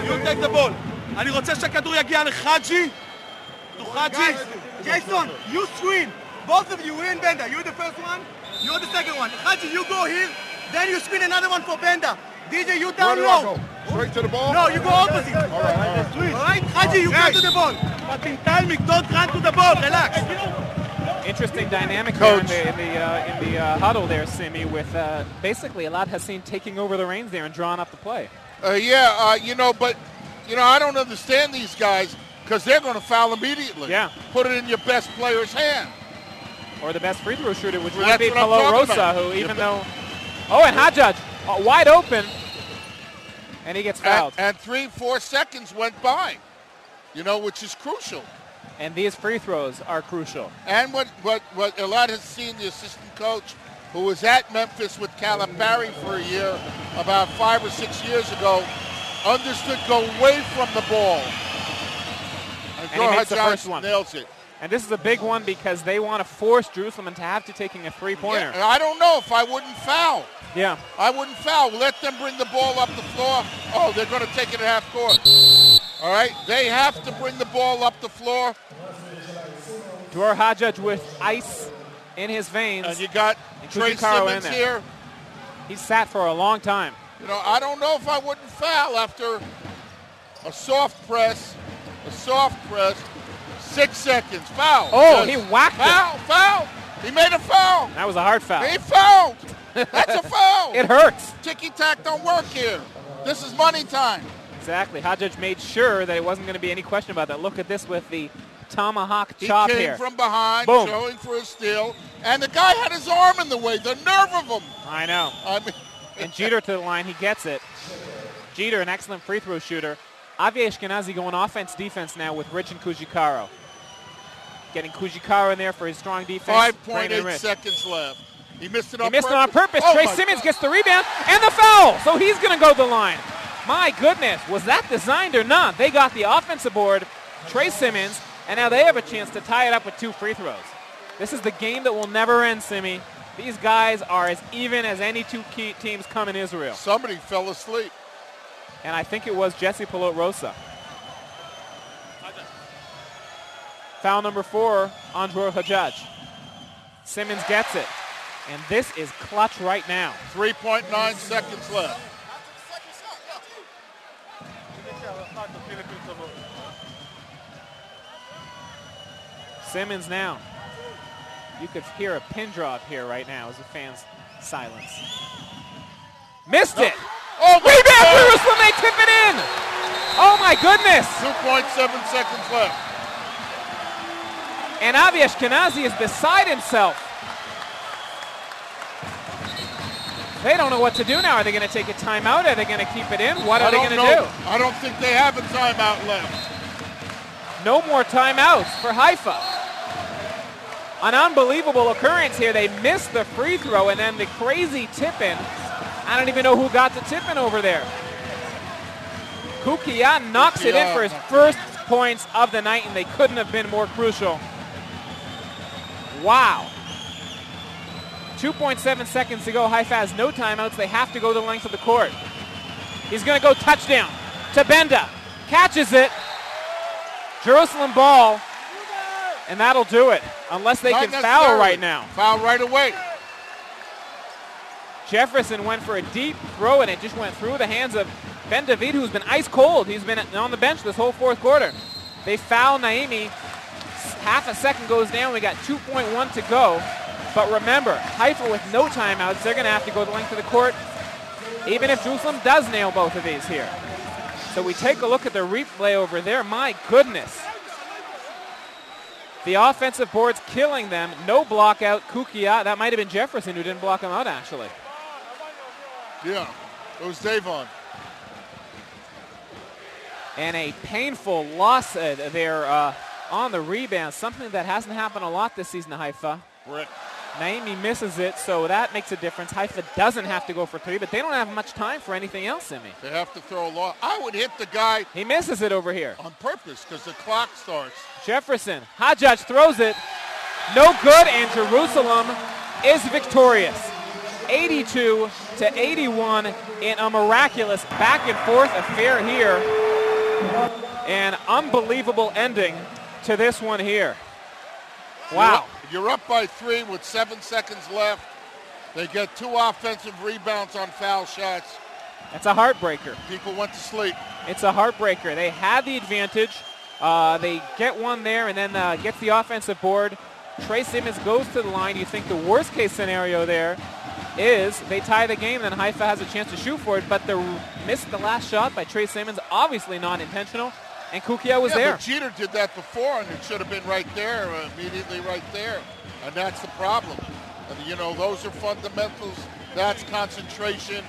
[SPEAKER 8] You take the ball. אני רוצה שהכדור יגיע לחאג'י. To חאג'י.
[SPEAKER 12] Jason, you screen. Both of you, we're in Bender. You're the first one, you're the second one. Haji, you go here, then you screen another one for Bender. DJ, you down low.
[SPEAKER 2] Straight to the ball?
[SPEAKER 12] No, you go opposite. All right, Haji, you go to the ball.
[SPEAKER 8] But in timing, don't run to the ball. Relax.
[SPEAKER 1] Interesting dynamic there in the huddle there, Simi, with basically Elad Hassan taking over the reins there and drawing up the play.
[SPEAKER 2] But I don't understand these guys because they're going to foul immediately.
[SPEAKER 1] Yeah.
[SPEAKER 2] Put it in your best player's hand.
[SPEAKER 1] Or the best free throw shooter, which would be Pelot-Rosa, who even though... Oh, and Hadjaj, wide open. And he gets fouled.
[SPEAKER 2] And 3-4 seconds went by, which is crucial.
[SPEAKER 1] And these free throws are crucial.
[SPEAKER 2] And what Elad has seen, the assistant coach, who was at Memphis with Calipari for a year, about 5 or 6 years ago, understood go away from the ball.
[SPEAKER 1] And he makes the first one.
[SPEAKER 2] Nails it.
[SPEAKER 1] And this is a big one because they want to force Jerusalem into have to taking a three-pointer.
[SPEAKER 2] Yeah, I don't know if I wouldn't foul.
[SPEAKER 1] Yeah.
[SPEAKER 2] I wouldn't foul. Let them bring the ball up the floor. Oh, they're going to take it at half court. All right, they have to bring the ball up the floor.
[SPEAKER 1] Dwar Hajjaj with ice in his veins.
[SPEAKER 2] And you got Trey
[SPEAKER 1] Kujikaro
[SPEAKER 2] Simmons here.
[SPEAKER 1] He sat for a long time.
[SPEAKER 2] You know, I don't know if I wouldn't foul after a soft press. 6 seconds. Foul.
[SPEAKER 1] Oh, he whacked
[SPEAKER 2] it. Foul. He made a foul.
[SPEAKER 1] That was a hard foul.
[SPEAKER 2] He fouled. That's a foul.
[SPEAKER 1] It hurts.
[SPEAKER 2] Ticky-tack don't work here. This is money time.
[SPEAKER 1] Exactly. Hajjaj made sure that it wasn't going to be any question about that. Look at this with the tomahawk chop
[SPEAKER 2] here. He
[SPEAKER 1] here.
[SPEAKER 2] came from behind,
[SPEAKER 1] Boom.
[SPEAKER 2] showing for a steal, and the guy had his arm in the way. The nerve of him.
[SPEAKER 1] I know. And Jeter to the line. He gets it. Jeter, an excellent free throw shooter. Avi Ashkenazi going offense-defense now with Rich and Kujikaro. Getting Kujikaro in there for his strong defense.
[SPEAKER 2] 5.8 seconds left. He missed it on
[SPEAKER 1] purpose. Trey Simmons gets the rebound and the foul. So he's going to go to the line. My goodness, was that designed or not? They got the offensive board, Trey Simmons, and now they have a chance to tie it up with 2 free throws. This is the game that will never end, Simi. These guys are as even as any 2 key teams come in Israel.
[SPEAKER 2] Somebody fell asleep.
[SPEAKER 1] And I think it was Jesse Pilot-Rosa. Foul number 4 on Dwar Hajjaj. Simmons gets it. And this is clutch right now.
[SPEAKER 2] 3.9 seconds left.
[SPEAKER 1] Simmons now. You could hear a pin drop here right now as the fans silence. Missed it.
[SPEAKER 2] Oh,
[SPEAKER 1] rebound Jerusalem, they tip it in. Oh my goodness.
[SPEAKER 2] 2.7 seconds left.
[SPEAKER 1] And Avi Ashkenazi is beside himself. They don't know what to do now. Are they going to take a timeout? Are they going to keep it in? What are they going to do?
[SPEAKER 2] I don't think they have a timeout left.
[SPEAKER 1] No more timeouts for Haifa. An unbelievable occurrence here. They missed the free throw and then the crazy tip-in. I don't even know who got the tip-in over there. Kukia knocks it in for his first points of the night, and they couldn't have been more crucial. Wow. 2.7 seconds to go. Haifa has no timeouts. They have to go the length of the court. He's going to go touchdown to Benda. Catches it. Jerusalem ball. And that'll do it. Unless they can foul right now.
[SPEAKER 2] Foul right away.
[SPEAKER 1] Jefferson went for a deep throw, and it just went through the hands of Ben David, who's been ice cold. He's been on the bench this whole 4th quarter. They foul Naimi. Half a second goes down. We got 2.1 to go. But remember, Haifa with no timeouts, they're going to have to go the length of the court, even if Jerusalem does nail both of these here. So we take a look at the replay over there. My goodness. The offensive board's killing them. No block out. Kukia. That might have been Jefferson who didn't block him out, actually.
[SPEAKER 2] Yeah, it was Davon.
[SPEAKER 1] And a painful loss there on the rebound. Something that hasn't happened a lot this season to Haifa.
[SPEAKER 2] Brick.
[SPEAKER 1] Naimi misses it, so that makes a difference. Haifa doesn't have to go for 3, but they don't have much time for anything else, Simi.
[SPEAKER 2] They have to throw a lot. I would hit the guy.
[SPEAKER 1] He misses it over here.
[SPEAKER 2] On purpose, because the clock starts.
[SPEAKER 1] Jefferson. Hajjaj throws it. No good, and Jerusalem is victorious. 82-81 in a miraculous back-and-forth affair here. An unbelievable ending to this one here. Wow.
[SPEAKER 2] You're up by 3 with 7 seconds left. They get 2 offensive rebounds on foul shots.
[SPEAKER 1] That's a heartbreaker.
[SPEAKER 2] People went to sleep.
[SPEAKER 1] It's a heartbreaker. They had the advantage. They get one there and then gets the offensive board. Trey Simmons goes to the line. You think the worst case scenario there is they tie the game, then Haifa has a chance to shoot for it, but they missed the last shot by Trey Simmons, obviously not intentional, and Kukia was there.
[SPEAKER 2] But Jeter did that before, and it should have been right there, immediately right there, and that's the problem. And, you know, those are fundamentals. That's concentration.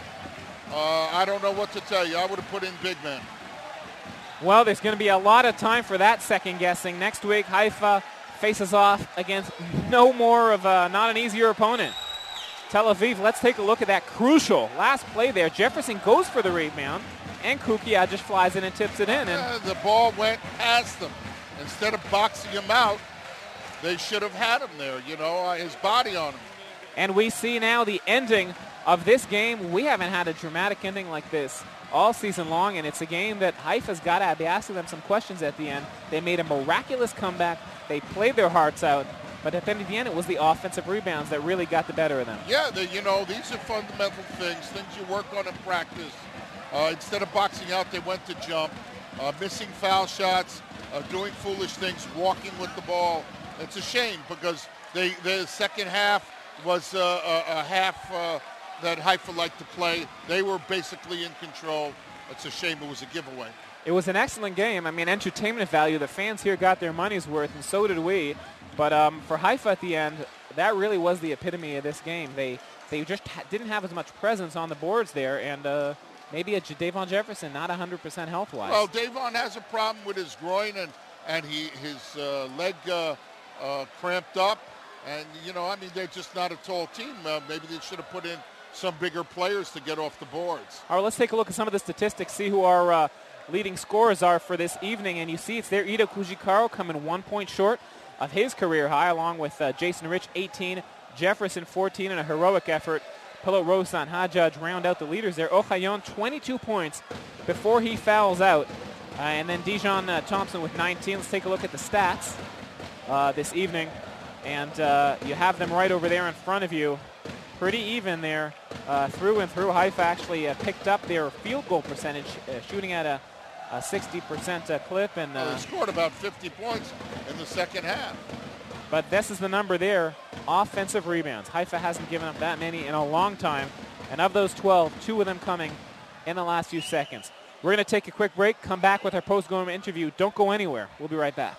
[SPEAKER 2] I don't know what to tell you. I would have put in big man.
[SPEAKER 1] Well, there's going to be a lot of time for that second guessing. Next week, Haifa faces off against no more of not an easier opponent. Tel Aviv, let's take a look at that crucial last play there. Jefferson goes for the rebound, and Kukia just flies in and tips it in. And
[SPEAKER 2] the ball went past them. Instead of boxing him out, they should have had him there, you know, his body on him.
[SPEAKER 1] And we see now the ending of this game. We haven't had a dramatic ending like this all season long, and it's a game that Haifa's got to be asking them some questions at the end. They made a miraculous comeback. They played their hearts out, but at the end, it was the offensive rebounds that really got the better of them.
[SPEAKER 2] Yeah, these are fundamental things you work on in practice. Instead of boxing out, they went to jump, missing foul shots, doing foolish things, walking with the ball. It's a shame because the second half was a half that Haifa liked to play. They were basically in control. It's a shame it was a giveaway.
[SPEAKER 1] It was an excellent game. I mean, entertainment value. The fans here got their money's worth, and so did we. But for Haifa at the end, that really was the epitome of this game. They just didn't have as much presence on the boards there, and maybe a Davon Jefferson not 100% health-wise.
[SPEAKER 2] Well, Davon has a problem with his groin, and his leg cramped up. And, they're just not a tall team. Maybe they should have put in some bigger players to get off the boards.
[SPEAKER 1] All right, let's take a look at some of the statistics, see who our leading scorers are for this evening. And you see it's there, Ido Kujikaro coming 1 point short of his career high, along with Jason Rich, 18, Jefferson, 14, and a heroic effort. Pilot Rosa and Hajjaj round out the leaders there. Ochayon, 22 points before he fouls out. And then Dijon Thompson with 19. Let's take a look at the stats this evening. And you have them right over there in front of you. Pretty even there through and through. Haifa actually picked up their field goal percentage, shooting at a 60% clip. And
[SPEAKER 2] they scored about 50 points in the second half.
[SPEAKER 1] But this is the number there, offensive rebounds. Haifa hasn't given up that many in a long time. And of those 12, 2 of them coming in the last few seconds. We're going to take a quick break, come back with our post-game interview. Don't go anywhere. We'll be right back.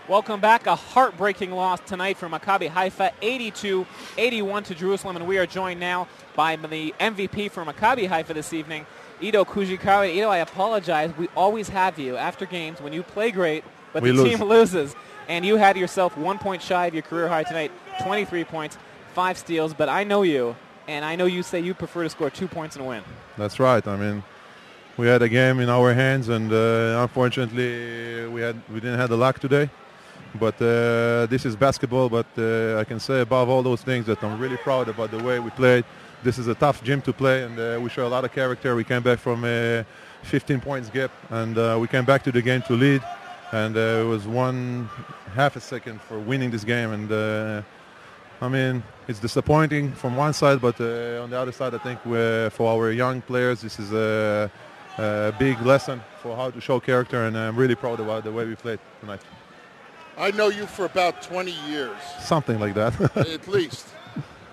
[SPEAKER 1] Welcome back. A heartbreaking loss tonight for Maccabi Haifa, 82-81 to Jerusalem, and we are joined now by the MVP for Maccabi Haifa this evening, Ido Kujikaro. Ido, I apologize. We always have you after games when you play great, but the team loses, and you had yourself 1 point shy of your career high tonight, 23 points, 5 steals, but I know you, and I know you say you prefer to score 2 points and win.
[SPEAKER 13] That's right. I mean, we had a game in our hands, and unfortunately we didn't have the luck today. But this is basketball, but I can say above all those things that I'm really proud about the way we played. This is a tough gym to play, and we show a lot of character. We came back from a 15 points gap, and we came back to the game to lead. And it was 1/2 a second for winning this game. And I mean, it's disappointing from one side, but on the other side, I think for our young players, this is a big lesson for how to show character, and I'm really proud about the way we played tonight.
[SPEAKER 2] I know you for about 20 years.
[SPEAKER 13] Something like that.
[SPEAKER 2] At least.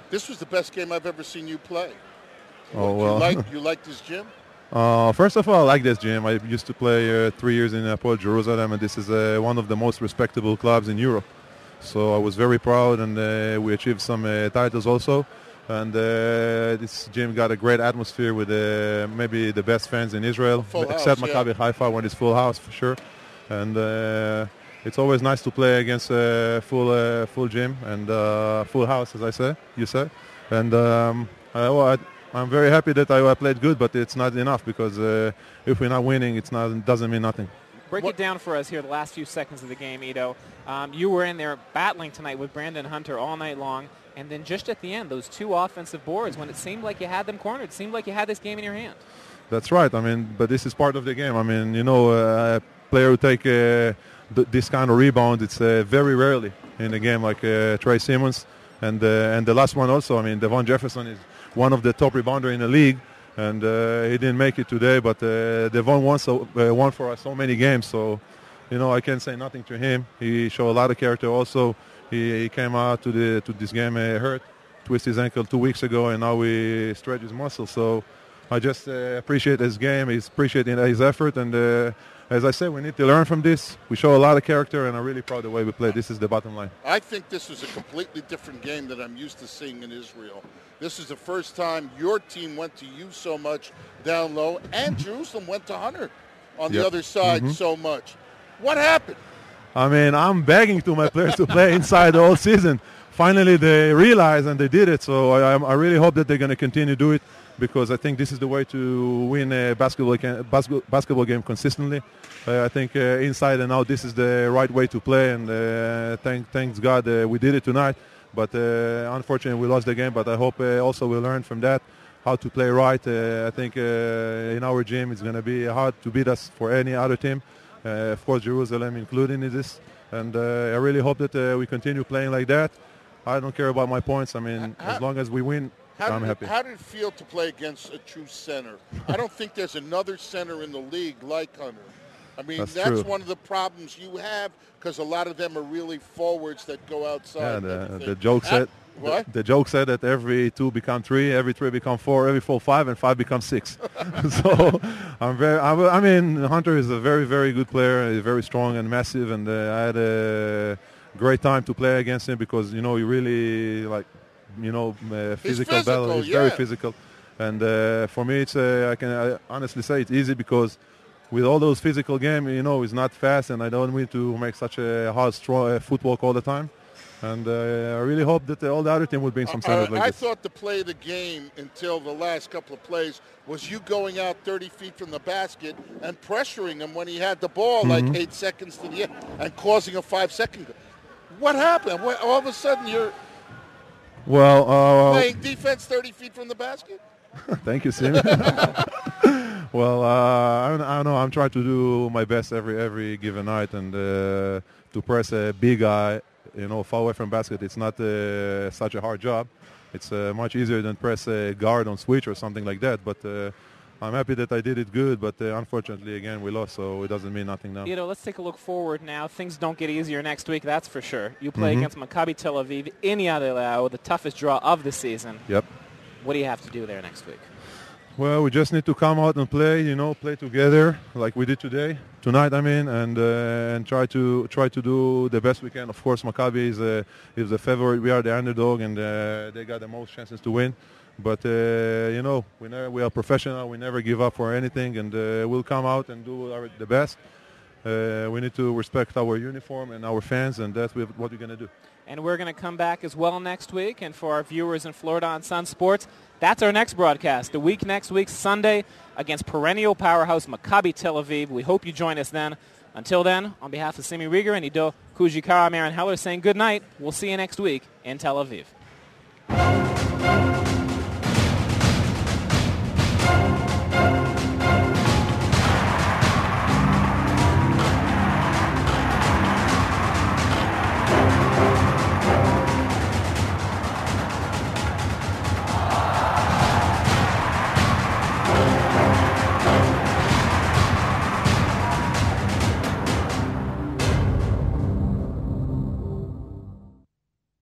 [SPEAKER 2] This was the best game I've ever seen you play.
[SPEAKER 13] Oh, well.
[SPEAKER 2] You like this gym?
[SPEAKER 13] First of all, I like this gym. I used to play 3 years in Hapoel Jerusalem, and this is one of the most respectable clubs in Europe. So I was very proud, and we achieved some titles also. And this gym got a great atmosphere with maybe the best fans in Israel, except Maccabi Haifa when it's full house for sure. And it's always nice to play against a full gym and full house, as you say. And I'm very happy that I played good, but it's not enough because if we're not winning, it doesn't mean nothing.
[SPEAKER 1] Break it down for us here the last few seconds of the game, Ido. You were in there battling tonight with Brandon Hunter all night long, and then just at the end, those two offensive boards, when it seemed like you had them cornered, it seemed like you had this game in your hand.
[SPEAKER 13] That's right. I mean, but this is part of the game. I mean, a player who take this kind of rebound, it's very rarely in a game like Trey Simmons. And the last one also, I mean, Davon Jefferson is one of the top rebounder in the league, and he didn't make it today. But Davon won for us so many games, so I can't say nothing to him. He showed a lot of character also. He came out to this game hurt, twisted his ankle 2 weeks ago, and now we stretch his muscle. So I just appreciate his game. I appreciate his effort, and as I said, we need to learn from this. We show a lot of character, and I'm really proud of the way we play. This is the bottom line.
[SPEAKER 2] I think this is a completely different game than I'm used to seeing in Israel. This is the first time your team went to you so much down low, and Jerusalem went to Hunter on the other side so much. What happened?
[SPEAKER 13] I mean, I'm begging to my players to play inside the whole season. Finally, they realized and they did it. So I really hope that they're going to continue to do it, because I think this is the way to win a basketball game consistently. I think inside and out, this is the right way to play, and thanks God we did it tonight. But unfortunately, we lost the game. But I hope also we learn from that how to play right. I think in our gym, it's going to be hard to beat us for any other team. Of course, Jerusalem included in this. And I really hope that we continue playing like that. I don't care about my points. I mean, as long as we win, I'm happy.
[SPEAKER 2] How did it feel to play against a true center? I don't think there's another center in the league like Hunter. I mean, that's one of the problems you have, because a lot of them are really forwards that go outside.
[SPEAKER 13] Yeah, the joke said.
[SPEAKER 2] What?
[SPEAKER 13] The joke said that every 2 become 3, every 3 become 4, every 4 5, and 5 become 6. So I mean, Hunter is a very, very good player. He's very strong and massive, and I had a great time to play against him because he really physical battle. He's very physical, and for me, it's I can honestly say it's easy because with all those physical games, he's not fast, and I don't need to make such a hard footwork all the time. And I really hope that all the other team would bring some standards like this.
[SPEAKER 2] I thought the play of the game until the last couple of plays was you going out 30 feet from the basket and pressuring him when he had the ball like 8 seconds to the end and causing a 5-second. What happened? All of a sudden you're playing defense 30 feet from the basket?
[SPEAKER 13] Thank you, Sim. Well, I don't know. I'm trying to do my best every given night, and to press a big guy, far away from basket. It's not such a hard job. It's much easier than press a guard on switch or something like that. But I'm happy that I did it good. But unfortunately, again, we lost, so it doesn't mean nothing now.
[SPEAKER 1] Let's take a look forward now. Things don't get easier next week, that's for sure. You play against Maccabi Tel Aviv in Yad Eliyahu, the toughest draw of the season.
[SPEAKER 13] Yep.
[SPEAKER 1] What do you have to do there next week?
[SPEAKER 13] Well, we just need to come out and play, play together like we did tonight, and try to do the best we can. Of course, Maccabi is the favorite. We are the underdog, and they got the most chances to win. But we are professional. We never give up for anything, and we'll come out and do the best. We need to respect our uniform and our fans, and that's what we're going to do.
[SPEAKER 1] And we're going to come back as well next week. And for our viewers in Florida on Sun Sports, that's our next broadcast. Next week, Sunday, against perennial powerhouse Maccabi Tel Aviv. We hope you join us then. Until then, on behalf of Simi Rieger and Ido Kujikara, I'm Aaron Heller saying good night. We'll see you next week in Tel Aviv.